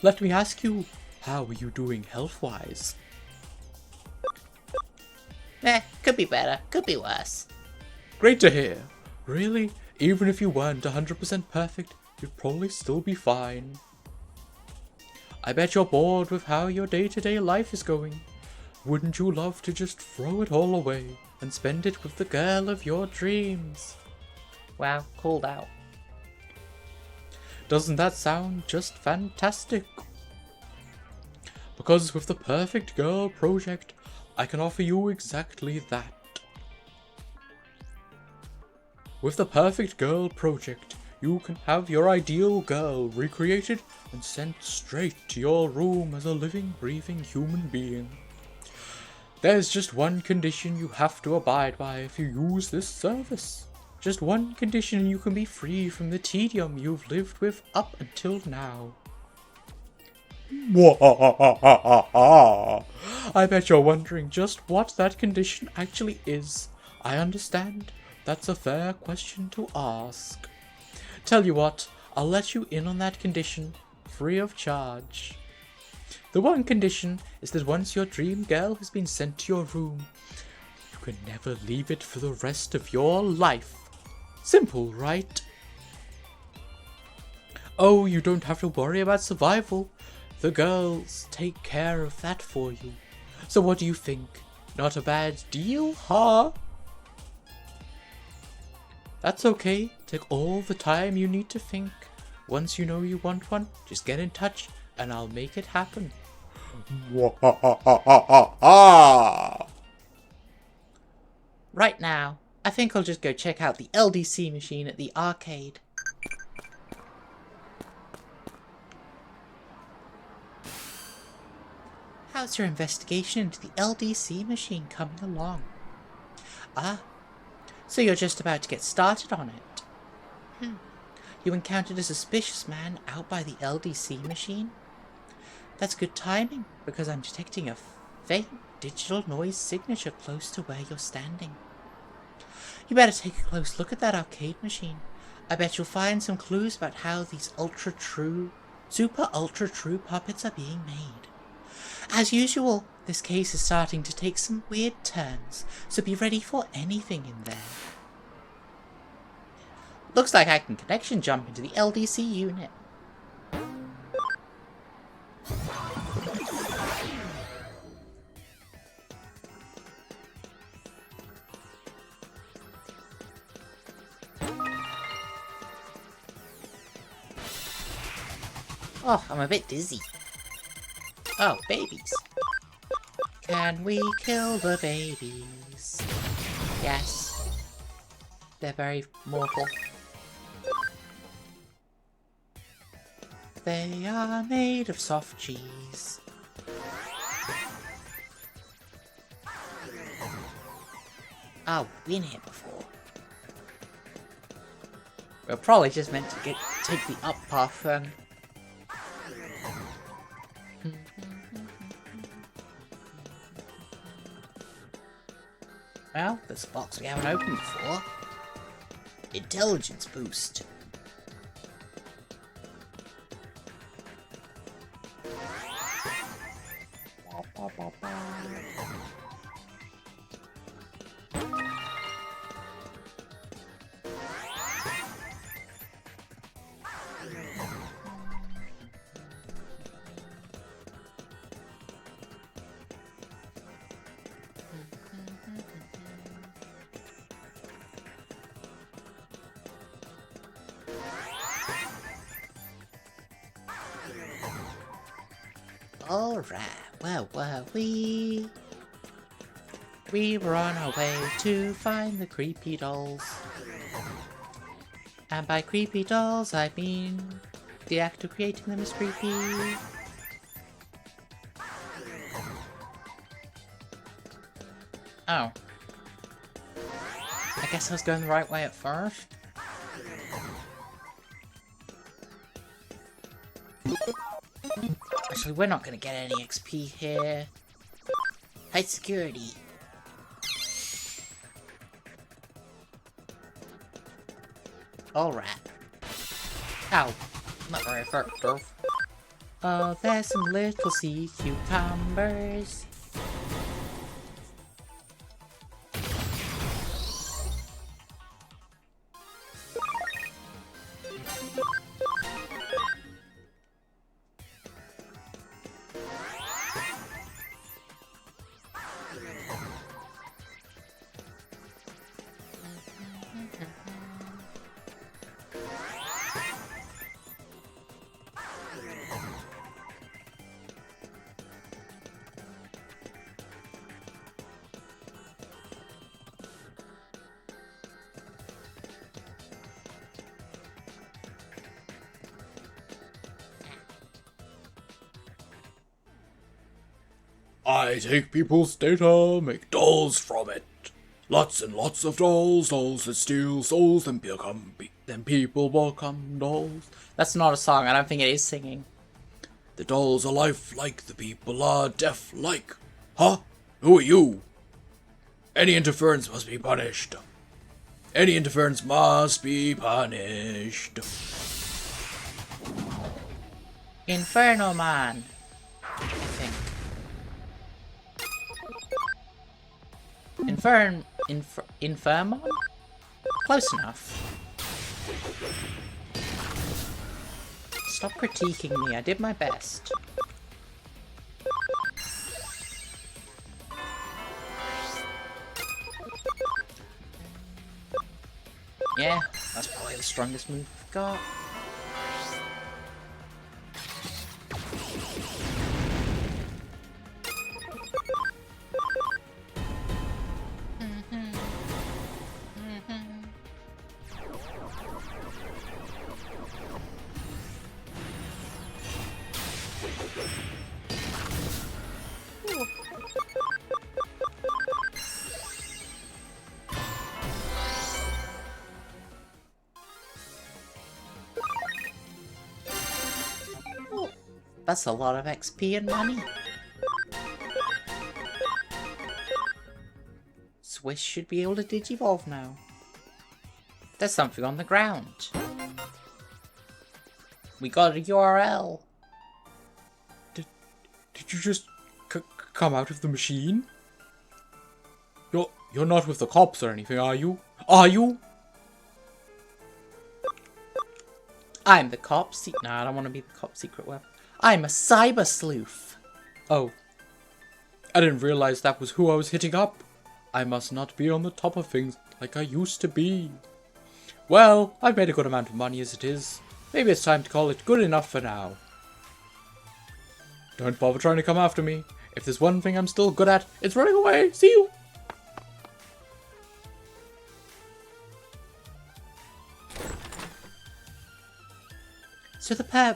[SPEAKER 4] Let me ask you, how are you doing health-wise?
[SPEAKER 1] Could be better, could be worse.
[SPEAKER 4] Great to hear. Really, even if you weren't 100% perfect, you'd probably still be fine. I bet you're bored with how your day-to-day life is going. Wouldn't you love to just throw it all away and spend it with the girl of your dreams?
[SPEAKER 1] Wow, called out.
[SPEAKER 4] Doesn't that sound just fantastic? Because with the Perfect Girl Project, I can offer you exactly that. With the Perfect Girl Project, you can have your ideal girl recreated and sent straight to your room as a living, breathing human being. There's just one condition you have to abide by if you use this service. Just one condition and you can be free from the tedium you've lived with up until now. I bet you're wondering just what that condition actually is. I understand. That's a fair question to ask. Tell you what, I'll let you in on that condition, free of charge. The one condition is that once your dream girl has been sent to your room, you can never leave it for the rest of your life. Simple, right? Oh, you don't have to worry about survival. The girls take care of that for you. So what do you think? Not a bad deal, huh? That's okay. Take all the time you need to think. Once you know you want one, just get in touch and I'll make it happen.
[SPEAKER 1] Right now, I think I'll just go check out the LDC machine at the arcade. How's your investigation into the LDC machine coming along? Ah, so you're just about to get started on it. You encountered a suspicious man out by the LDC machine? That's good timing, because I'm detecting a faint digital noise signature close to where you're standing. You better take a close look at that arcade machine. I bet you'll find some clues about how these super ultra true puppets are being made. As usual, this case is starting to take some weird turns, so be ready for anything in there. Looks like I can connection jump into the LDC unit. Oh, I'm a bit dizzy. Oh, babies. Can we kill the babies? Yes. They're very mortal. They are made of soft cheese. Oh, we've been here before. We're probably just meant to take the up path then. Well, there's a box we haven't opened before. Intelligence boost. Alright, where were we? We were on our way to find the creepy dolls. And by creepy dolls, I mean the act of creating them is creepy. Oh. I guess I was going the right way at first. Actually, we're not gonna get any XP here. High security. Alright. Ow. Not very effective. Oh, there's some little sea cucumbers.
[SPEAKER 4] I take people's data, make dolls from it. Lots and lots of dolls, dolls that steal souls, then people become dolls.
[SPEAKER 1] That's not a song. I don't think it is singing.
[SPEAKER 2] The dolls are lifelike, the people are deaf-like. Huh? Who are you? Any interference must be punished. Any interference must be punished.
[SPEAKER 1] Inferno Man, I think. Infirmon? Close enough. Stop critiquing me, I did my best. Yeah, that's probably the strongest move we've got. That's a lot of XP and money. Swiss should be able to Digivolve now. There's something on the ground. We got a URL.
[SPEAKER 4] Did you just come out of the machine? You're not with the cops or anything, are you? Are you?
[SPEAKER 1] I'm the cop. Nah, I don't want to be the cop secret weapon. I'm a cyber sleuth.
[SPEAKER 4] Oh. I didn't realize that was who I was hitting up. I must not be on the top of things like I used to be. Well, I've made a good amount of money as it is. Maybe it's time to call it good enough for now. Don't bother trying to come after me. If there's one thing I'm still good at, it's running away. See you!
[SPEAKER 1] So the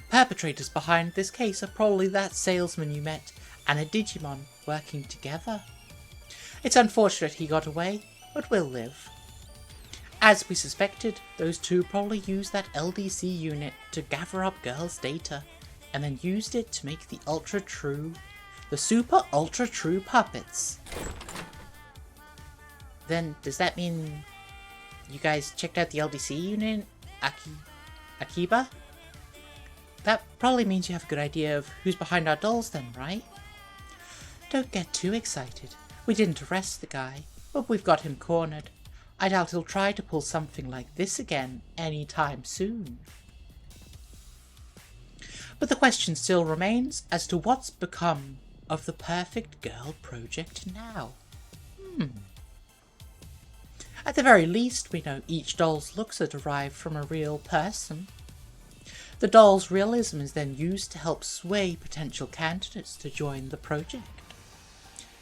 [SPEAKER 1] perpetrators behind this case are probably that salesman you met and a Digimon working together. It's unfortunate he got away, but will live. As we suspected, those two probably used that LDC unit to gather up girls' data, and then used it to make the super ultra true puppets. Then, does that mean you guys checked out the LDC unit, Akiba? That probably means you have a good idea of who's behind our dolls then, right? Don't get too excited. We didn't arrest the guy, but we've got him cornered. I doubt he'll try to pull something like this again anytime soon. But the question still remains as to what's become of the Perfect Girl project now. At the very least, we know each doll's looks are derived from a real person. The doll's realism is then used to help sway potential candidates to join the project.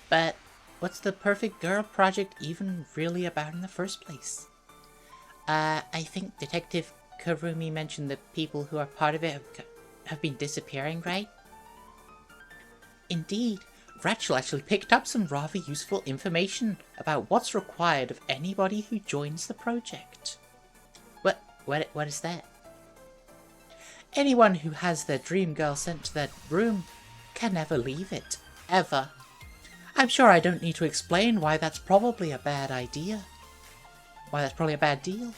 [SPEAKER 1] But what's the Perfect Girl project even really about in the first place? I think Detective Karumi mentioned that people who are part of it have been disappearing, right? Indeed, Rachel actually picked up some rather useful information about what's required of anybody who joins the project. What is that? Anyone who has their dream girl sent to their room can never leave it, ever. I'm sure I don't need to explain why that's probably a bad idea. Why that's probably a bad deal.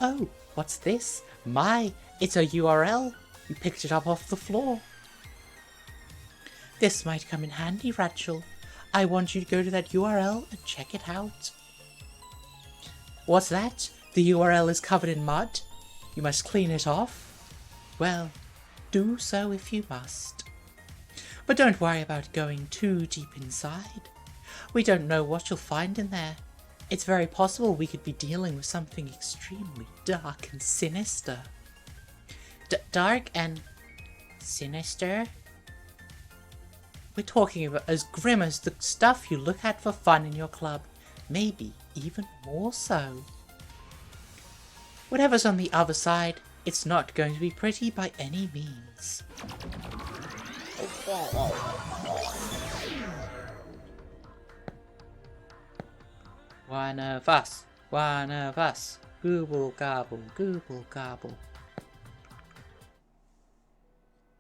[SPEAKER 1] Oh, what's this? It's a URL. You picked it up off the floor. This might come in handy, Rachel. I want you to go to that URL and check it out. What's that? The URL is covered in mud? You must clean it off? Well, do so if you must. But don't worry about going too deep inside. We don't know what you'll find in there. It's very possible we could be dealing with something extremely dark and sinister. Dark and sinister? We're talking about as grim as the stuff you look at for fun in your club. Maybe even more so. Whatever's on the other side, it's not going to be pretty by any means. One of us. One of us. Gooble gobble, gooble gobble.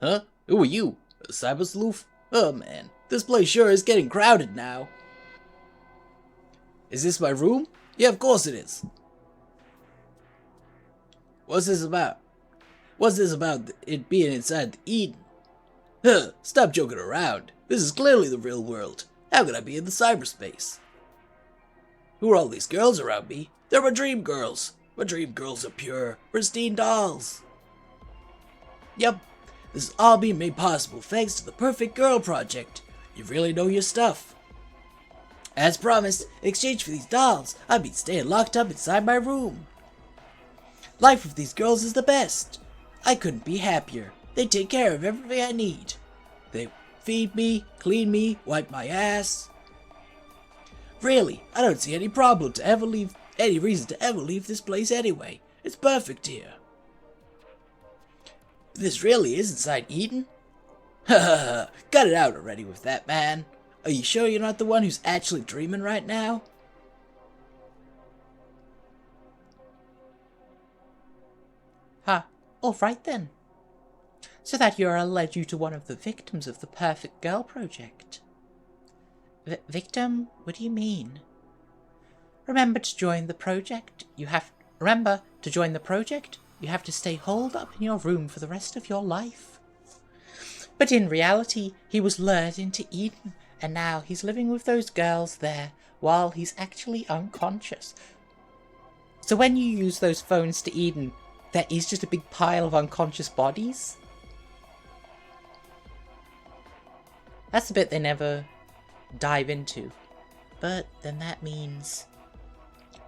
[SPEAKER 2] Huh? Who are you? A cyber sleuth? Oh man, this place sure is getting crowded now. Is this my room? Yeah, of course it is. What's this about? What's this about it being inside the Eden? Huh, stop joking around. This is clearly the real world. How could I be in the cyberspace? Who are all these girls around me? They're my dream girls. My dream girls are pure, pristine dolls. Yep, this is all being made possible thanks to the Perfect Girl Project. You really know your stuff. As promised, in exchange for these dolls, I've been staying locked up inside my room. Life with these girls is the best. I couldn't be happier. They take care of everything I need. They feed me, clean me, wipe my ass. Really, I don't see any problem to ever leave, any reason to ever leave this place anyway. It's perfect here. This really is inside Eden? Hahaha, cut it out already with that, man. Are you sure you're not the one who's actually dreaming right now?
[SPEAKER 1] Ha, alright then. So that URL led you to one of the victims of the Perfect Girl Project. Victim? What do you mean? Remember to join the project, you have to stay holed up in your room for the rest of your life. But in reality, he was lured into Eden, and now he's living with those girls there while he's actually unconscious. So when you use those phones to Eden, there is just a big pile of unconscious bodies? That's the bit they never dive into. But then that means...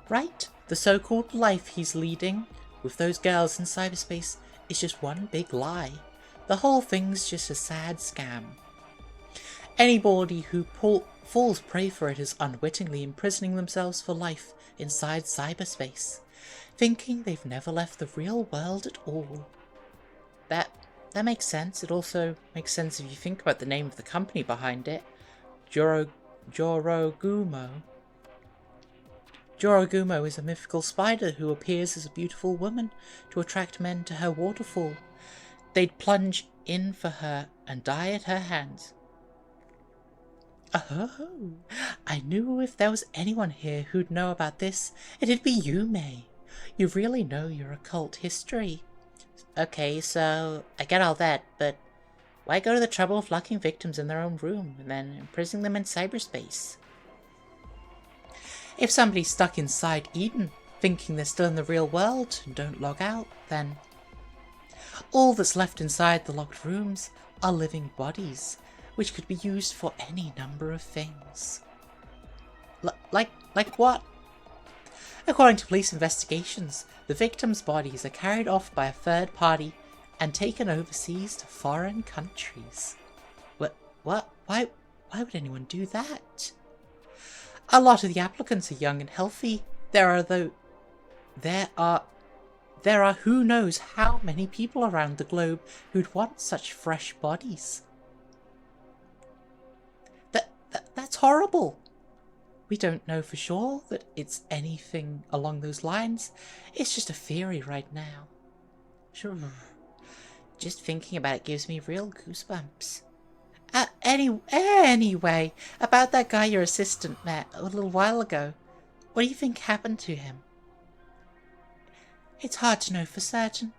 [SPEAKER 1] right? The so-called life he's leading with those girls in cyberspace is just one big lie. The whole thing's just a sad scam. Anybody who falls prey for it is unwittingly imprisoning themselves for life inside cyberspace, thinking they've never left the real world at all. That makes sense. It also makes sense if you think about the name of the company behind it. Jorogumo. Jorogumo is a mythical spider who appears as a beautiful woman to attract men to her waterfall. They'd plunge in for her and die at her hands. Oh, I knew if there was anyone here who'd know about this, it'd be you, May. You really know your occult history. Okay, so I get all that, but why go to the trouble of locking victims in their own room and then imprisoning them in cyberspace? If somebody's stuck inside Eden, thinking they're still in the real world and don't log out, then all that's left inside the locked rooms are living bodies, which could be used for any number of things. Like what? According to police investigations, the victims' bodies are carried off by a third party and taken overseas to foreign countries. What? Why would anyone do that? A lot of the applicants are young and healthy. There are who knows how many people around the globe who'd want such fresh bodies. That's horrible. We don't know for sure that it's anything along those lines. It's just a theory right now. Sure. Just thinking about it gives me real goosebumps. Anyway, about that guy your assistant met a little while ago. What do you think happened to him? It's hard to know for certain.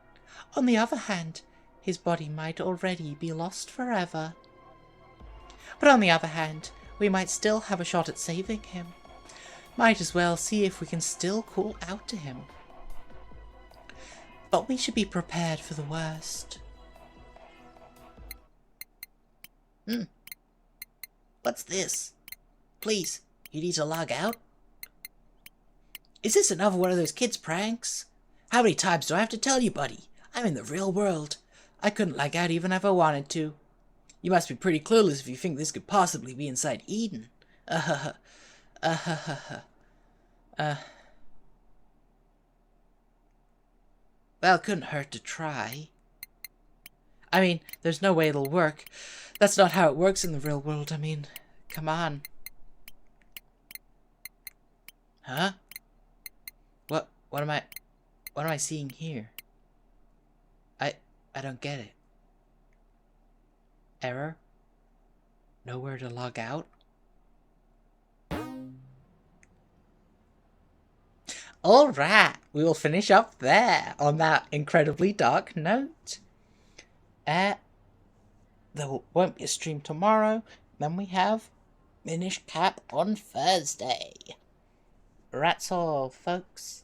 [SPEAKER 1] On the other hand, his body might already be lost forever. But on the other hand, we might still have a shot at saving him. Might as well see if we can still call out to him. But we should be prepared for the worst.
[SPEAKER 3] What's this? Please, you need to log out? Is this another one of those kids' pranks? How many times do I have to tell you, buddy? I'm in the real world. I couldn't log out even if I wanted to. You must be pretty clueless if you think this could possibly be inside Eden. Well, it couldn't hurt to try. I mean, there's no way it'll work. That's not how it works in the real world. I mean, come on.
[SPEAKER 1] Huh? What am I seeing here? I don't get it. Error? Nowhere to log out? Alright, we will finish up there on that incredibly dark note. There won't be a stream tomorrow. Then we have Minish Cap on Thursday. That's all, folks.